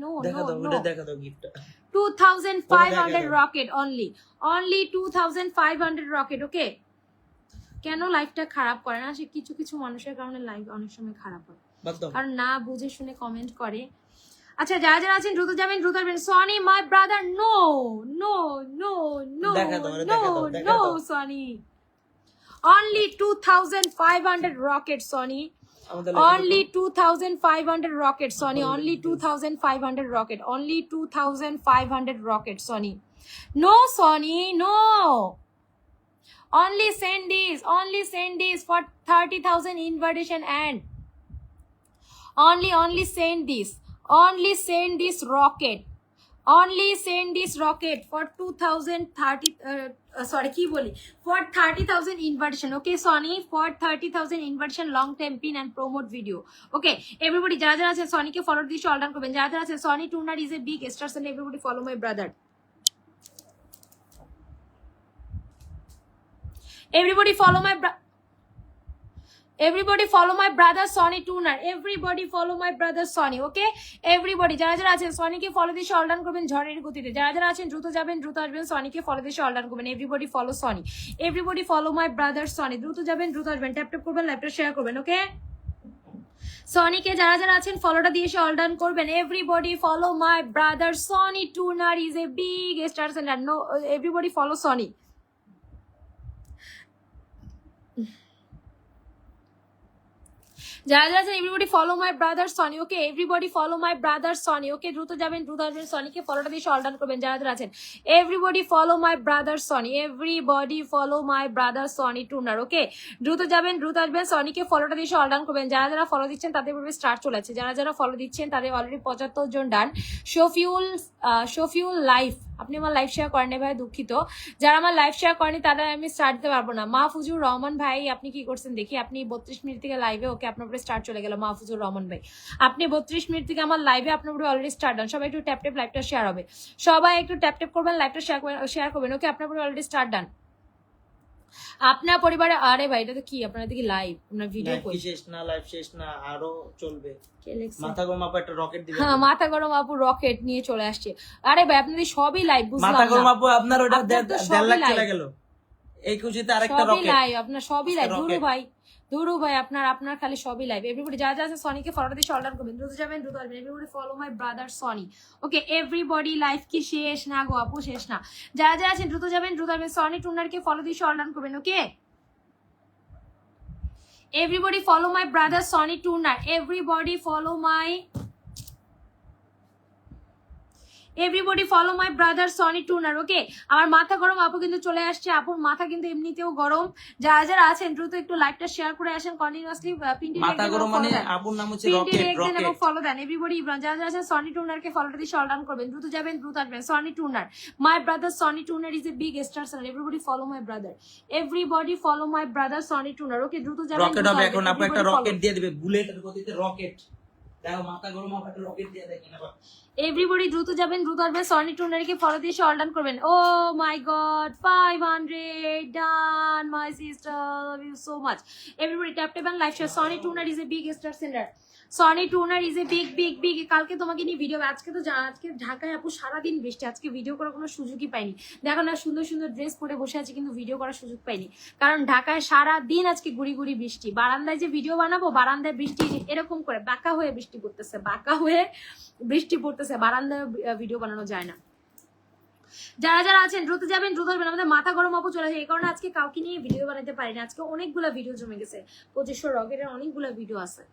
no, দেখা দাও, no. ওটা দেখা দাও গিফটটা। 2,500 rocket only 2,500 rocket. Okay, কেন লাইভটা খারাপ করে না? সে কিছু কিছু মানুষের কারণে লাইভ অনেক সময় খারাপ হয়, বাদ দাও। কারণ না বুঝে শুনে কমেন্ট করে। আচ্ছা, যারা যারা আছেন দ্রুত যাবেন, দ্রুত আসবেন। সনি মাই ব্রাদার, নো দেখা দাও, দেখা দাও, দেখা দাও। Sony only 2,500 rocket Sonny. আমাদের Only 2,500 rockets, Sonny. Only 2,500 rocket. Only 2,500 rockets, Sonny. No, Sonny, no. Only send this for 30,000 invitation and only send this. Only send this rocket. Only send this rocket for 2,030. For 30,000 invitation. Okay, Sonny, for 30,000 invitation, long time pin and promote video. Okay, everybody, যারা যারা আছে Sonny কে follow দিয়ে all done করবেন। যারা যারা আছে Sonny Tuner is a big star, and everybody follow my brother. Everybody follow my brother Sonny Tuner. Everybody follow my brother Sonny. Okay, everybody, যারা যারা আছেন Sonny কে follow দিয়ে all done করবেন ঝড়ের গতিতে। যারা যারা আছেন দ্রুত যাবেন, দ্রুত আসবেন। Sonny কে follow দিয়ে all done করবেন। Everybody follow Sonny. Everybody follow my brother Sonny. দ্রুত যাবেন, দ্রুত আসবেন। ট্যাপ ট্যাপ করবেন, লাইভটা শেয়ার করবেন। ওকে, Sonny কে যারা যারা আছেন ফলোটা দিয়ে all done করবেন। Everybody follow my brother Sonny Tuner is a big star sender. No, everybody follow Sonny. যারা যারা আছেন everybody follow my brother Sonny. Okay, everybody follow my brother Sonny. Okay, দ্রুত যাবেন, দ্রুত আসবেন। Sonny কে ফলোটা দিয়ে all done করবেন। যারা যারা আছেন everybody follow my brother Sonny. Everybody follow my brother Sonny Tuner. Okay, দ্রুত যাবেন, দ্রুত আসবেন। Sonny কে ফলোটা দিয়ে all done করবেন। যারা যারা ফলো দিচ্ছেন তাদের উপরে স্টার চলে আছে। যারা যারা ফলো দিচ্ছেন তাদের অলরেডি 75 জন ডান। শফিউল লাইভ, আপনি আমার লাইভ শেয়ার করেন ভাই, দুঃখিত। যারা আমার লাইভ শেয়ার করেনি তাদের আমি স্টার্ট দিতে পারবো না। মাহফুজুর রহমান ভাই, আপনি কি করছেন দেখি? আপনি 32 মিনিট থেকে লাইভে। ওকে, আপনার উপরে স্টার্ট চলে গেল মাহফুজুর রহমান ভাই। আপনি 32 মিনিট থেকে আমার লাইভে, আপনার উপরে অলরেডি স্টার্ট ডান। সবাই একটু ট্যাপ ট্যাপ, লাইভটা শেয়ার হবে। সবাই একটু ট্যাপ ট্যাপ করবেন, লাইভটা শেয়ার করবেন। ওকে, আপনার উপরে অলরেডি স্টার্ট ডান। আপনার পরিবারে, আরে ভাই এটা তো কি আপনার দিকে লাইভ, আপনার ভিডিও লাইভ শেষ না, লাইভ শেষ না, আরো চলবে। কে লিখছে? মাথা গরম আপু একটা রকেট দিবেন। হ্যাঁ, মাথা গরম আপু রকেট নিয়ে চলে আসছে। আরে ভাই আপনাদের সবই লাইভ, বুঝলাম মাথা গরম না। আপু আপনার ওটা আপনার তো 1.5 লাখ সবই চলে live। গেল। এই খুশিতে আরেকটা সবই রকেট। লাইভ, আপনার সবই লাইভ। rocket। ধুরু ভাই আপনার খালি সবই লাইভ। এভরিবডি যারা যারা আছে সনিকে ফলো দিয়ে অর্ডার করবেন, দ্রুত যাবেন, দ্রুত আসবেন। Everybody follow my brother Sony. Okay, everybody, live কি শেষ না গো আপু? শেষ না। যারা যারা আছেন দ্রুত যাবেন, দ্রুত আসবেন। সনি টুনারকে ফলো দিয়ে অর্ডার করবেন। ওকে, everybody follow my brother Sonny Tuner. Everybody follow my brother Sonny Tuner. Okay, আমার মাথা গরম আপু কিন্তু চলে আসছে। আপুর মাথা কিন্তু এমনিতেও গরম। যারা যারা আছেন দ্রুত একটু লাইভটা শেয়ার করে আসেন কন্টিনিউয়াসলি। পিন্টি মাথা গরম মানে আপুর নাম হচ্ছে রকেট। এবং ফলো দেন। এভরিবডি, যারা যারা আছেন সনি টুনারকে ফলোটা দিয়ে অল ডাউন করবেন। দ্রুত যাবেন, দ্রুত আসবেন। Sony Tunar, my brother Sony Tunar is a big star channel. Everybody follow my brother. Everybody follow my brother Sony Tunar. Okay, দ্রুত যাবেন। রকেট হবে এখন। আপু একটা রকেট দিয়ে দিবে, বুলেটের গতিতে রকেট। দেখো মাথা গরম আপু একটা রকেট দিয়ে দেখেন আবার। এভরিবডি দ্রুত যাবেন, দ্রুত আসবেন। সনি টুনারকে ফলো দিয়ে অল ডাউন করবেন। Oh my god, 500 done my sister, love you so much. Everybody tap tap and like share. Sony Tunar is a big star sender. Sony Tunar is a big. কালকে তোমাকে নিয়ে ভিডিও, আজকে তো আজকে ঢাকায় আপু সারাদিন বৃষ্টি, আজকে ভিডিও করার কোনো সুযোগই পাইনি। দেখো না, সুন্দর সুন্দর ড্রেস পরে বসে আছি কিন্তু ভিডিও করার সুযোগ পাইনি, কারণ ঢাকায় সারাদিন আজকে গুড়ি গুড়ি বৃষ্টি। বারান্দায় যে ভিডিও বানাবো, বারান্দায় বৃষ্টি এরকম করে বাঁকা হয়ে বৃষ্টি পড়তেছে, বারান্দায় ভিডিও বানানো যায় না। যারা যারা আছেন দ্রুত যাবেন, দ্রুত আসবেন। আমাদের মাথা গরম আপু চলে আসে, এই কারণে আজকে কাউকে নিয়ে ভিডিও বানাতে পারি না। আজকে অনেকগুলা ভিডিও জমে গেছে, 2500 রকেটের অনেকগুলা ভিডিও আছে।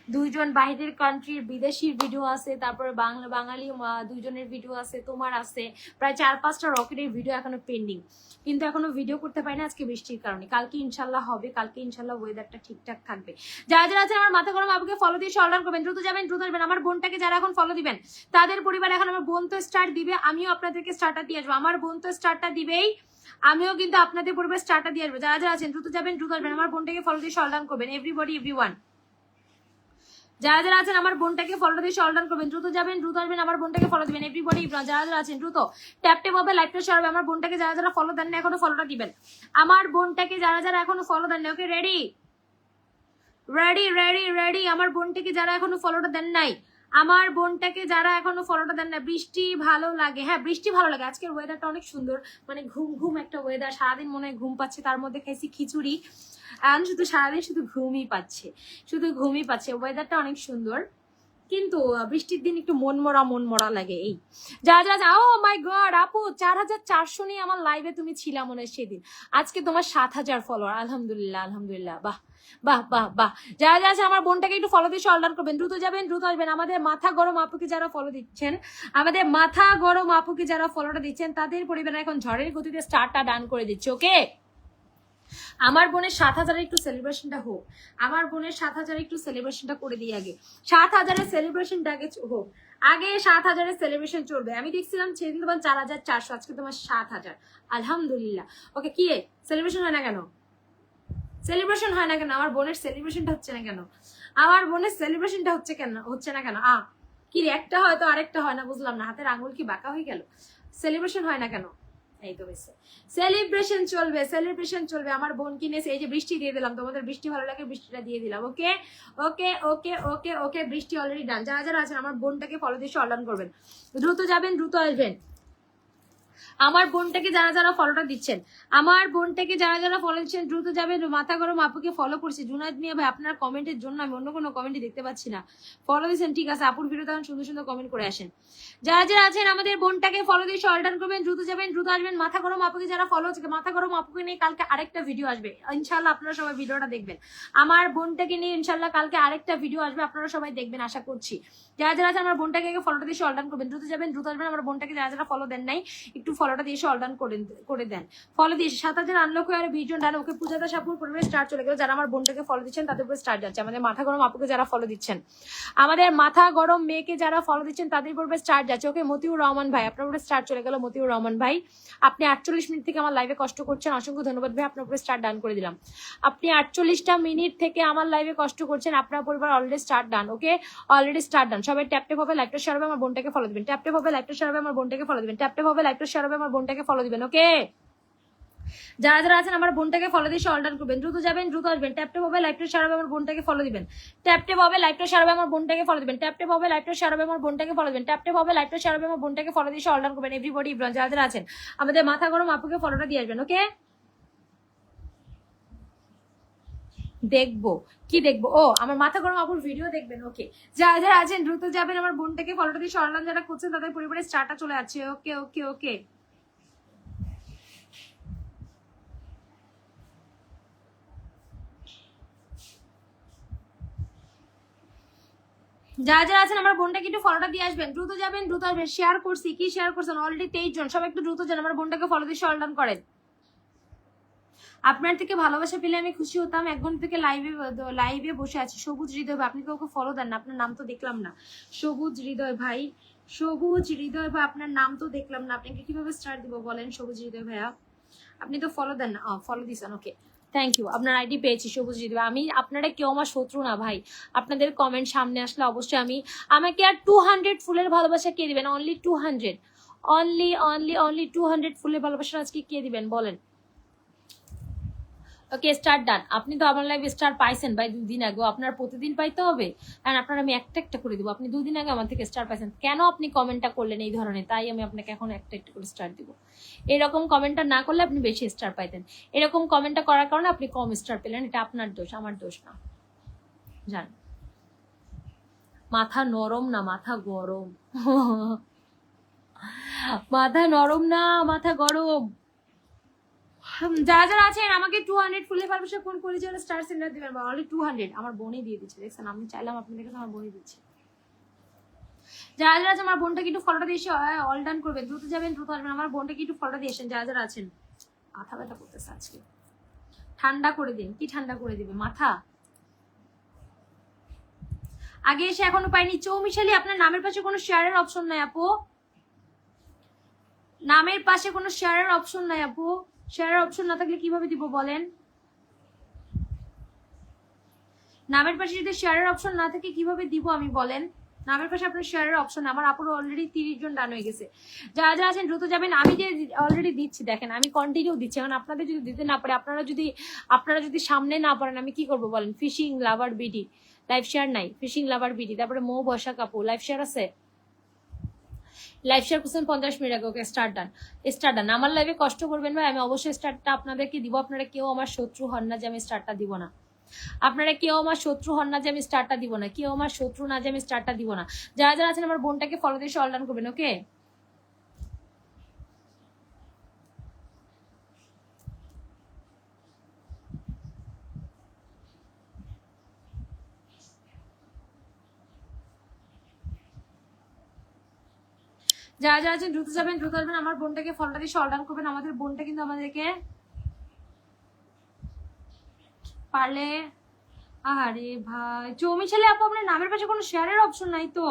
দুইজন বাইরের কান্ট্রির বিদেশির ভিডিও আছে, তারপরে বাঙালি দুইজনের ভিডিও আছে, তোমার আছে, প্রায় 4-5টা রকেটের ভিডিও এখনো পেন্ডিং, কিন্তু এখনো ভিডিও করতে পারি না আজকে বৃষ্টির কারণে। কালকে ইনশাল্লাহ হবে, কালকে ইনশাল্লাহ ওয়েদারটা ঠিকঠাক থাকবে। যারা যারা আছে আমার মাথা গরম আপুকে ফলো দিয়ে অর্ডার করবেন, দ্রুত যাবেন দ্রুত আসবেন। আমার বোনটাকে যারা এখন ফলো দিবেন তাদের পরিবার, এখন আমার বোন তো স্টার্ট দিবে, আমিও আপনাদেরকে স্টার্টটা দিয়ে আসবো। আমার বোন তো স্টার্টটা দিবেই, আমিও কিন্তু আপনাদের পরিবার স্টার্টটা দিয়ে আসবো। যারা যারা আছেন দ্রুত যাবেন দ্রুত আসবেন, আমার বোনটাকে ফলো দিয়ে অর্ডার করবেন। এভরিবডি এভরিওয়ান যারা যারা আছেন আমার বোনটাকে ফলো দিয়ে অর্ডার করবেন, দ্রুত যাবেন দ্রুত আসবেন, আমার বোনটাকে ফলো দিবেন। এভরিবডি যারা যারা আছেন দ্রুত ট্যাপ ট্যাপ হবে, লাইভটা শেয়ার হবে। আমার বোনটাকে যারা যারা ফলো দেন না এখনো ফলোটা দিবেন। আমার বোনটাকে যারা যারা এখনো ফলো দেন না, okay ready ready ready ready. আমার বোনটাকে যারা এখনো ফলোটা দেন নাই, আমার বোনটাকে যারা এখনো ফলোটা দেন না। বৃষ্টি ভালো লাগে, হ্যাঁ বৃষ্টি ভালো লাগে। আজকের ওয়েদারটা অনেক সুন্দর, মানে ঘুম ঘুম একটা ওয়েদার। সারাদিন মনে হয় ঘুম পাচ্ছে, তার মধ্যে খাইছি খিচুড়ি, এখন শুধু সারাদিন শুধু ঘুমই পাচ্ছে, শুধু ঘুমই পাচ্ছে। ওয়েদারটা অনেক সুন্দর, কিন্তু বৃষ্টির দিন একটু মন মরা লাগে। এই যা যা যা, ও মাই গড আপু 4400 নিয়ে আমার লাইভে তুমি ছিলা মনে হয় সেদিন, আজকে তোমার 7000 ফলোয়ার। আলহামদুলিল্লাহ আলহামদুলিল্লাহ, বাহ বাহ বাহ বাহ। যারা যারা আছে আমার বোনটাকে একটু ফলো দিয়ে অর্ডার করবেন, দ্রুত যাবেন দ্রুত আসবেন। আমাদের মাথা গরম আপুকে যারা ফলো দিচ্ছেন, আমাদের মাথা গরম আপুকে যারা ফলোটা দিচ্ছেন তাদের পরিবারে এখন ঝড়ের গতিতে স্টারটা ডান করে দিচ্ছে। ওকে, আমার বোনের 7000 একটু সেলিব্রেশনটা হোক, আমার বোনের 7000 একটু সেলিব্রেশনটা করে দিই আগে। 7000 সেলিব্রেশনটা আগে হোক, আগে 7000 সেলিব্রেশন চলবে। আমি দেখছিলাম সেদিন তোমার 4400, আজকে তোমার 7000। আলহামদুলিল্লাহ। ওকে, কি সেলিব্রেশন হয় না কেন? সেলিব্রেশন হয় না কেন? আমার বোনের সেলিব্রেশনটা হচ্ছে না কেন? আমার বোনের সেলিব্রেশনটা হচ্ছে না কেন? কি রে, একটা হয়তো আরেকটা হয় না, বুঝলাম না। হাতের আঙুল কি বাঁকা হয়ে গেল? সেলিব্রেশন হয় না কেন? এই তো হয়েছে, সেলিব্রেশন চলবে, সেলিব্রেশন চলবে। আমার বোন কিনেছে, এই যে বৃষ্টি দিয়ে দিলাম, তোমাদের বৃষ্টি ভালো লাগে বৃষ্টিটা দিয়ে দিলাম। ওকে ওকে ওকে ওকে ওকে, বৃষ্টি অলরেডি ডান। যারা যারা আছেন আমার বোনটাকে ফলো দিয়ে অর্ডার করবেন, দ্রুত যাবেন দ্রুত আসবেন। আমার বোনটাকে যারা যারা ফলোটা দিচ্ছেন, আমার বোনটাকে যারা যারা ফলো দিচ্ছেন দ্রুত যাবেন। মাথা গরম আপুকে ফলো করছি। জুনায়েদ মিয়া ভাই আপনার কমেন্টের জন্য আমি অন্য কোনো কমেন্টই দেখতে পাচ্ছি না। ফলো দিচ্ছেন ঠিক আছে, আপুর ভিডিও তখন সুন্দর সুন্দর কমেন্ট করে আসেন। যারা যারা আছেন আমাদের বোনটাকে ফলো দিয়ে অর্ডার করবেন, দ্রুত যাবেন দ্রুত আসবেন। মাথা গরম আপুকে যারা ফলো হচ্ছে, মাথা গরম আপুকে নিয়ে কালকে আরেকটা ভিডিও আসবে ইনশাল্লাহ, আপনারা সবাই ভিডিওটা দেখবেন। আমার বোনটাকে নিয়ে ইনশাল্লাহ কালকে আরেকটা ভিডিও আসবে, আপনারা সবাই দেখবেন আশা করছি। যারা যারা আছেন আমার বোনটাকে ফলোটা দিয়ে অর্ডার করবেন, দ্রুত যাবেন দ্রুত আসবেন। আমার বোনটাকে যারা যারা ফলো দেন নাই একটু ফলোটা দিয়ে অর্ডার করে দেন। ফলো দিয়ে 7000 আনলক হয়ে আর 20 জন ডান। ওকে, পূজাতা সাপুর পরিবারে স্টার্ট চলে গেল। যারা আমার বোনটাকে ফলো দিচ্ছেন তাদের উপরে স্টার্ট যাচ্ছে। আমাদের মাথা গরম আপুকে যারা ফলো দিচ্ছেন, আমাদের মাথা গরম মেয়েকে যারা ফলো দিচ্ছেন তাদের উপরে স্টার্ট যাচ্ছে। ওকে, মতিউর রহমান ভাই আপনার উপরে স্টার্ট চলে গেল। মতিউর রহমান ভাই আপনি 48 মিনিট থেকে আমার লাইভে কষ্ট করছেন, অসংখ্য ধন্যবাদ ভাই, আপনার উপরে স্টার্ট ডান করে দিলাম। আপনি 48টা মিনিট থেকে আমার লাইভে কষ্ট করছেন, আপনার পরিবার অলরেডি স্টার্ট ডান। ওকে, অলরেডি স্টার্ট ডান। সবাই ট্যাপ ট্যাপ হবে, লাইভটা শেয়ার হবে, আমার বোনটাকে ফলো দিবেন। ট্যাপ ট্যাপ হবে, লাইভটা শেয়ার হবে, আমার বোনটাকে ফলো দিবেন। ট্যাপ ট্যাপ হবে, লাইভটা শেয়ার হবে, আমার বোনটাকে ফলো দিবেন। ওকে, যারা যারা আছেন আমার বোনটাকে ফলো দিয়ে অর্ডার করবেন, দ্রুত যাবেন দ্রুত আসবেন। ট্যাপ ট্যাপ হবে, লাইভটা শেয়ার হবে, আমার বোনটাকে ফলো দিবেন। ট্যাপ ট্যাপ হবে, লাইভটা শেয়ার হবে, আমার বোনটাকে ফলো দিবেন। ট্যাপ ট্যাপ হবে, লাইভটা শেয়ার হবে, আমার বোনটাকে ফলো দিবেন। ট্যাপ ট্যাপ হবে, লাইভটা শেয়ার হবে, আমার বোনটাকে ফলো দিয়ে অর্ডার করবেন। এভরিবডি যারা যারা আছেন আমাদের মাথা গরম আপুকে ফলোটা দিয়ে আসবেন। ওকে, দেখবো কি দেখবো? ও আমার মাথা গরম আপুর ভিডিও দেখবেন। ওকে, যারা যারা আছেন দ্রুত যাবেন। আমার বোনটাকে ফলোটা দিয়ে অনলাইন যারা করছেন তাদের পরিবারের স্টারটা চলে যাচ্ছে। ওকে ওকে ওকে, যারা যারা আছেন আমার বোনটাকে একটু ফলোটা দিয়ে আসবেন, দ্রুত যাবেন দ্রুত আসবেন। শেয়ার করছি, কি শেয়ার করছেন? অলরেডি 23 জন। সবাই একটু দ্রুত যান, আমার বোনটাকে ফলো দিয়ে অনলাইন করেন। আপনার থেকে ভালোবাসা পেলে আমি খুশি হতাম। 1 ঘন্টা থেকে লাইভে বসে আছি। সবুজ হৃদয় ভাই, আপনি কাউকে ফলো দেন না, আপনার নাম তো দেখলাম না। সবুজ হৃদয় ভাই, সবুজ হৃদয় ভাই আপনার নাম তো দেখলাম না, আপনাকে কিভাবে স্টার দিব বলেন? সবুজ হৃদয় ভাইয়া আপনি তো ফলো দেন না। ফলো দিছেন, ওকে থ্যাংক ইউ। আপনার আইডি পেয়েছি সবুজ হৃদয়। আমি আপনারা কেউ আমার শত্রু না ভাই, আপনাদের কমেন্ট সামনে আসলে অবশ্যই আমাকে আর 200 ফুলের ভালোবাসা কে দিবেন? অনলি 200, অনলি অনলি অনলি 200 ফুলের ভালোবাসা আজকে কে দিবেন বলেন? ওকে, স্টার ডান। আপনি তো আমার লাইভে স্টার পাইছেন ভাই 2 দিন আগে, আপনার প্রতিদিন পাইতে হবে? কারণ আপনার আমি একটা একটা করে দিব। আপনি 2 দিন আগে আমার থেকে স্টার পাইছেন, কেন আপনি কমেন্টটা করলেন এই ধরনের? তাই আমি আপনাকে এখন একটা একটা করে স্টার দিব। এরকম কমেন্টটা না করলে আপনি বেশি স্টার পাইতেন। এরকম কমেন্টটা করার কারণে আপনি কম স্টার পেলেন। এটা আপনার দোষ, আমার দোষ না। জান, মাথা নরম না মাথা গরম। মাথা নরম না মাথা গরম। যারা যারা আছেন আমাকে 200 ফুলে ভালোবাসা ফোন করে যারা স্টার সেন্টার দিবেন বা অনলি 200 আমার বোনই দিয়ে দিচ্ছে দেখছেন আমি চাইলাম আপনাদের কাছে আমার বোনই দিচ্ছে যারা যারা আছে আমার বোনটাকে একটু ফলোটা দিয়ে অল ডান করবেন দ্রুত যাবেন দ্রুত আসবেন আমার বোনটাকে একটু ফলোটা দিয়ে আসেন যারা যারা আছেন মাথা ব্যথা করতেছে আজকে ঠান্ডা করে দিন কি ঠান্ডা করে দিবে মাথা আগে এসে এখনো পাইনি চৌমিশালি আপনার নামের পাশে কোনো শেয়ারের অপশন নাই আপু নামের পাশে কোনো শেয়ারের অপশন নাই আপু শেয়ারের অপশন না থাকলে কিভাবে দিব বলেন নামের পাশে যদি শেয়ারের অপশন না থাকে কিভাবে দিব আমি বলেন নামের পাশে আপনার শেয়ারের অপশন আমার আপুর অলরেডি 30 জন ডান হয়ে গেছে যারা যারা আছেন দ্রুত যাবেন আমি যে অলরেডি দিচ্ছি দেখেন আমি কন্টিনিউ দিচ্ছি এখন আপনাদের যদি দিতে না পারে আপনারা যদি সামনে না পারেন আমি কি করব বলেন ফিশিং লাভার বিডি লাইভ শেয়ার নাই ফিশিং লাভার বিডি তারপরে মৌ বসা কাপু লাইভ শেয়ার আছে লাইভ শেয়ার করছেন 50 মিনিট আগে ওকে স্টার্ট ডান আমার লাইভে কষ্ট করবেন ভাই আমি অবশ্যই স্টার্টটা আপনাদেরকে দিব আপনারা কেউ আমার শত্রু হন না যে আমি স্টার্টটা দিব না আপনারা কেউ আমার শত্রু হন না যে আমি স্টার্টটা দিব না কেউ আমার শত্রু না যে আমি স্টার্টটা দিব না যারা যারা আছেন আমার বোনটাকে ফলো দিয়ে অল ডান করবেন ওকে যারা যারা আছেন দ্রুত যাবেন দ্রুত আসবেন আমার বোনটাকে ফলোটা দিয়ে অল ডান করবেন আমাদের বোনটা কিন্তু আমাদেরকে পারলে আরে ভাই চৌমিশালি আপু আপনার নামের পাশে কোনো শেয়ারের অপশন নাই তো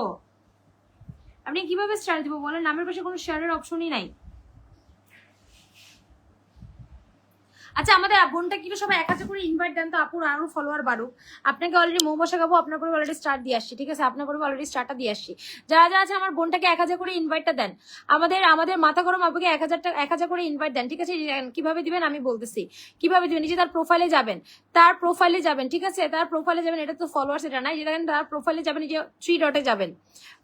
আপনি কিভাবে শেয়ার দিব বলেন নামের পাশে কোনো শেয়ারের অপশনই নাই আচ্ছা আমাদের বোনটা কিন্তু সবাই 1000 করে ইনভাইট দেন তো আপুর আরো ফলোয়ার বাড়ুক আপনাকে অলরেডি মৌ বসা খাবো আপনার করে অলরেডি স্টার্ট দিয়ে আসছি ঠিক আছে আপনার করে অলরেডি স্টার্টটা দিয়ে আসছি যারা যারা আছে আমার বোনটাকে 1000 করে ইনভাইটটা দেন আমাদের মাথা গরম আপুকে 1000 করে ইনভাইট দেন ঠিক আছে কিভাবে দিবেন আমি বলতেছি কিভাবে দিবেন নিজে তার প্রোফাইলে যাবেন ঠিক আছে তার প্রোফাইলে যাবেন এটা তো ফলোয়ার্স এটা নাই যেটা তার প্রোফাইলে যাবেন এই যে 3 ডটে যাবেন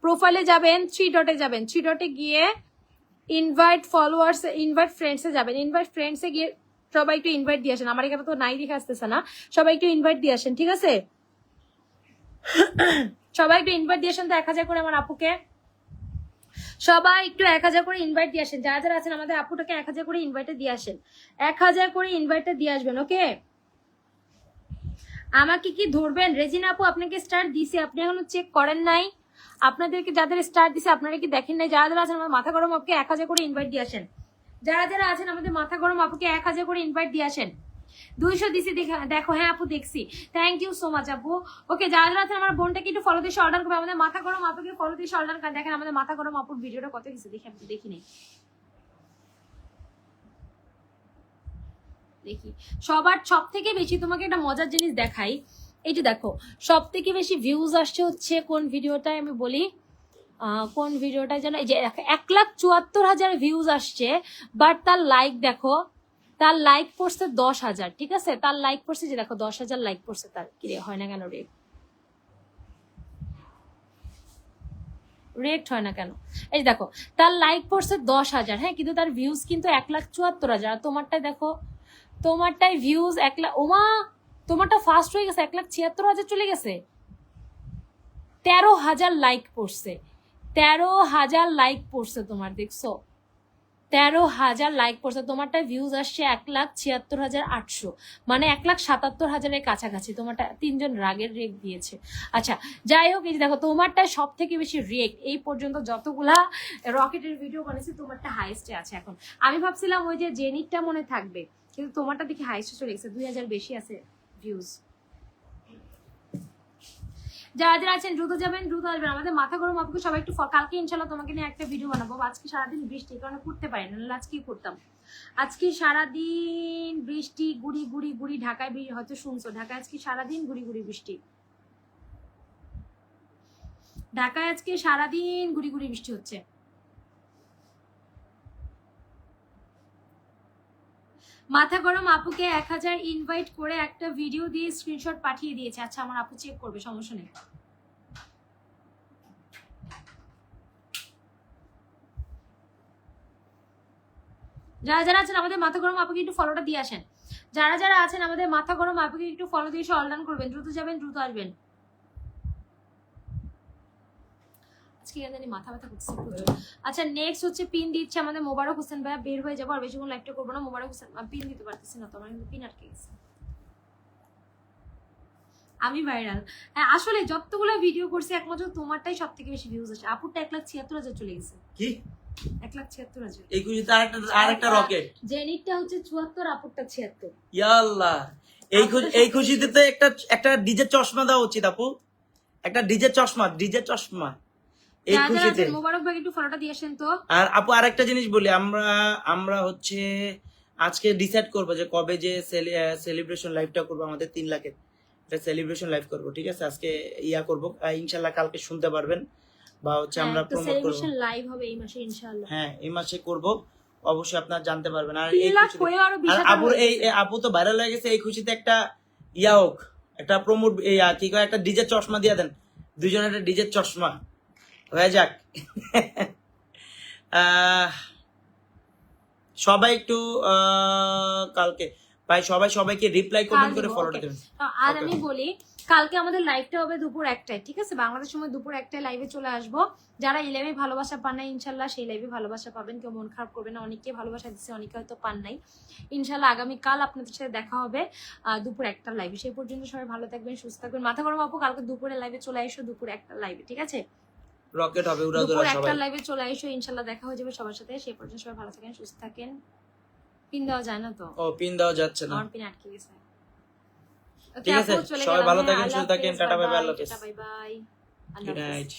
প্রোফাইলে যাবেন 3 ডটে গিয়ে ইনভাইট ফলোয়ার্স ইনভাইট ফ্রেন্ডসে যাবেন ইনভাইট ফ্রেন্ডসে গিয়ে সবাই একটু ইনভাইট দিয়ে আসেন আমার এখানে তো নাই দেখে আসতেছে না সবাই একটু ইনভাইট দিয়ে আসেন ঠিক আছে সবাই একটু ইনভাইট দিয়ে আসেন তো 1000 করে আমার আপুকে সবাই একটু 1000 করে ইনভাইট দিয়ে আসেন যারা যারা আছেন আমাদের আপুটাকে 1000 করে ইনভাইটে দিয়ে আসেন 1000 করে ইনভাইটে দিয়ে আসবেন ওকে আমাকে কি ধরবেন রেজিনা আপু আপনাকে স্টার দিছি আপনি এখনো চেক করেন নাই আপনাদেরকে যাদের স্টার দিছে আপনারা কি দেখেন নাই যারা যারা আছেন আমার মাথা গরম আপুকে 1000 করে ইনভাইট দিয়ে আসেন যারা যারা আছেন আমাদের মাথা গরম আপুকে 1000 করে ইনভাইট দিয়ে আসেন 200 দিছি দেখো হ্যাঁ আপু দেখছি থ্যাংক ইউ সো মাচ আপু ওকে যারা যারা আছেন আমার বোনটাকে একটু ফলো দিয়ে অর্ডার করবে আমাদের মাথা গরম আপুকে ফলো দিয়ে অর্ডার করে দেখেন আমাদের মাথা গরম আপুর ভিডিওটা কত কিছু দেখি আমি দেখি নেই দেখি সবার সব থেকে বেশি তোমাকে একটা মজার জিনিস দেখাই এই যে দেখো সব থেকে বেশি ভিউজ আসছে হচ্ছে কোন ভিডিওটায় আমি বলি কোন ভিডিওটা যেন এই যে 1,74,000 ভিউজ আসছে বাট তার লাইক দেখো তার লাইক পড়ছে 10,000 ঠিক আছে তার লাইক পড়ছে যে দেখো 10,000 লাইক পড়ছে তার কি রে হয় না কেন রেক্ট হয় না কেন এই দেখো তার লাইক পড়ছে 10,000 হ্যাঁ কিন্তু তার ভিউজ কিন্তু 1,74,000 তোমারটাই দেখো তোমারটাই ভিউজ 1 লাখ ওমা তোমারটা ফাস্ট হয়ে গেছে 1,76,000 চলে গেছে 13,000 লাইক পড়ছে 13,000 লাইক পড়ছে তোমার দেখছো 13,000 লাইক পড়ছে তোমারটা ভিউজ আসছে 1,76,800 মানে 1,77,000 কাছাকাছি তোমারটা 3 জন রাগের রেক দিয়েছে আচ্ছা যাই হোক এই দেখো তোমারটা সব থেকে বেশি রেক এই পর্যন্ত যতগুলা রকেটের ভিডিও বানিয়েছি তোমারটা হাইয়েস্টে আছে এখন আমি ভাবছিলাম ওই যে জেনিটটা মনে থাকবে কিন্তু তোমারটা দেখি হাইয়েস্টে চলে গেছে 2,000 বেশি আছে ভিউজ যারা যারা আছেন দ্রুত যাবেন দ্রুত আসবেন আমাদের মাথা গরম আপুকে সবাই একটু কালকে ইনশাল্লাহ তোমাকে নিয়ে একটা ভিডিও বানাবো আজকে সারাদিন বৃষ্টি কারণে করতে পারি না আজকে করতাম আজকে সারাদিন বৃষ্টি গুড়ি গুড়ি গুড়ি ঢাকায় হয়তো শুনছো ঢাকায় আজকে সারাদিন গুড়ি গুড়ি বৃষ্টি ঢাকায় আজকে সারাদিন গুড়ি গুড়ি বৃষ্টি হচ্ছে মাথা গরম আপুকে 1000 ইনভাইট করে একটা ভিডিও দিয়ে স্ক্রিনশট পাঠিয়ে দিয়েছে আচ্ছা আমার আপু চেক করবে সমস্যা নেই যারা যারা আছেন আমাদের মাথা গরম আপুকে একটু ফলোটা দিয়ে আসেন যারা যারা আছেন আমাদের মাথা গরম আপুকে একটু ফলো দিয়ে অল ডান করবেন দ্রুত যাবেন দ্রুত আসবেন আজকে জানি মাথা ব্যথা করছে প্রচুর। আচ্ছা নেক্সট হচ্ছে পিন দিচ্ছে আমাদের মোবারক হোসেন ভাইয়া, বের হয়ে যাবো আর বেশিক্ষণ লাইভটা করবো না। মোবারক হোসেন পিন দিতে পারতেছি না তো, আমার কিন্তু পিন আটকে গেছে। আমি ভাইরাল, হ্যাঁ আসলে যতগুলো ভিডিও করছি একমাত্র তোমারটাই সব থেকে বেশি ভিউজ আসে। আপুরটা 1,76,000 চলে গেছে। কি 1,76,000? এই খুশিতে আরেকটা রকেট। জেনিটটা হচ্ছে 74, আপুরটা 76। ইয়া আল্লাহ, এই খুশিতে তো একটা ডিজে চশমা দেওয়া উচিত আপু, একটা ডিজে চশমা এই যারা যারা খুশিতে। আছেন মোবারক ভাই একটু ফলোটা দিয়ে আসেন তো। আর আপু আরেকটা জিনিস বলি, আমরা হচ্ছে আজকে ডিসাইড করবো যে কবে যে সেলিব্রেশন লাইভটা করবো, আমাদের 3 লাখের একটা সেলিব্রেশন লাইভ করবো, ঠিক আছে? আজকে ইয়া করবো, ইনশাল্লাহ কালকে শুনতে পারবেন, বা হচ্ছে আমরা প্রমোট করবো। সেলিব্রেশন লাইভ হবে এই মাসে ইনশাআল্লাহ। হ্যাঁ এই মাসে করব, অবশ্যই আপনারা জানতে পারবেন। আর 3 এই লাখ খুশিতে, হয়ে আরো আর 20,000 আপুর এই আপু তো ভাইরাল হয়ে গেছে, এই খুশিতে একটা ইয়া হোক, একটা প্রমোট কি কয়, একটা ডিজে চশমা দিয়ে দেন, দুইজনের একটা ডিজে চশমা হয়ে যাক। সবাই একটু কালকে ভাই সবাইকে রিপ্লাই কমেন্ট করে ফলো দেবেন। আর আমি বলি কালকে আমাদের লাইভটা হবে দুপুর 1টায়, ঠিক আছে? বাংলাদেশ সময় দুপুর 1টায় লাইভে চলে আসবো। যারা এই লাইভে ভালোবাসা পান নাই ইনশাল্লাহ সেই লাইভে ভালোবাসা পাবেন, কেউ মন খারাপ করবে না। অনেকে ভালোবাসা দিচ্ছে, অনেকে হয়তো পান নাই। ইনশাল্লাহ আগামীকাল আপনাদের সাথে দেখা হবে দুপুর 1টার লাইভে। সেই পর্যন্ত সবাই ভালো থাকবেন, সুস্থ থাকবেন। মাথা গরম আপু, কালকে দুপুরে লাইভে চলে এসো, দুপুর 1টার লাইভে, ঠিক আছে? রকেট হবে উড়াদুরা দুপুর সবাই। 1টার লাইভে চলে এসো, ইনশাল্লাহ দেখা হয়ে যাবে সবার সাথে। সেই পর্যন্ত সবাই ভালো থাকেন, সুস্থ থাকেন। পিন দেওয়া যায় না তো? ও পিন দেওয়া যাচ্ছে না, আমার পিন আটকে গেছে। ঠিক আছে? সবাই ভালো থাকেন, সুস্থ থাকেন, টাটা বাই বাই, আল্লাহ হাফেজ, বাই বাই, গুড নাইট।